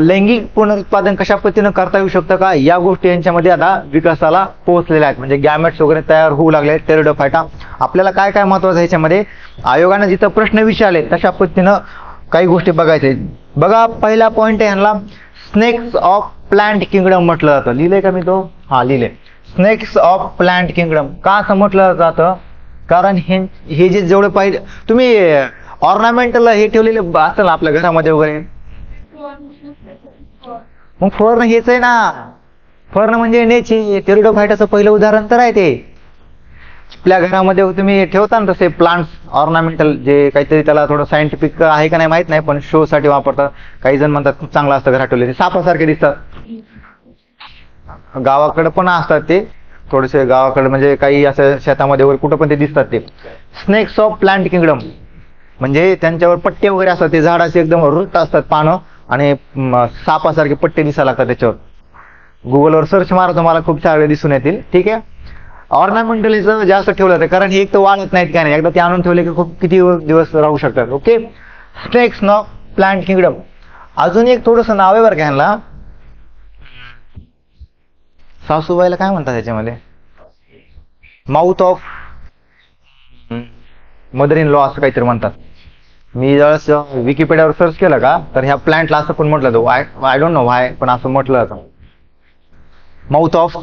लैंगिक पुनरुत्पादन कशा पद्धतीनं करता येऊ शकतं का, या गोष्टी यांच्यामध्ये आता विकासाला पोहोचलेल्या आहेत. म्हणजे गॅमेट्स वगैरे तयार होऊ लागले टेरिडोफायटा. आपल्याला काय काय महत्वाचं ह्याच्यामध्ये, आयोगाने जिथं प्रश्न विचारले तशा पद्धतीनं काही गोष्टी बघायचे. बघा, पहिला पॉइंट आहे, ह्यांना स्नेक्स ऑफ प्लांट किंगडम म्हटलं जातं. लिहिलंय का मी तो, हा लिहिले, स्नेक्स ऑफ प्लांट किंगडम. का असं म्हटलं जातं, कारण हे जे जेवढे पाहिजे तुम्ही ऑर्नामेंटल हे ठेवलेले असेल ना आपल्या घरामध्ये वगैरे, मग फर्न हेच आहे ना. फर्न म्हणजे नेचे. टेरिडोफायटाचं पहिलं उदाहरण तर आहे ते. आपल्या घरामध्ये तुम्ही ठेवता ना तसे प्लांट्स ऑर्नामेंटल, जे काहीतरी त्याला थोडं सायंटिफिक आहे का नाही माहित नाही, पण शो साठी वापरतात. काही जण म्हणतात खूप चांगलं असतं घरात ठेवले, ते सापासारखे दिसतात. गावाकडे पण असतात ते, थोडेसे गावाकडे म्हणजे काही असं शेतामध्ये वगैरे कुठं पण ते दिसतात ते स्नेक्स ऑफ प्लांट किंगडम. म्हणजे त्यांच्यावर पट्टे वगैरे असतात, ते झाडाचे एकदम रुट असतात पानं आणि सापासारखे पट्टे दिसायला लागतात त्याच्यावर. गुगलवर सर्च मारा तुम्हाला खूप सारे दिसून येतील. ठीक आहे. ऑर्नामेंटलीचं जास्त ठेवलं जातं कारण हे एक तर वाढत नाहीत काय नाही, एकदा ते आणून ठेवले की खूप किती दिवस राहू शकतात. Okay. Snacks of plant kingdom. अजून एक थोडस नाव आहे बरं का ह्यांना, सासूबाईला काय म्हणतात त्याच्यामध्ये, mouth of mother in law असं काहीतरी म्हणतात. मी जरा विकिपीडियावर सर्च केलं का तर ह्या प्लांटला असं पण म्हटलं जातं, आय डोंट नो व्हाय पण असं म्हटलं जातं mouth of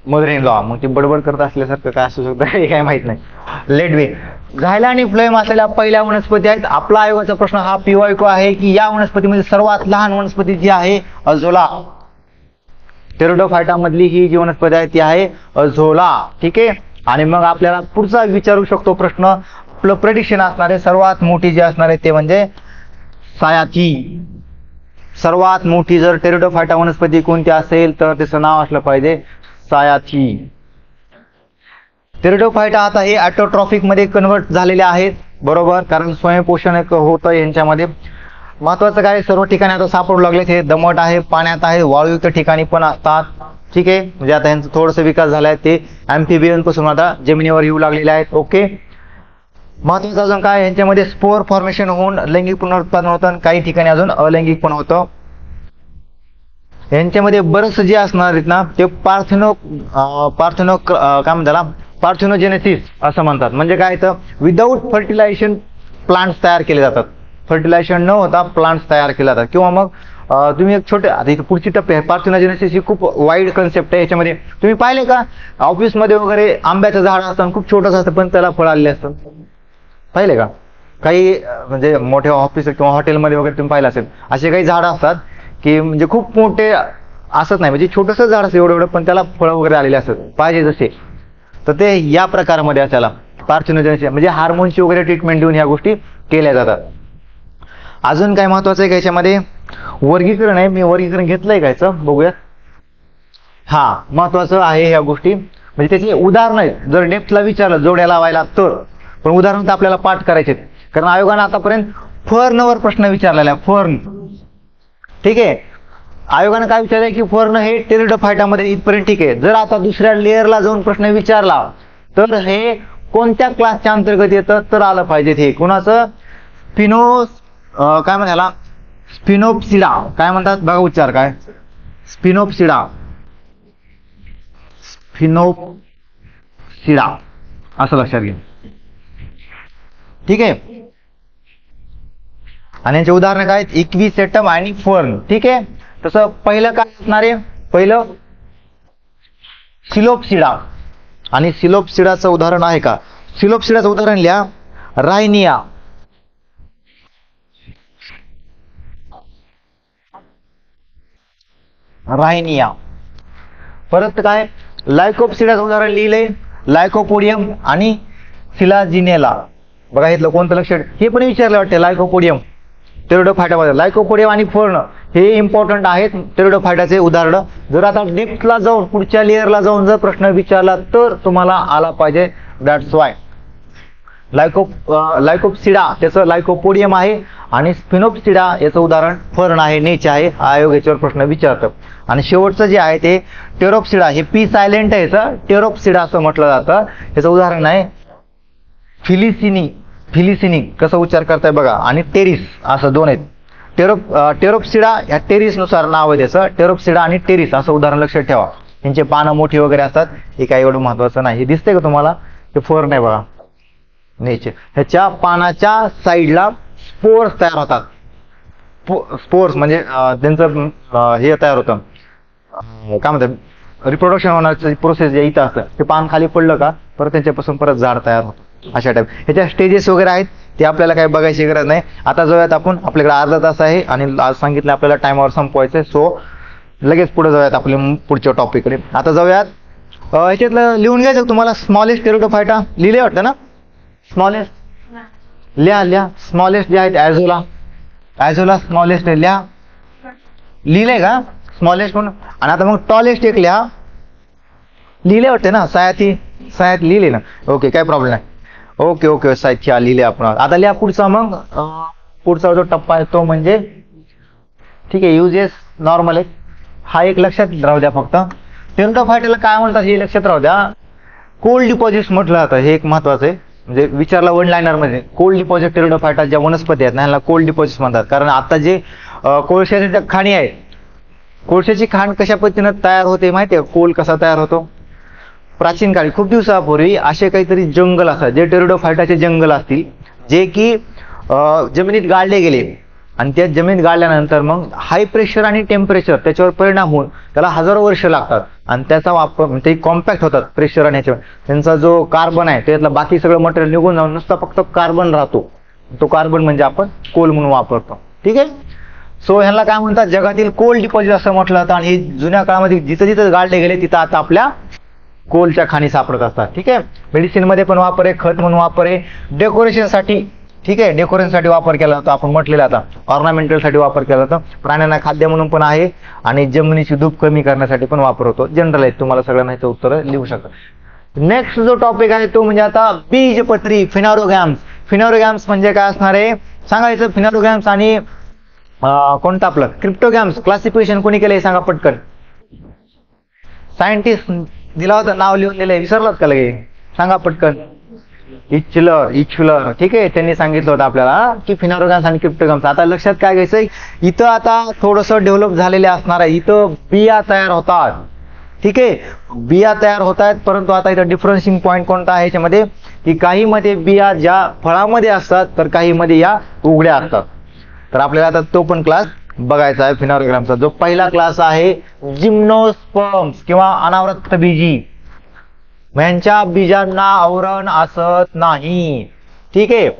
mother in law. मग ती बडबड करत असल्यासारखं काय असू शकतं हे काय माहित नाही. लेडवे. झायला आणि फ्लोएम असलेल्या पहिल्या वनस्पती आहेत. आपला आयोगाचा प्रश्न हा PYQ आहे की या वनस्पतीमध्ये सर्वात लहान वनस्पती जी आहे अझोला. टेरिडोफायटा मधली ही जी वनस्पती आहे ती आहे अझोला. ठीक आहे. आणि मग आपल्याला पुढचा विचारू शकतो प्रश्न, आपलं प्रेडिक्शन असणार आहे सर्वात मोठी जी असणार आहे ते म्हणजे सायाथी. सर्वात मोठी जर टेरिडोफायटा वनस्पती कोणती असेल तर त्याचं नाव असलं पाहिजे सायाथी. टेरिडोफायटा आता हे ऑटोट्रॉफिक मध्ये कन्वर्ट झालेले आहेत बरोबर, कारण स्वयंपोषण होतं यांच्यामध्ये. महत्वाचं काय, सर्व ठिकाणी आता सापडू लागले, हे दमट आहे, पाण्यात आहे, वाळूयुक्त ठिकाणी पण असतात. ठीक आहे. म्हणजे आता यांचा थोडासा विकास झालाय, ते अँफिबियन पासून आता जमिनीवर येऊ लागलेले आहेत. ओके. महत्वाचं अजून काय, यांच्यामध्ये स्पोर फॉर्मेशन होऊन लैंगिक पुनरुत्पादन होतं, काही ठिकाणी अजून अलैंगिक पण होतं. यांच्यामध्ये बरंच जे असणार आहेत ना ते पार्थेनो काय म्हणतात पार्थेनोजेनेसिस असं म्हणतात. म्हणजे काय तर विदाऊट फर्टिलायझेशन प्लांट्स तयार केले जातात, फर्टिलायझेशन न होता प्लांट्स तयार केले जातात. किंवा मग तुम्ही एक छोटे, आता इथे पुढची टप्पे आहे, पार्थेनोजेनेसिस ही खूप वाईड कन्सेप्ट आहे. याच्यामध्ये तुम्ही पाहिले का ऑफिसमध्ये वगैरे आंब्याचं झाड असतं, खूप छोटंसं असतं पण त्याला फळ आलेले असतं, पाहिले का? काही म्हणजे मोठ्या ऑफिस किंवा हॉटेलमध्ये वगैरे तुम्ही पाहिलं असेल, असे काही झाडं असतात की म्हणजे खूप मोठे असत नाही, म्हणजे छोटंसं झाड असतं एवढं एवढं पण त्याला फळं वगैरे आलेले असतात पाहिजे जसे. तर ते या प्रकारामध्ये असायला पार्थेनोजेनेसिस म्हणजे हार्मोनची वगैरे ट्रीटमेंट देऊन ह्या गोष्टी केल्या जातात. अजून काय महत्वाचं आहे का याच्यामध्ये, वर्गीकरण आहे. मी वर्गीकरण घेतलंय का याचं, बघूया. हा महत्वाचं आहे ह्या गोष्टी, म्हणजे त्याची उदाहरणं आहेत. जर डेप्थला विचारलं जोड्या लावायला तर, पण उदाहरण तर आपल्याला पाठ करायचे, कारण आयोगाने आतापर्यंत फर्नवर प्रश्न विचारलेला आहे. फर्न. ठीक आहे. आयोगाने काय विचारलंय की फर्न हे टेरिडोफायटामध्ये इथपर्यंत ठीक आहे. जर आता दुसऱ्या लेअरला जाऊन प्रश्न विचारला तर हे कोणत्या क्लासच्या अंतर्गत येतं तर आलं पाहिजे. हे कुणाचं, काय म्हणतात, स्पिनोप्सिडा काय म्हणतात बघा उच्चार काय, स्पिनोप्सिडा, स्पिनोप्सिडा असं लक्षात घ्या. ठीक आहे. आणि याचे उदाहरण काय, इक्विसेटम आणि फर्न. ठीक आहे. तसं पहिलं काय असणार आहे, पहिलं सिलोप्सिडा. आणि सिलोप्सिडाचं उदाहरण आहे का, सिलोप्सिडाचं उदाहरण लिहा, रायनिया. रायनिया. परत काय, लायकोप्सिडाचं उदाहरण लिहिलंय, लायकोपोडियम आणि सिलाजिनेला. बघा इथलं कोणतं लक्ष, हे पण विचारलं वाटतं लायकोपोडियम टेरिडोफायटामध्ये. लायकोपोडियम आणि फर्न हे इम्पॉर्टंट आहेत टेरिडोफायटाचे उदाहरण. जर आता डेप्थला जाऊन पुढच्या लेअरला जाऊन जर प्रश्न विचारला तर तुम्हाला आला पाहिजे. दॅट्स वाय लायकोप्सिडा त्याचं लायकोपोडियम आहे आणि स्पिनोप्सिडा याचं उदाहरण फर्न आहे, नेच आहे. आयोग याच्यावर प्रश्न विचारतं. आणि शेवटचं जे आहे ते टेरोप्सिडा, हे पी सायलेंट आहे याचं, टेरोप्सिडा असं म्हटलं जातं. याचं उदाहरण आहे फिलिसिनी. फिलिसिनी कसं उच्चार करताय बघा, आणि टेरिस असं दोन आहेत. टेरोप्सिडा या टेरिस नुसार नाव आहे त्याचं, टेरोप्सिडा आणि टेरिस असं उदाहरण लक्षात ठेवा. यांचे पानं मोठी वगैरे असतात, हे काही एवढं महत्वाचं नाही. हे दिसतंय का तुम्हाला, ते फर्न आहे बघा, नेचर. ह्याच्या पानाच्या साईडला स्पोर्स तयार होतात. स्पोर्स म्हणजे त्यांचं हे तयार होतं, काय म्हणतात, रिप्रोडक्शन होण्याची प्रोसेस जे इथं असतं, ते पान खाली पडलं का परत त्यांच्यापासून परत झाड तयार होतं. अशा टाईप ह्याच्या स्टेजेस वगैरे आहेत, ते आपल्याला काही बघायची गरज नाही. आता जाऊयात आपण, आपल्याकडे अर्धा तास आहे आणि आज सांगितलं आपल्याला टाइमवर संपवायचं आहे, सो लगेच पुढे जाऊयात आपल्या पुढच्या टॉपिककडे. आता जाऊयात, ह्याच्यातलं लिहून घ्यायचं तुम्हाला, स्मॉलेस्ट टेरिडोफायटा लिहिले वाटतं ना, स्मॉलेस्ट लिहा. स्मॉलेस्ट जे आहेत ॲझोला, ॲझोला स्मॉलेस्ट लिहा, लिहिलंय का स्मॉलेस्ट म्हणून. आणि आता मग टॉलेस्ट एक लिहा, लिहिले वाटते ना, सयाती लिहिले ना. ओके, काय प्रॉब्लेम नाही. ओके ओके साहित्य लिहिले आपण. आता लिहा पुढचा. मग पुढचा जो टप्पा आहे तो म्हणजे ठीक आहे युजेस नॉर्मल आहे. हा एक लक्षात राहू द्या फक्त. टेरिडोफायटाला काय म्हणतात हे लक्षात राहू द्या. कोल्ड डिपॉझिट्स म्हटलं जातं, हे एक महत्वाचं आहे. म्हणजे विचारला वन लायनर मध्ये कोल्ड डिपॉझिट टेरिडोफायटा ज्या वनस्पती आहेत ना ह्याला कोल्ड डिपॉझिट्स म्हणतात. कारण आता जे कोळशाच्या खाणी आहेत, कोळशाची खाण कशा पद्धतीनं तयार होते माहिती आहे? कोल कसा तयार होतो? प्राचीन काळी खूप दिवसापूर्वी असे काहीतरी जंगल असतात, जे टेरिडोफायटाचे जंगल असतील, जे की जमिनीत गाळले गेले आणि त्या जमिनीत गाळल्यानंतर मग हाय प्रेशर आणि टेम्परेचर त्याच्यावर परिणाम होऊन त्याला हजारो वर्ष लागतात आणि त्याचा वापर ते कॉम्पॅक्ट होतात प्रेशर आणि ह्याच्यावर. त्यांचा जो कार्बन आहे त्यातलं बाकी सगळं मटेरियल निघून जाऊन नुसता फक्त कार्बन राहतो. तो कार्बन म्हणजे आपण कोल म्हणून वापरतो. ठीक आहे. सो ह्याला काय म्हणतात? जगातील कोल डिपॉझिट असं म्हटलं जातं. आणि हे जुन्या काळामध्ये जिथं जिथं गाळले गेले तिथं आता आपल्या कोलच्या खाणी सापडत असतात. ठीक आहे. मेडिसिन मध्ये पण वापर आहे, खत म्हणून वापर आहे, डेकोरेशनसाठी. ठीक आहे, डेकोरेशनसाठी वापर केला जातो. आपण म्हटलेलं आता ऑर्नामेंटल साठी वापर केला जातो. प्राण्यांना खाद्य म्हणून पण आहे आणि जमिनीची धूप कमी करण्यासाठी पण वापर होतो. जनरल आहे, तुम्हाला सगळ्यांना ह्याचं उत्तर लिहू शकता. नेक्स्ट जो टॉपिक आहे तो म्हणजे आता बीजपत्री फिनॉरोगॅम्स. फिनॉरोगॅम्स म्हणजे काय असणार आहे सांगायचं? फिनॉरोगॅम्स आणि कोणतं आपलं क्रिप्टोगॅम्स क्लासिफिकेशन कोणी केलंय सांगा पटकन. सायंटिस्ट दिला होता, नाव लिहून दिलंय, विसरलात का लगे? सांगा पटकन. इच्युलर. ठीक आहे, त्यांनी सांगितलं होतं आपल्याला की फिनॉरोगॅम्स आणि क्रिप्टोगॅम्स. आता लक्षात काय घ्यायचंय, इथं आता थोडंसं डेव्हलप झालेले असणार आहे. इथं बिया तयार होतात. ठीक आहे, बिया तयार होत आहेत, परंतु आता इथं डिफरन्सिंग पॉईंट कोणता आहे याच्यामध्ये की काही मध्ये बिया ज्या फळामध्ये असतात तर काही मध्ये या उघड्या असतात. तर आपल्याला आता तो पण क्लास बघायचा आहे फिनॉरोगॅम्सचा. जो पहिला क्लास आहे जिम्नोस्पर्म्स किंवा अनावृत्त बीजी. यांच्या बीजांना आवरण असत नाही. ठीक आहे,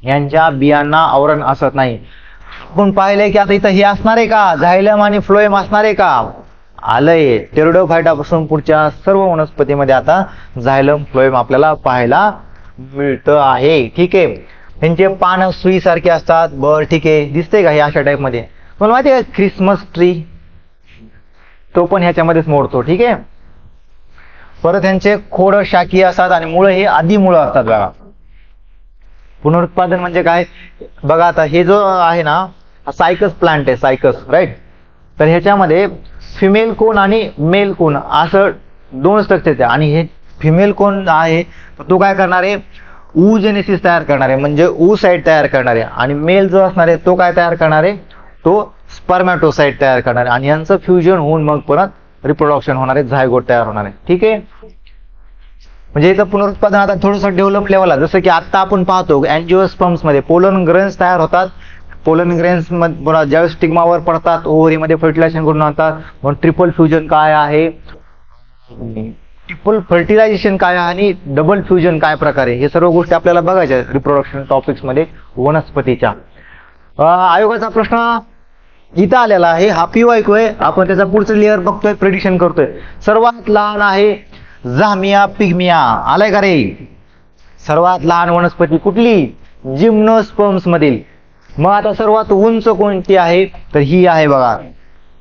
यांच्या बियांना आवरण असत नाही. आपण पाहिलंय की आता इथं हे असणार आहे का? झायलम आणि फ्लोएम असणार आहे का? आलंय. टेरिडोफायटापासून पुढच्या सर्व वनस्पतीमध्ये आता झायलम फ्लोएम आपल्याला पाहायला मिळतं आहे. ठीक आहे, त्यांचे पानं सुईसारखे असतात. बर ठीक आहे, दिसते का हे अशा टाईप मध्ये? मला माहिती आहे ख्रिसमस ट्री तो पण ह्याच्यामध्येच मोडतो. ठीक आहे. परत यांचे खोड शाखीय असतात आणि मुळं हे आधी मुळं असतात. बघा पुनरुत्पादन म्हणजे काय बघा. आता हे जो आहे ना हा सायकस प्लांट आहे, सायकस राईट. तर ह्याच्यामध्ये फिमेल कोन आणि मेल कोन असं दोन स्ट्रक्चर आहे. आणि हे फिमेल कोन आहे तो काय करणार आहे? oogenesis तयार करणार आहे, म्हणजे oocyte तयार करणार आहे. आणि मेल जो असणार आहे तो काय तयार करणार आहे? तो स्पर्मॅटोसाइट तयार करणार आहे. आणि यांचं फ्युजन होऊन मग परत रिप्रोडक्शन होणार आहे, झायगोट तयार होणार आहे. ठीक आहे. म्हणजे याचं पुनरुत्पादन आता थोडंसं डेव्हलप लेवलला, जसं की आता आपण पाहतो अँजिओस्पर्म्स मध्ये पोलन ग्रेन्स तयार होतात. पोलन ग्रेन्स मध्ये ज्यावेळेस स्टिग्मावर पडतात ओव्हरीमध्ये फर्टिलायझेशन करून आणतात. मग ट्रिपल फ्युजन काय आहे, ट्रिपल फर्टिलायझेशन काय आहे आणि डबल फ्युजन काय प्रकारे, हे सर्व गोष्टी आपल्याला बघायच्या रिप्रोडक्शन टॉपिक्स मध्ये वनस्पतीच्या. आयोगाचा प्रश्न इथं आलेला आहे. हा PYQ आहे. आपण त्याचा पुढचं लेअर बघतोय, प्रेडिक्शन करतोय. सर्वात लहान आहे झामिया पिग्मिया. आलाय का रे? सर्वात लहान वनस्पती कुठली? जिम्नोस्पर्म्स मधील. मग आता सर्वात उंच कोणती आहे? तर ही आहे बघा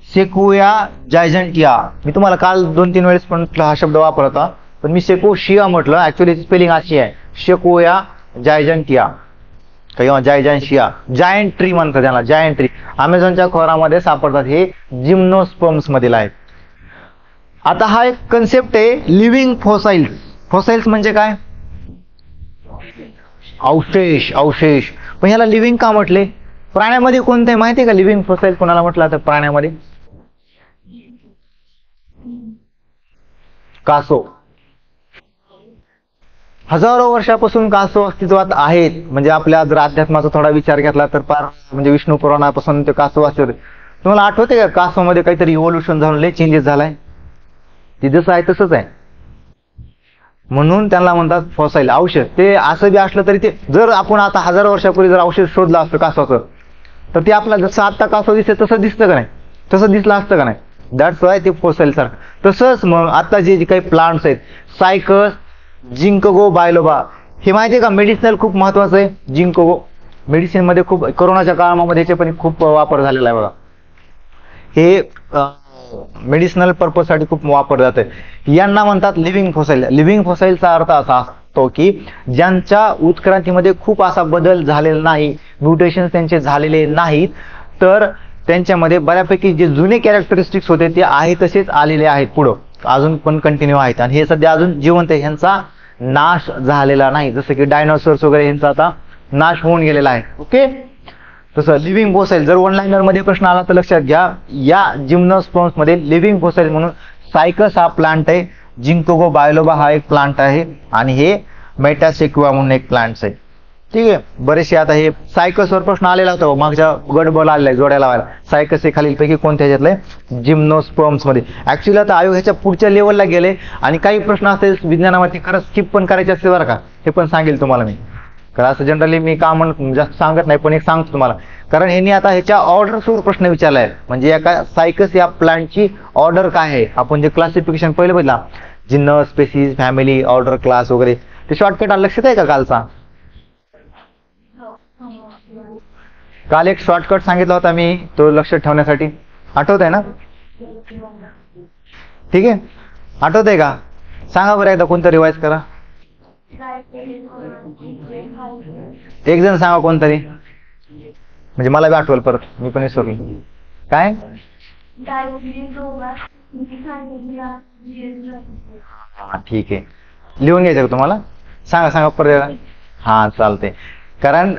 सेक्वोया जायजंटिया. मी तुम्हाला काल 2-3 वेळेस पण हा शब्द वापरला, पण मी सेक्वोशिया म्हटलं. ऍक्च्युअली स्पेलिंग अशी आहे सेक्वोया जायजंटिया किंवा जायजंशिया. जायंट ट्री म्हणतात त्याला, जायंट ट्री. अमेझॉनच्या खोरामध्ये सापडतात. हे जिम्नोस्पर्म्स मधील आहेत. आता हा एक कन्सेप्ट आहे लिव्हिंग फोसाइल्स. फोसाइल्स म्हणजे काय? अवशेष. पण ह्याला लिव्हिंग का म्हटले? प्राण्यामध्ये कोणते माहिती आहे का लिव्हिंग फोसाइल कोणाला म्हटलं तर प्राण्यामध्ये? कासव. हजारो वर्षापासून कासव अस्तित्वात आहेत. म्हणजे आपल्या जर अध्यात्माचा थोडा विचार घेतला तर पार म्हणजे विष्णू पुराणापासून ते कासव अस्तित्वात. तुम्हाला आठवते का कासव मध्ये काहीतरी इव्होल्युशन झालं, लय चेंजेस झालाय? ते जसं आहे तसंच आहे, म्हणून त्यांना म्हणतात फॉसाईल. औषध ते असं बी असलं तरी ते जर आपण आता हजारो वर्षापूर्वी जर औषध शोधलं असतं कासवाचं तर ते आपला जसं आता कासव दिसते तसं दिसतं का नाही? तसं दिसलं असतं का नाही? दॅट्स वाय ते फॉसाईल सारखं. तसंच मग आता जे काही प्लांट्स आहेत सायकस, जिंकगो बायलोबा, हे माहिती आहे का मेडिसिनल खूप महत्वाचं आहे. जिंकगो मेडिसिन मध्ये खूप कोरोनाच्या काळामध्ये याचे पण खूप वापर झालेला आहे बघा. हे मेडिसिनल पर्पजसाठी खूप वापरलं जातं. यांना म्हणतात लिव्हिंग फॉसाईल. लिव्हिंग फॉसाईलचा अर्थ असा असतो की ज्यांच्या उत्क्रांतीमध्ये खूप असा बदल झालेला नाही, म्युटेशन त्यांचे झालेले नाहीत, तर त्यांच्यामध्ये बऱ्यापैकी जे जुने कॅरेक्टरिस्टिक्स होते ते आहे तसेच आलेले आहेत, पुढं अजून पण कंटिन्यू आहेत आणि हे सध्या अजून जिवंत आहे, ह्यांचा नाश झालेला नाही. जसं की डायनोसॉर्स वगैरे यांचा आता नाश होऊन गेलेला आहे. ओके, तसं लिव्हिंग फॉसाईल जर वन लाईनर मध्ये प्रश्न आला तर लक्षात घ्या, या जिम्नोस्पर्म्स मध्ये लिव्हिंग फॉसाईल म्हणून सायकस हा प्लांट आहे, जिंकोगो बायलोबा हा एक प्लांट आहे आणि हे मेटासेक्युआ म्हणून एक प्लांट आहे. ठीक आहे, बरेचसे आता हे सायकसवर प्रश्न आलेला होता, मागच्या गडबड आलेला जोड्या लावायला. सायकस हे खालीलपैकी कोणत्या ह्याच्यातले जिम्नोस्पर्म्स मध्ये. ऍक्च्युअली आता आयोग ह्याच्या पुढच्या लेवलला गेले आणि काही प्रश्न असतील विज्ञानामध्ये खरंच स्किप पण करायचे असते बरं का, हे पण सांगेल तुम्हाला मी. कारण असं जनरली मी का म्हणून जास्त सांगत नाही, पण एक सांगतो तुम्हाला, कारण ह्यांनी आता ह्याच्या ऑर्डरवर प्रश्न विचारला आहे. म्हणजे एका सायकस या प्लांटची ऑर्डर काय आहे, आपण जे क्लासिफिकेशन पहिले बघितला, जिन्नस, स्पेसीज, फॅमिली, ऑर्डर, क्लास वगैरे, ते शॉर्टकट लक्षात आहे का कालचा? काल एक शॉर्टकट सांगितला होता मी, तो लक्षात ठेवण्यासाठी, आठवत आहे ना? ठीक आहे, आठवत आहे का? सांगा बरं एकदा, कोणतं रिवाइज करा. एक जण सांगा कोणतरी, म्हणजे मला बी आठवल परत, मी पण विसरलो. काय? ठीक आहे, लिहून घ्यायचं का तुम्हाला? सांगा सांगा परत. हा चालते, कारण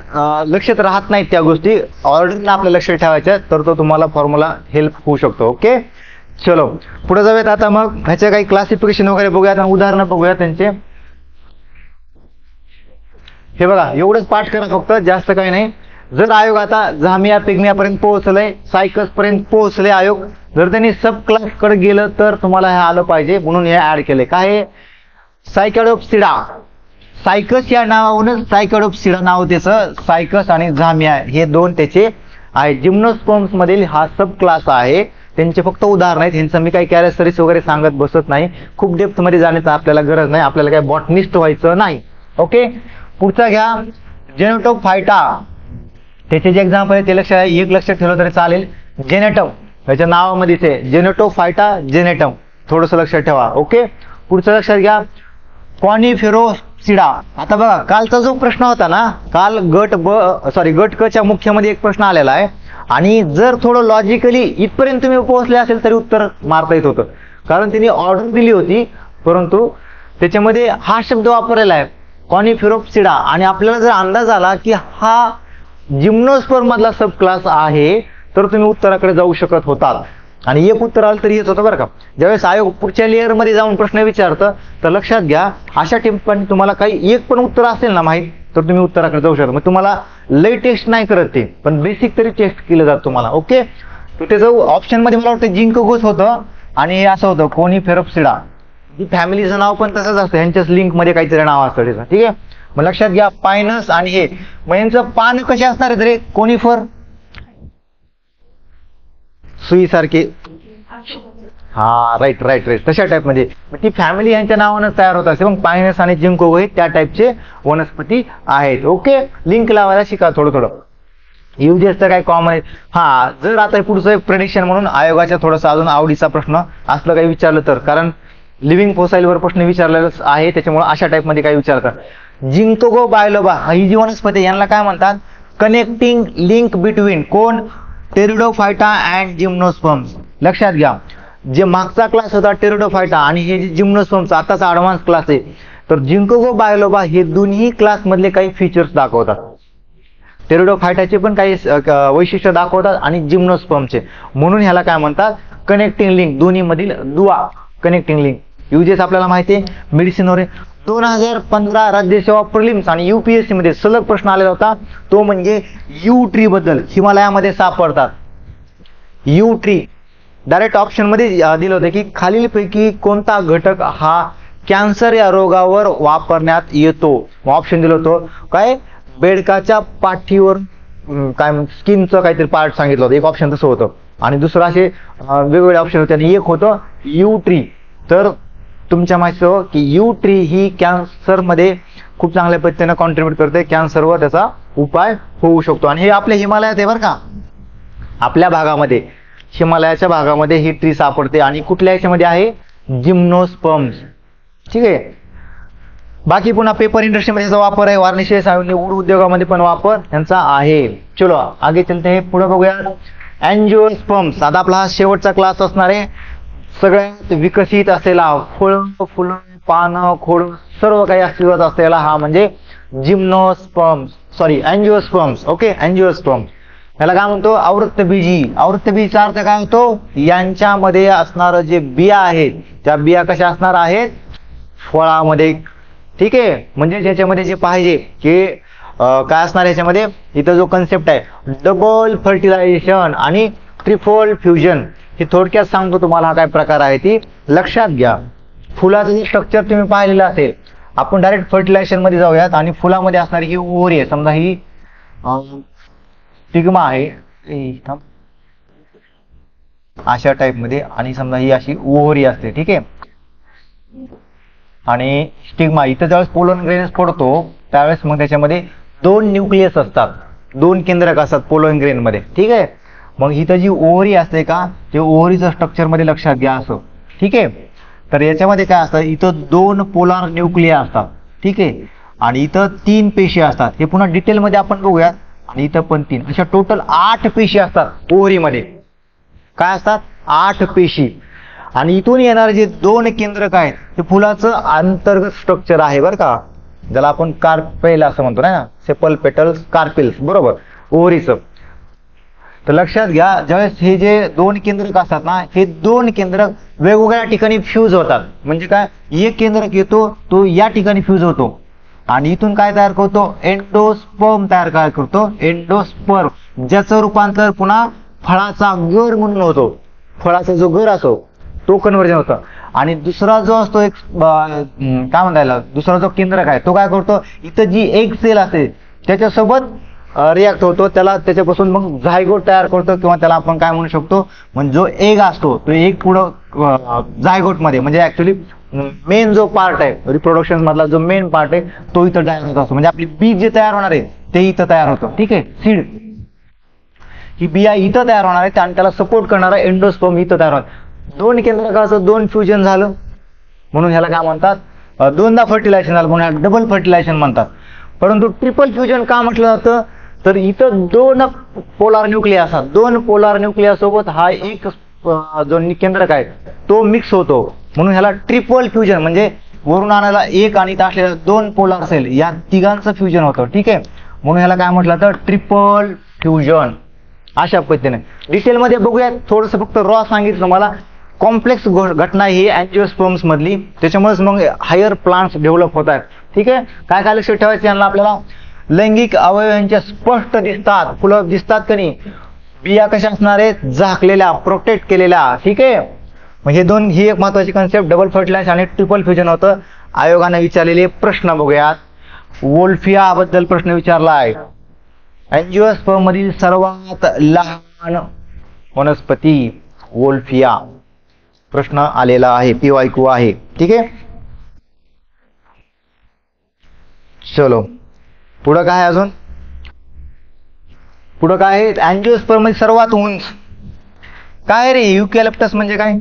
लक्षात राहत नाहीत त्या गोष्टी, ऑर्डरला आपल्या लक्षात ठेवायच्या, तर तो तुम्हाला फॉर्म्युला हेल्प होऊ शकतो. ओके, चलो पुढे जाऊयात. आता मग ह्याच्या काही क्लासिफिकेशन वगैरे बघूयात, उदाहरणं बघूया त्यांचे. हे बघा, एवढंच पाठ करा फक्त, जास्त काही नाही. जर आयोग आता झामिया पिग्मियापर्यंत पोहोचलंय, सायकस पर्यंत पोहोचले आयोग, जर त्यांनी सब क्लास कडे गेलं तर तुम्हाला हे आलं पाहिजे, म्हणून हे ऍड केले. काय? सायकॅडोप्सिडा. सायकस या नावावरूनच सायकॅडोप्सिडा नाव त्याचं. सायकस आणि झामिया हे दोन त्याचे आहे. जिम्नोस्पर्म्स मधील हा सब क्लास आहे, त्यांचे फक्त उदाहरण आहेत. ह्यांचं मी काही कॅरेक्टरिस्टिक्स वगैरे सांगत बसत नाही, खूप डेप्थ मध्ये जाण्याची आपल्याला गरज नाही, आपल्याला काही बॉटनिस्ट व्हायचं नाही. ओके, पुढचा घ्या, जेनेटोफायटा. त्याचे जे एक्झाम्पल आहे ते एक लक्षात ठेवलं तरी चालेल. जेनेटम याच्या नावामध्येच आहे, जेनेटोफायटा जेनेटम, थोडंसं लक्षात ठेवा. ओके, पुढचं लक्षात घ्या, कॉनिफेरोसिडा. आता बघा, कालचा जो प्रश्न होता ना, काल गट क च्या मुख्यमध्ये एक प्रश्न आलेला आहे, आणि जर थोडं लॉजिकली इथपर्यंत तुम्ही पोहोचले असेल तरी उत्तर मारता येत होतं, कारण त्यांनी ऑर्डर दिली होती, परंतु त्याच्यामध्ये हा शब्द वापरलेला आहे, कॉनिफेरोप्सिडा, आणि आपल्याला जर अंदाज आला की हा जिम्नोस्पर्म मधला सब क्लास आहे, तर तुम्ही उत्तराकडे जाऊ शकत होतात. आणि एक उत्तर आलं तरी येत होतं बरं का. ज्यावेळेस आयोग पुढच्या लेअर मध्ये जाऊन प्रश्न विचारतं, तर लक्षात घ्या, अशा ठिकाणी तुम्हाला काही एक पण उत्तर असेल ना माहीत, तर तुम्ही उत्तराकडे जाऊ शकता. मग तुम्हाला लय टेस्ट नाही करत ते, पण बेसिक तरी टेस्ट केलं जातं तुम्हाला. ओके, तर त्याचं ऑप्शन मध्ये मला वाटतं जिंकोगोस होतं, आणि हे असं होतं कॉनिफेरोप्सिडा. फॅमिलीचं नाव पण तसंच असतं, ह्यांच्याच लिंक मध्ये काहीतरी नाव असतं त्याचं. ठीक आहे, मग लक्षात घ्या, पायनस आणि हे, मग यांचं पान कसे असणार आहेत रे? कोनिफर, सुई सारखे. हा, राईट राईट राईट, तशा टाईप मध्ये. ती फॅमिली यांच्या नावानं तयार होत असते. मग पायनस आणि जिंकोगो हे त्या टाईपचे वनस्पती आहेत. ओके, लिंक लावायला शिका थोडं थोडं. युजेस तर काय कॉमन आहे. हा, जर आता पुढचं एक प्रेडिक्शन म्हणून आयोगाच्या थोडंसं अजून आवडीचा प्रश्न असलं काही विचारलं तर, कारण लिव्हिंग फॉसाईलवर प्रश्न विचारलेला आहे, त्याच्यामुळे अशा टाईप मध्ये काही विचारतात. जिंकोगो बायलोबा ही जी वनस्पती, यांना काय म्हणतात? कनेक्टिंग लिंक बिटवीन कोण? Pteridophyta and gymnosperms. लक्षात घ्या, जे मागचा क्लास होता टेरिडोफायटा, आणि हे जे जिम्नोस्पर्म्स आताचा ऍडव्हान्स क्लास आहे, तर जिंकोगो बायलोबा हे दोन्ही क्लास मधले काही फीचर्स दाखवतात. टेरिडोफायटाचे पण काही वैशिष्ट्य दाखवतात आणि जिम्नोस्पर्मचे, म्हणून ह्याला काय म्हणतात? कनेक्टिंग लिंक, दोन्ही मधील दुवा, कनेक्टिंग लिंक. युजेस आपल्याला माहिती आहे, मेडिसिनवर 2015 राज्यसेवा प्रिलिम्स आणि युपीएससी मध्ये सलग प्रश्न आलेला होता, तो म्हणजे यू ट्री बद्दल. हिमालयामध्ये सापडतात यू ट्री. डायरेक्ट ऑप्शन मध्ये दिलं होतं की खालीलपैकी कोणता घटक हा कॅन्सर या रोगावर वापरण्यात येतो. ऑप्शन दिलं होतं काय? बेडकाच्या पाठीवर, काय स्किनचं काहीतरी पार्ट सांगितलं होतं, एक ऑप्शन तसं होतं, आणि दुसरं असे वेगवेगळे ऑप्शन होते, आणि एक होतं यू ट्री. तर तुमच्या माहिती हो की यू ट्री ही कॅन्सर मध्ये खूप चांगल्या पद्धतीने कॉन्ट्रीब्युट करते, कॅन्सरवर त्याचा उपाय होऊ शकतो. आणि हे आपल्या हिमालयात आहे बरं का, आपल्या भागामध्ये. हिमालयाच्या भागामध्ये ही ट्री सापडते आणि कुठल्या याच्यामध्ये आहे, जिम्नोस्पर्म्स. ठीक आहे. बाकी पुन्हा पेपर इंडस्ट्रीमध्ये याचा वापर आहे, वार्निशेस आणि ऊड उद्योगामध्ये पण वापर यांचा आहे. चलो आगे चलते हैं, पुढे बघूया. अँजिओस्पर्म्स. आता आपला हा शेवटचा क्लास असणार आहे. सगळ्यात विकसित असलेला फळं, फुलं, पानं, खोड सर्व काही अस्तित्वात असलेला हा म्हणजे जिम्नोस्पर्म्स, सॉरी अँजिओस्पर्म्स. ओके, अँजिओस्पर्म्स. याला काय म्हणतो, आवृत्तबीजी. आवृत्तबीजीचा अर्थ काय होतो, यांच्यामध्ये असणारं जे बिया आहेत त्या बिया कशा असणार आहेत, फळामध्ये. ठीक आहे. म्हणजे ज्याच्यामध्ये जे पाहिजे की काय असणार याच्यामध्ये, इथं जो कन्सेप्ट आहे डबल फर्टिलायझेशन आणि ट्रिपल फ्युजन, हे थोडक्यात सांगतो तुम्हाला हा काय प्रकार आहे ती लक्षात घ्या. फुलाचं जे स्ट्रक्चर तुम्ही पाहिलेलं असेल, आपण डायरेक्ट फर्टिलायझेशन मध्ये जाऊयात. आणि फुलामध्ये असणारी ही ओव्हरी आहे, समजा ही स्टिग्मा आहे अशा टाइप मध्ये, आणि समजा ही अशी ओव्हरी असते. ठीक आहे. आणि स्टिग्मा इथं ज्यावेळेस पोलन ग्रेन्स पडतो त्यावेळेस मग त्याच्यामध्ये 2 न्यूक्लियस असतात, 2 केंद्रक असतात पोलन ग्रेन मध्ये. ठीक आहे. मग इथं जी ओव्हरी असते का, ते ओव्हरीचं स्ट्रक्चर मध्ये लक्षात घ्या असं. ठीक आहे. तर याच्यामध्ये काय असतं, इथं 2 पोलार न्यूक्लिया असतात. ठीक आहे. आणि इथं 3 पेशी असतात. हे पुन्हा डिटेलमध्ये आपण बघूयात. आणि इथं पण 3, अशा टोटल 8 पेशी असतात ओव्हरीमध्ये. काय असतात, 8 पेशी. आणि इथून येणारे जे 2 केंद्रक आहेत ते फुलाचं अंतर्गत स्ट्रक्चर आहे बरं का, ज्याला आपण कार्पेल असं म्हणतो ना, सेपल पेटल्स कार्पेल्स, बरोबर, ओव्हरीचं. तर लक्षात घ्या, ज्यावेळेस हे जे 2 केंद्रक असतात ना, हे 2 केंद्रक वेगवेगळ्या ठिकाणी फ्यूज होतात. म्हणजे काय, एक केंद्रक येतो तो या ठिकाणी फ्यूज होतो आणि इथून काय तयार करतो, एंडोस्पर्म तयार काय करतो, एंडोस्पर्म, ज्याचं रूपांतर पुन्हा फळाचा गर म्हणून होतो. फळाचा जो गर असो तो कन्व्हर्जन होतं. आणि दुसरा जो असतो एक काय म्हणता, दुसरा जो केंद्रक आहे तो काय करतो, इथं जी एग सेल असते त्याच्यासोबत रिॲक्ट होतो, त्याला त्याच्यापासून मग झायगोट तयार करतो, किंवा त्याला आपण काय म्हणू शकतो, म्हणजे जो एग असतो तो एग पुढं झायगोट मध्ये, म्हणजे ऍक्च्युली मेन जो पार्ट आहे रिप्रोडक्शन मधला जो मेन पार्ट आहे तो इथं तयार होत असतो. म्हणजे आपली बीज जे तयार होणार आहे ते इथं तयार होतं. ठीक आहे. सीड ही बिया इथं तयार होणार आहे आणि त्याला सपोर्ट करणारा एंडोस्पर्म इथं तयार होणार. 2 केंद्रकाचं 2 फ्युजन झालं म्हणून ह्याला काय म्हणतात, 2दा फर्टिलायझेशन झालं म्हणून डबल फर्टिलायझेशन म्हणतात. परंतु ट्रिपल फ्युजन का म्हटलं जातं, तर इथं 2 पोलार न्यूक्लिया असतात. 2 पोलार न्यूक्लिया सोबत हा एक जो केंद्रक आहे तो मिक्स होतो म्हणून ह्याला ट्रिपल फ्युजन, म्हणजे वरून आणायला 1 आणि इथं असलेल्या 2 पोलार सेल या तिघांचं फ्युजन होतं. ठीक आहे. म्हणून ह्याला काय म्हटलं तर ट्रिपल फ्युजन. अशा पद्धतीने डिटेलमध्ये बघूयात. थोडंसं फक्त रॉ सांगितलं तुम्हाला. कॉम्प्लेक्स घटना ही अँजिओस्पर्म्स मधली, त्याच्यामुळेच मग हायर प्लांट्स डेव्हलप होत आहेत. ठीक आहे. काय काय लक्षात ठेवायचं यांना, आपल्याला लैंगिक अवयवांच्या स्पष्ट दिसतात, फुलं दिसतात का नाही, बिया कशा असणार आहेत, झाकलेल्या, प्रोटेक्ट केलेल्या. ठीक आहे. मग हे 2 ही एक महत्वाची कन्सेप्ट, डबल फर्टिलायझेशन आणि ट्रिपल फ्युजन होतं. आयोगाने विचारलेले प्रश्न बघूयात. वोल्फिया बद्दल प्रश्न विचारला आहे. अँजिओस्पर्म मधील सर्वात लहान वनस्पती वोल्फिया, प्रश्न आलेला आहे, PYQ आहे. ठीक आहे. चलो पुढं काय अजून, पुढं काय आहे, अँजिओस्पर्म मध्ये सर्वात उंच काय रे, युकॅलिप्टस म्हणजे काय,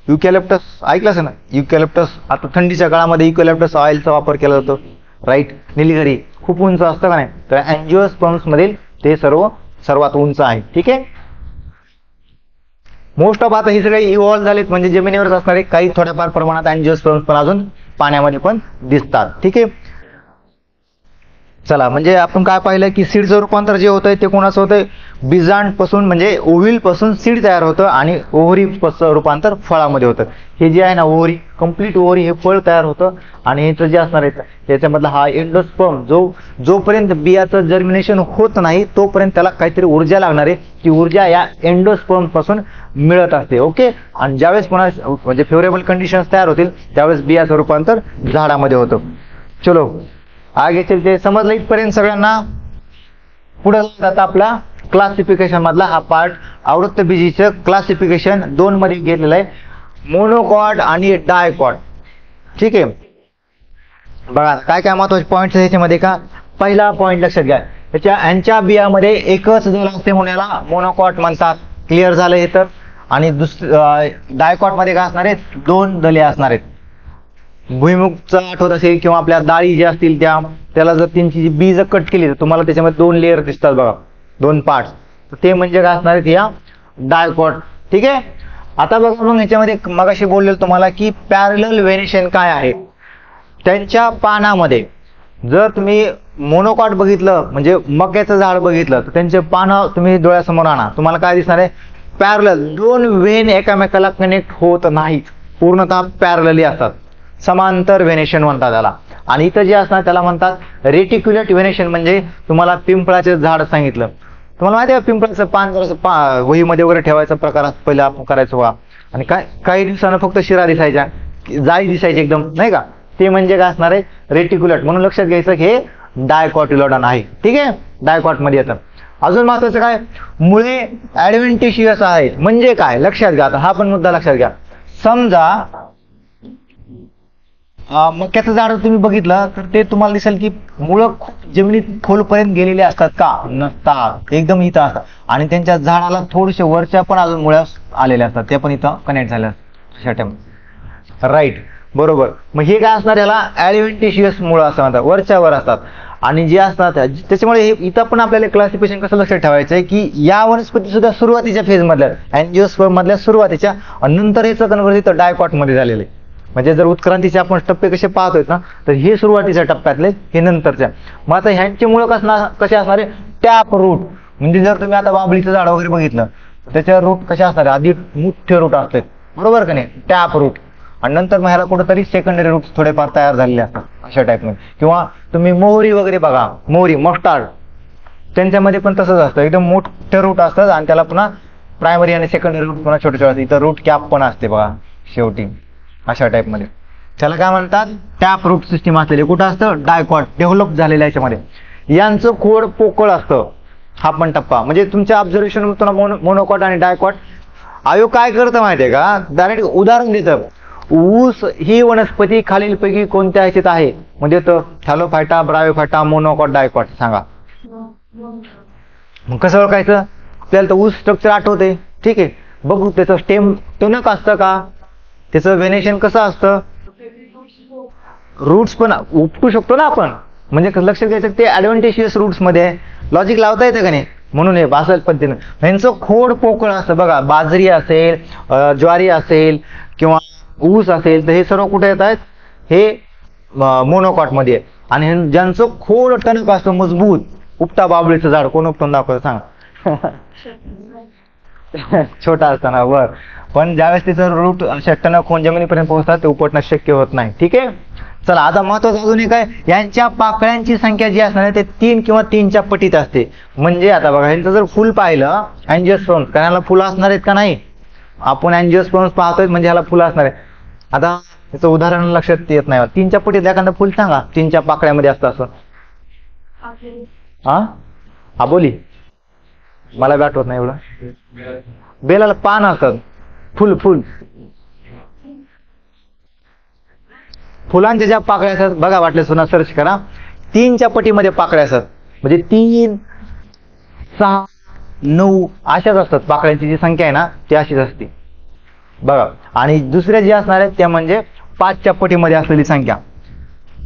युकॅलिप्टस ऐकलंस ना. युकॅलिप्टस आता थंडीच्या काळामध्ये युकॅलिप्टस ऑइलचा वापर केला जातो, राईट. निलगिरी खूप उंच असतं का नाही, तर अँजिओस्पर्म्स मधील ते सर्वात उंच आहे. ठीक आहे. मोस्ट ऑफ आता हे सगळे इव्हॉल्व झालेत, म्हणजे जमिनीवरच असणारे, काही थोड्याफार प्रमाणात अँजिओस्पर्म्स पण अजून पाण्यामध्ये पण दिसतात. ठीक आहे. चला, म्हणजे आपण काय पाहिलं की सीडचं रूपांतर जे होतंय ते कोणाचं होतंय, बीजांडपासून म्हणजे ओव्हिल पासून सीड तयार होतं आणि ओव्हरी रूपांतर फळामध्ये होतं. हे जे आहे ना ओव्हरी, कम्प्लीट ओव्हरी, हे फळ तयार होतं. आणि ह्याचं जे असणार आहे त्याच्यामधला हा एंडोस्पर्म, जोपर्यंत बियाचं जर्मिनेशन होत नाही तोपर्यंत त्याला काहीतरी ऊर्जा लागणार आहे, ती ऊर्जा या एंडोस्पर्म पासून मिळत असते. ओके. आणि ज्यावेळेस पुन्हा म्हणजे फेवरेबल कंडिशन्स तयार होतील त्यावेळेस बियाचं रूपांतर झाडामध्ये होतं. चलो आगे चलते. समजलं इथपर्यंत सगळ्यांना. पुढे जाता आपला क्लासिफिकेशन मधला हा पार्ट. आवृत्तबीजीचं क्लासिफिकेशन 2 मध्ये घेतलेलं आहे, मोनोकॉट आणि डायकॉट. ठीक आहे. बघा काय काय महत्वाचे पॉईंट्स याच्यामध्ये का. पहिला पॉईंट लक्षात घ्या, यांच्या बियामध्ये एकच दल असते म्हणून याला मोनोकॉट म्हणतात. क्लिअर झालं हे तर. आणि डायकॉट मध्ये काय असणार आहेत, 2 दले असणार आहेत. भुईमुगचं आठवत असेल किंवा आपल्या डाळी ज्या असतील त्याला जर त्यांची बीज कट केली तर तुम्हाला त्याच्यामध्ये 2 लेअर दिसतात बघा, 2 पार्ट्स. ते म्हणजे काय असणार आहेत या डायकॉट. ठीक आहे. आता बघा मग ह्याच्यामध्ये मगाशी बोललेलो तुम्हाला की पॅरलल व्हेनेशन काय आहे. त्यांच्या पानामध्ये जर तुम्ही मोनोकॉट बघितलं म्हणजे मक्याचं झाड बघितलं तर त्यांचे पानं तुम्ही डोळ्यासमोर आणा, तुम्हाला काय दिसणार आहे, पॅरलल. 2 वेन एकामेकाला कनेक्ट होत नाहीत, पूर्णतः पॅरलली असतात. समांतर व्हेनेशन म्हणतात त्याला. आणि इथं जे असणार त्याला म्हणतात रेटिक्युलेट व्हेनेशन. म्हणजे तुम्हाला पिंपळाचे झाड सांगितलं, तुम्हाला माहिती आहे पिंपळाचं पान जर वहीमध्ये वगैरे ठेवायचा प्रकार पहिला आपण करायचो बघा. आणि काही दिवसानं फक्त शिरा दिसायच्या, जाळी दिसायची एकदम, नाही का, ते म्हणजे काय असणार आहे, रेटिक्युलेट. म्हणून लक्षात घ्यायचं की हे डायकॉटिलॉडॉन आहे. ठीक आहे, डायकॉट मध्ये येतं. अजून महत्वाचं काय, मुळे ऍडव्हेंटिशियस आहेत. म्हणजे काय लक्षात घ्या, हा पण मुद्दा लक्षात घ्या. समजा मक्याचं झाड तुम्ही बघितलं तर ते तुम्हाला दिसेल की मुळं खूप जमिनीत खोलपर्यंत गेलेले असतात का, नसतात, एकदम इथं असतात. आणि त्यांच्या झाडाला थोडेसे वरच्या पण अजून मुळ्या आलेल्या असतात, ते पण इथं कनेक्ट झाल्या अशा टाइम. राईट, बरोबर. मग हे काय असणार, याला ऍडव्हेंटिशियस मुळं असं म्हणतात, वरच्या वर असतात. आणि जे असतात त्याच्यामुळे हे इथं पण आपल्याला क्लासिफिकेशन कसं लक्षात ठेवायचं आहे की या वनस्पती सुद्धा सुरुवातीच्या फेज मधल्या, अँजिओस्पर्म मधल्या सुरुवातीच्या, नंतर हेच कन्व्हर्जन डायकॉट मध्ये झालेलं आहे. म्हणजे जर उत्क्रांतीचे आपण टप्पे कसे पाहतोय ना, तर हे सुरुवातीच्या टप्प्यातले, हे नंतरच्या. मग आता ह्यांचे मुळं कसे असणारे, टॅप रूट. म्हणजे जर तुम्ही आता बाबळीचं झाड वगैरे बघितलं त्याच्या रूट कशा असणार, आधी मोठे रूट असतात, बरोबर का नाही, टॅप रूट. आणि नंतर मग ह्याला कुठेतरी सेकंडरी रूट थोडेफार तयार झालेले असतात अशा टाईपमध्ये. किंवा तुम्ही मोहरी वगैरे बघा, मोहरी, मस्टार्ड, त्यांच्यामध्ये पण तसंच असतं, एकदम मोठे रूट असतात आणि त्याला पुन्हा प्रायमरी आणि सेकंडरी रूट पुन्हा छोटे छोटे. इथं रूट कॅप पण असते बघा शेवटी अशा टाईपमध्ये. त्याला काय म्हणतात, टॅप रूट सिस्टीम असलेले. कुठं असतं, डायकॉट डेव्हलप झालेल्या याच्यामध्ये. यांचं खोड पोकळ असतं, हा पण टप्पा. म्हणजे तुमच्या ऑब्झर्वेशन मोनोकॉट आणि डायकॉट. आयोग काय करतं माहितीये का, डायरेक्ट उदाहरण देतं, ऊस ही वनस्पती खालीलपैकी कोणत्या ह्याच्यात आहे, म्हणजे थॅलोफायटा, ब्रायोफायटा, मोनोकॉट, डायकॉट सांगा. मग कसं ओळखायचं, आपल्याला तर ऊस स्ट्रक्चर आठवते, ठीक आहे, बघू त्याचं स्टेम टणक असतं का, त्याचं व्हेनेशन कसं असतं, रूट्स पण उपटू शकतो ना आपण. म्हणजे लक्षात घ्यायचं ते ऍडव्हेंटिशियस रूट्स मध्ये लॉजिक लावता येतं का नाही, म्हणून हे असं पद्धतीनं यांचं खोड पोकळ असतं बघा. बाजरी असेल, ज्वारी असेल किंवा ऊस असेल तर हे सर्व कुठे येत आहेत, हे मोनोकॉट मध्ये. आणि ज्यांचं खोड टणक असतं मजबूत, उपटा बाबळीचं झाड कोण उपटून दाखवतं सांगा. छोटा असताना वर, पण ज्यावेळेस तिचं रूट अशा टणक होऊन जमिनीपर्यंत पोहोचतात ते उपटणं शक्य होत नाही. ठीक आहे, चला आता महत्वाचं अजून एक आहे, यांच्या पाकळ्यांची संख्या जी असणार आहे ते 3 किंवा 3च्या पटीत असते. म्हणजे आता बघा, यांचं जर फुल पाहिलं अँजिओस्पर्म, कारण याला फुलं असणार आहेत का नाही, आपण अँजिओस्पर्म पाहतोय म्हणजे ह्याला फुलं असणार आहे. आता त्याचं उदाहरण लक्षात येत नाही, 3च्या पटीत एखादं फुल सांगा 3च्या पाकळ्यामध्ये असतं असं. हा बोली, मला बी आठवत नाही एवढं. बेलाला पान असतात, फुल फुलांच्या ज्या पाकळ्या असतात बघा, वाटले सुना सर्च करा, 3च्या पटीमध्ये पाकळ्या असतात. म्हणजे 3, 6, 9 अशाच असतात पाकळ्यांची जी संख्या आहे ना, ती अशीच असते बघा. आणि दुसऱ्या जे असणार आहेत त्या म्हणजे 5च्या पटीमध्ये असलेली संख्या,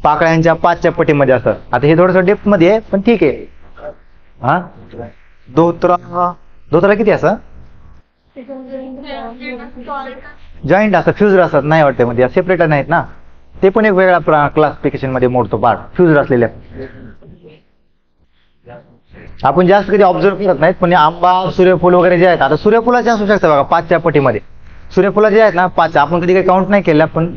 पाकळ्यांच्या 5च्या पटीमध्ये असतात. आता हे थोडंसं डेप्थ मध्ये आहे पण ठीक आहे. हा, धोत्रा किती असं जॉईंट असतात, फ्युजर असतात नाही वाटते, मध्ये सेपरेटर नाहीत ना, ते पण एक वेगळ्या क्लासिफिकेशन मध्ये मोडतो पार्ट, फ्युजर असलेल्या. आपण जास्त कधी ऑब्झर्व करत नाहीत, पण आंबा, सूर्यफूल वगैरे जे आहेत, आता सूर्यफुलाचे असू शकतात बघा 5च्या पटीमध्ये. सूर्यफुलाचे आहेत ना 5, आपण कधी काही काउंट नाही केल्या, पण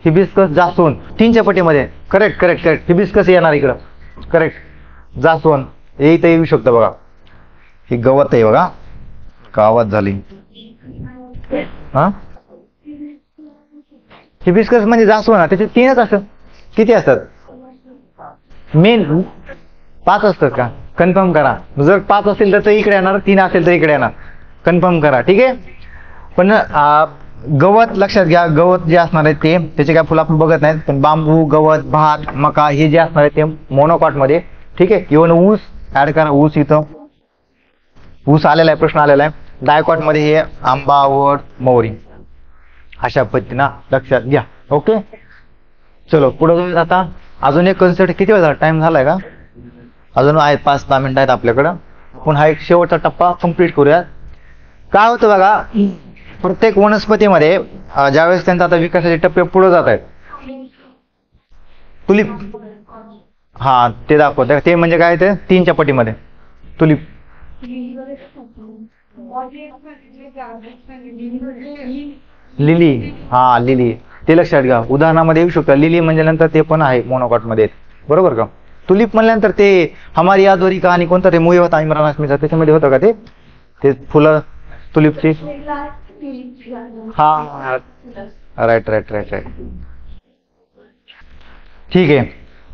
हिबिस्कस, जास्वंद 3च्या पटीमध्ये. करेक्ट, हिबिस्कस येणार इकडं, करेक्ट. जास्वंद हे इथं येऊ शकतं बघा. ही गवत आहे बघा, गावात झाली. हा, हिबिस्कस म्हणजे जास्वंद, त्याचे 3च असतात. किती असतात मेन, 5 असतात का, कन्फर्म करा. जर 5 असेल तर इकडे येणार, 3 असेल तर इकडे येणार, कन्फर्म करा. ठीक आहे, पण गवत लक्षात घ्या, गवत जे असणार आहे ते त्याचे काय फुलं आपण बघत नाहीत, पण बांबू, गवत, भात, मका हे जे असणार आहे ते मोनोकॉट मध्ये ठीक आहे. इव्हन ऊस ऍड करा, ऊस इथं ऊस आलेला आहे, प्रश्न आलेला आहे. डायकॉट मध्ये हे आंबा, वड, मोहरी अशा पद्धतीनं लक्षात घ्या. ओके, चलो पुढे जाऊया. आता अजून एक कन्सेप्ट, किती वेळ झाला, टाइम झालाय का? अजून आहेत 5-10 मिनिटं आहेत आपल्याकडं. पण हा एक शेवटचा टप्पा कम्प्लीट करूया. काय होतं बघा, प्रत्येक वनस्पतीमध्ये ज्यावेळेस त्यांचा आता विकासाचे टप्पे पुढे जात आहेत, तुलिप, हा ते दाखवत ते म्हणजे काय, ते 3च्या पटीमध्ये तुलिप. लिली, हा लिली, ते लक्षात घ्या. उदाहरणामध्ये येऊ शकतं लिली म्हणजे नंतर ते पण आहे मोनोकॉट मध्ये, बरोबर का? तुलिप म्हणल्यानंतर ते हमारी यादोरी कहाणी कोणता ते मूवी होता इम्रान हाशमीचा, त्याच्यामध्ये होतं का ते फुलं तुलिपची? हा राईट राईट राईट राईट. ठीक आहे,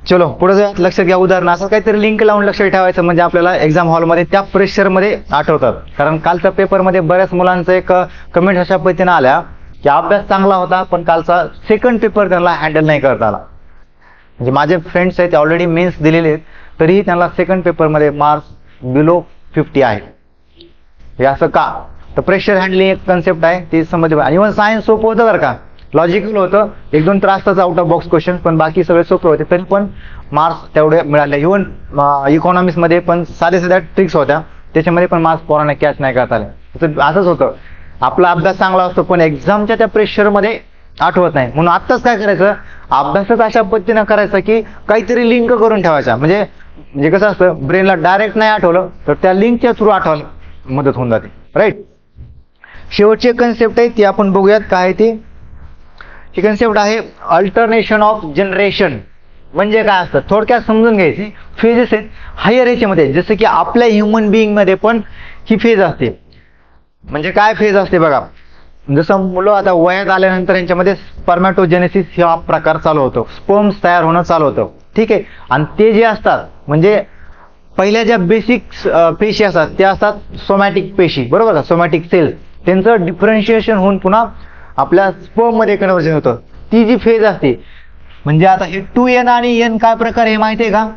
चलो पुढे जाऊया. लक्षात घ्या, उदाहरण असं काहीतरी लिंक लावून लक्षात ठेवायचं, म्हणजे आपल्याला एक्झाम हॉलमध्ये त्या प्रेशरमध्ये आठवतात. कारण कालच्या पेपरमध्ये बऱ्याच मुलांचं एक कमेंट अशा पद्धतीने आल्या की अभ्यास चांगला होता पण कालचा सेकंड पेपर त्यांना हँडल नाही करता आला. म्हणजे माझे फ्रेंड्स आहेत, ऑलरेडी मेन्स दिलेले आहेत, तरीही त्यांना सेकंड पेपरमध्ये मार्क्स बिलो 50 आहे. हे असं का? तर प्रेशर हँडलिंग एक कन्सेप्ट आहे, ते समजलं. आणि इव्हन सायन्स सोपं होतं बरं का, लॉजिकल होतं, 1-2 त्रासच आउट ऑफ बॉक्स क्वेश्चन, पण बाकी सगळे सोपे होते, तरी पण मार्क्स तेवढे मिळाले. इव्हन इकॉनॉमिक्स मध्ये पण साध्या ट्रिक्स होत्या, त्याच्यामध्ये पण मार्क्स पोरांना कॅच नाही करता आले. असंच होतं, आपला अभ्यास चांगला असतो पण एक्झामच्या त्या प्रेशरमध्ये आठवत नाही. म्हणून आत्ताच काय करायचं, अभ्यासच अशा पद्धतीनं करायचा की काहीतरी लिंक करून ठेवायचा. म्हणजे कसं असतं, ब्रेनला डायरेक्ट नाही आठवलं तर त्या लिंकच्या थ्रू आठवायला मदत होऊन जाते. राईट. शेवटची कन्सेप्ट आहे ती आपण बघूयात, काय आहे ती. ही कन्सेप्ट आहे अल्टरनेशन ऑफ जनरेशन. म्हणजे काय असतं, थोडक्यात समजून घ्यायची. फेजेस आहेत हायर याच्यामध्ये, जसं की आपल्या ह्युमन बिईंग मध्ये पण ही फेज असते. म्हणजे काय फेज असते बघा, जसं मुलं आता वयात आल्यानंतर यांच्यामध्ये स्पर्मॅटोजेनेसिस हा प्रकार चालू होतो, स्पर्म्स तयार होणं चालू होतं. ठीक आहे. आणि ते जे असतात, म्हणजे पहिल्या ज्या बेसिक पेशी असतात त्या असतात सोमॅटिक पेशी, बरोबर का, सोमॅटिक सेल्स. त्यांचं डिफरन्शिएशन होऊन पुन्हा आपल्या स्पर्म मध्ये कन्व्हर्जन होतं. ती जी फेज असते, म्हणजे आता हे 2n आणि n काय प्रकार हे माहिती आहे का,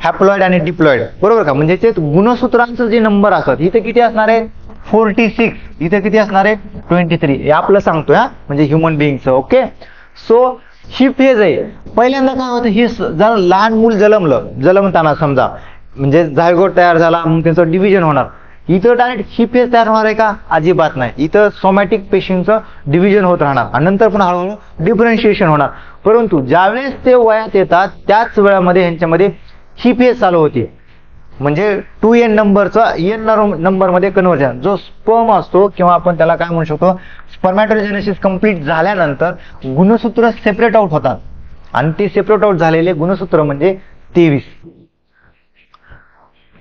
हॅप्लॉइड आणि डिप्लॉइड, बरोबर का. म्हणजे ते गुणसूत्रांचं जे नंबर असतात, इथे किती असणार आहे 46, इथे किती असणार आहे 23. हे आपलं सांगतोय हा, म्हणजे ह्युमन बिईंगचं. ओके, सो ही फेज आहे. पहिल्यांदा काय होतं, ही जर लहान मूल जन्मताना समजा, म्हणजे झायगोट तयार झाला, मग त्याचं डिव्हिजन होणार. इथं डायरेक्ट ही फेज तयार होणार आहे का? अजिबात नाही. इथं सोमॅटिक पेशींचं डिव्हिजन होत राहणार आणि नंतर पण हळूहळू डिफरन्शिएशन होणार. परंतु ज्यावेळेस ते वयात येतात त्याच वेळामध्ये ह्यांच्यामध्ये ही फेज चालू होती. म्हणजे 2n नंबरचा n नंबरमध्ये कन्व्हर्जन. जो स्पर्म असतो किंवा आपण त्याला काय म्हणू शकतो, स्पर्मॅटोजेनेसिस कंप्लीट झाल्यानंतर गुणसूत्र सेपरेट आउट होतात आणि ते सेपरेट आउट झालेले गुणसूत्र म्हणजे 23.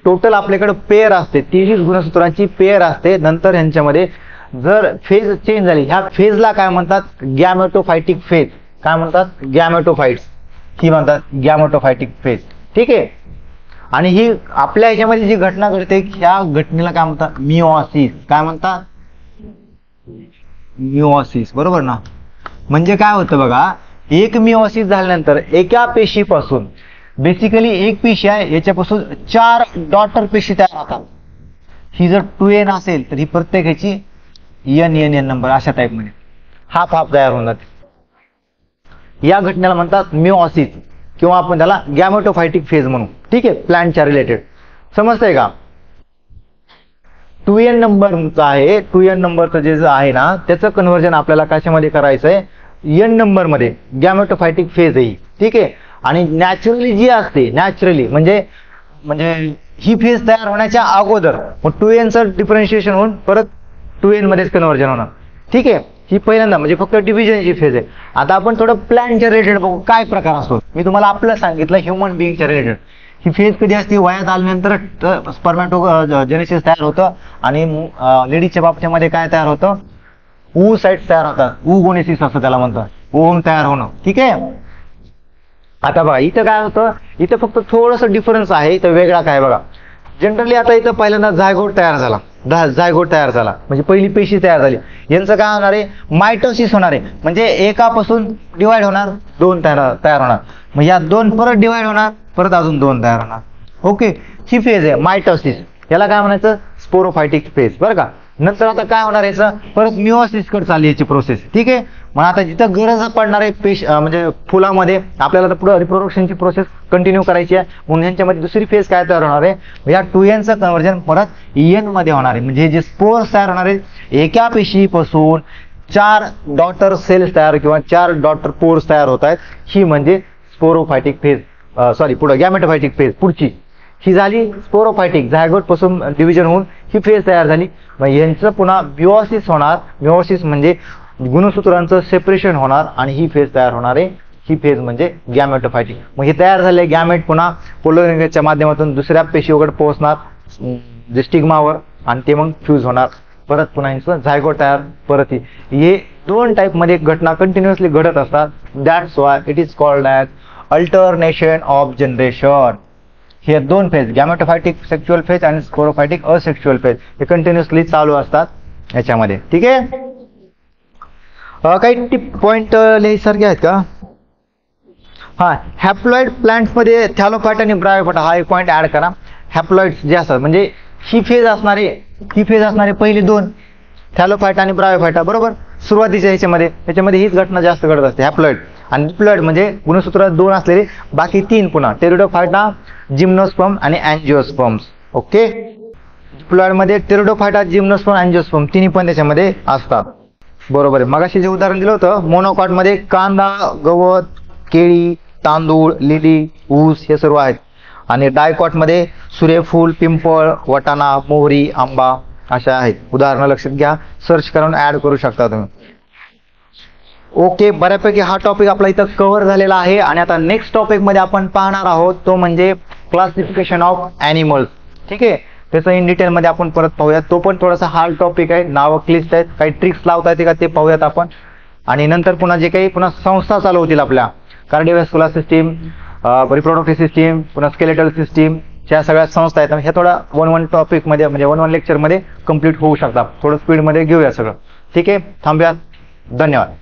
टोटल आपल्याकडे पेअर असते, 23 गुणसूत्रांची पेअर असते. नंतर ह्यांच्यामध्ये जर फेज चेंज झाली, ह्या फेजला काय म्हणतात, गॅमेटोफायटिक फेज. काय म्हणतात, गॅमेटोफाइट्स ही म्हणतात गॅमेटोफायटिक फेज. ठीक आहे. आणि ही आपल्या ह्याच्यामध्ये जी घटना घडते, ह्या घटनेला काय म्हणतात, मिओसिस. काय म्हणतात, मिओसिस, बरोबर ना. म्हणजे काय होतं बघा, एक मिओसिस झाल्यानंतर एका पेशीपासून, बेसिकली एक पेशी आहे याच्यापासून 4 डॉटर पेशी तयार होतात. ही जर 2n असेल तर ही प्रत्येक ह्याची n नंबर अशा टाइप मध्ये हाफ तयार होऊन जाते. या घटनेला म्हणतात मिओसिस किंवा आपण त्याला गॅमेटोफायटिक फेज म्हणू. ठीक आहे, प्लांटच्या रिलेटेड. समजतंय का? 2n नंबरचं आहे, 2n नंबरचं जे आहे ना, त्याचं कन्व्हर्जन आपल्याला कशामध्ये करायचं आहे, n नंबर मध्ये. गॅमेटोफायटिक फेज आहे. ठीक आहे. आणि नॅचरली जी असते, नॅचरली म्हणजे ही फेज तयार होण्याच्या अगोदर मग 2nचं डिफरन्शिएशन होऊन परत 2n मध्येच कन्व्हर्जन होणार. ठीक आहे. ही पहिल्यांदा म्हणजे फक्त डिव्हिजनची फेज आहे. आता आपण थोडं प्लांटच्या रिलेटेड बघू काय प्रकार असतो. मी तुम्हाला आपलं सांगितलं ह्युमन बिईंगच्या रिलेटेड. ही फेज कधी असते, वयात आल्यानंतर स्पर्मॅटोजेनेसिस तयार होतं आणि लेडीजच्या बाबतीमध्ये काय तयार होतं, oocytes तयार होतात. oogonesis असं त्याला म्हणतात, ओव्हम तयार होणं. ठीक आहे. आता बघा इथं काय होतं, इथं फक्त थोडस डिफरन्स आहे, इथं वेगळा काय बघा. जनरली आता इथं पहिल्यांदा झायगोट तयार झाला, म्हणजे पहिली पेशी तयार झाली. यांचं काय होणार आहे, मायटोसिस होणार आहे. म्हणजे एकापासून डिवाइड होणार, 2 तयार होणार. मग या 2 परत डिवाइड होणार, परत अजून 2 तयार होणार. ओके, ही फेज आहे मायटोसिस. याला काय म्हणायचं? स्पोरोफायटिक फेज. बरं का. नंतर आता काय होणार याचं? परत मिओसिस कडे चालली याची प्रोसेस. ठीक आहे. मग आता जिथं गरज पडणार आहे म्हणजे फुलामध्ये आपल्याला तर पुढे रिप्रोडक्शनची प्रोसेस कंटिन्यू करायची आहे. म्हणून यांच्यामध्ये दुसरी फेज काय तयार होणार आहे? या 2Nचं कन्व्हर्जन परत EN मध्ये होणार आहे. म्हणजे जे स्पोर्स तयार होणार आहे, एका पेशीपासून 4 डॉटर सेल्स तयार किंवा 4 डॉटर पोर्स तयार होत आहेत. ही म्हणजे स्पोरोफायटिक फेज. पुढे गॅमेटोफायटिक फेज पुढची. ही झाली स्पोरोफायटिक, झायगोट पासून डिव्हिजन होऊन ही फेज तयार झाली. मग यांचं पुन्हा मिओसिस होणार. मिओसिस म्हणजे गुणसूत्रांचं सेपरेशन होणार आणि ही फेज तयार होणार आहे. ही फेज म्हणजे गॅमेटोफायटिक. मग हे तयार झाले गॅमेट पुन्हा पोलरिंगच्या माध्यमातून दुसऱ्या पेशीकडे पोहोचणार जे स्टिग्मावर, आणि ते मग फ्यूज होणार. परत पुन्हा यांचं झायगोट तयार. परत हे 2 टाईप मध्ये घटना कंटिन्युअसली घडत असतात. That's why it is called as alternation of generation. हे 2 फेज, गॅमेटोफायटिक सेक्शुअल फेज आणि स्पोरोफायटिक असेक्शुअल फेज, हे कंटिन्युअसली चालू असतात याच्यामध्ये. ठीक आहे. काही टिप पॉइंट लिहायसारखे आहेत का? हा, हॅप्लॉइड प्लांट्स मध्ये थॅलोफायटा आणि ब्रायोफायटा हा एक पॉइंट ऍड करा. हॅप्लॉइड्स जे असतात म्हणजे ही फेज असणारे पहिले 2 थॅलोफायटा आणि ब्रायोफायटा. बरोबर. सुरुवातीच्या ह्याच्यामध्ये हीच घटना जास्त घडत असते. हॅप्लॉइड आणि डिप्लॉइड म्हणजे गुणसूत्र 2 असलेले बाकी 3 पुन्हा टेरिडोफायटा, जिम्नोस्पर्म आणि अँजिओस्पर्म्स. ओके. डिप्लॉइड मध्ये टेरिडोफायटा, जिम्नोस्पर्म, अँजिओस्पर्म तिन्ही पण त्याच्यामध्ये असतात. बरोबर आहे. मगाशी जे उदाहरण दिलं होतं मोनोकॉट मध्ये कांदा, गवत, केळी, तांदूळ, लिली, ऊस हे सर्व आहेत. आणि डायकॉट मध्ये सूर्यफूल, पिंपळ, वटाणा, मोहरी, आंबा अशा आहेत. उदाहरणं लक्षात घ्या, सर्च करून ऍड करू शकता तुम्ही. ओके, बऱ्यापैकी हा टॉपिक आपला इथं कव्हर झालेला आहे. आणि आता नेक्स्ट टॉपिक मध्ये आपण पाहणार आहोत तो म्हणजे क्लासिफिकेशन ऑफ ॲनिमल्स. ठीक आहे. त्याचं इन डिटेल मध्ये आपण परत पाहूयात. तो पण थोडासा हार्ड टॉपिक आहे. नावं क्लिष्ट आहेत, काही ट्रिक्स लावता येते का ते पाहूयात आपण. आणि नंतर पुन्हा जे काही संस्था चालू होतील आपल्या कार्डिओव्हास्क्युलर सिस्टीम, रिप्रोडक्टिव्ह सिस्टीम, पुन्हा स्केलेटल सिस्टीम, ज्या सगळ्या संस्था आहेत ह्या थोडा 1 टॉपिक मध्ये म्हणजे 1 लेक्चर मध्ये कम्प्लीट होऊ शकतात. थोडं स्पीड मध्ये घेऊया सगळं. ठीक आहे. थांबूयात. धन्यवाद.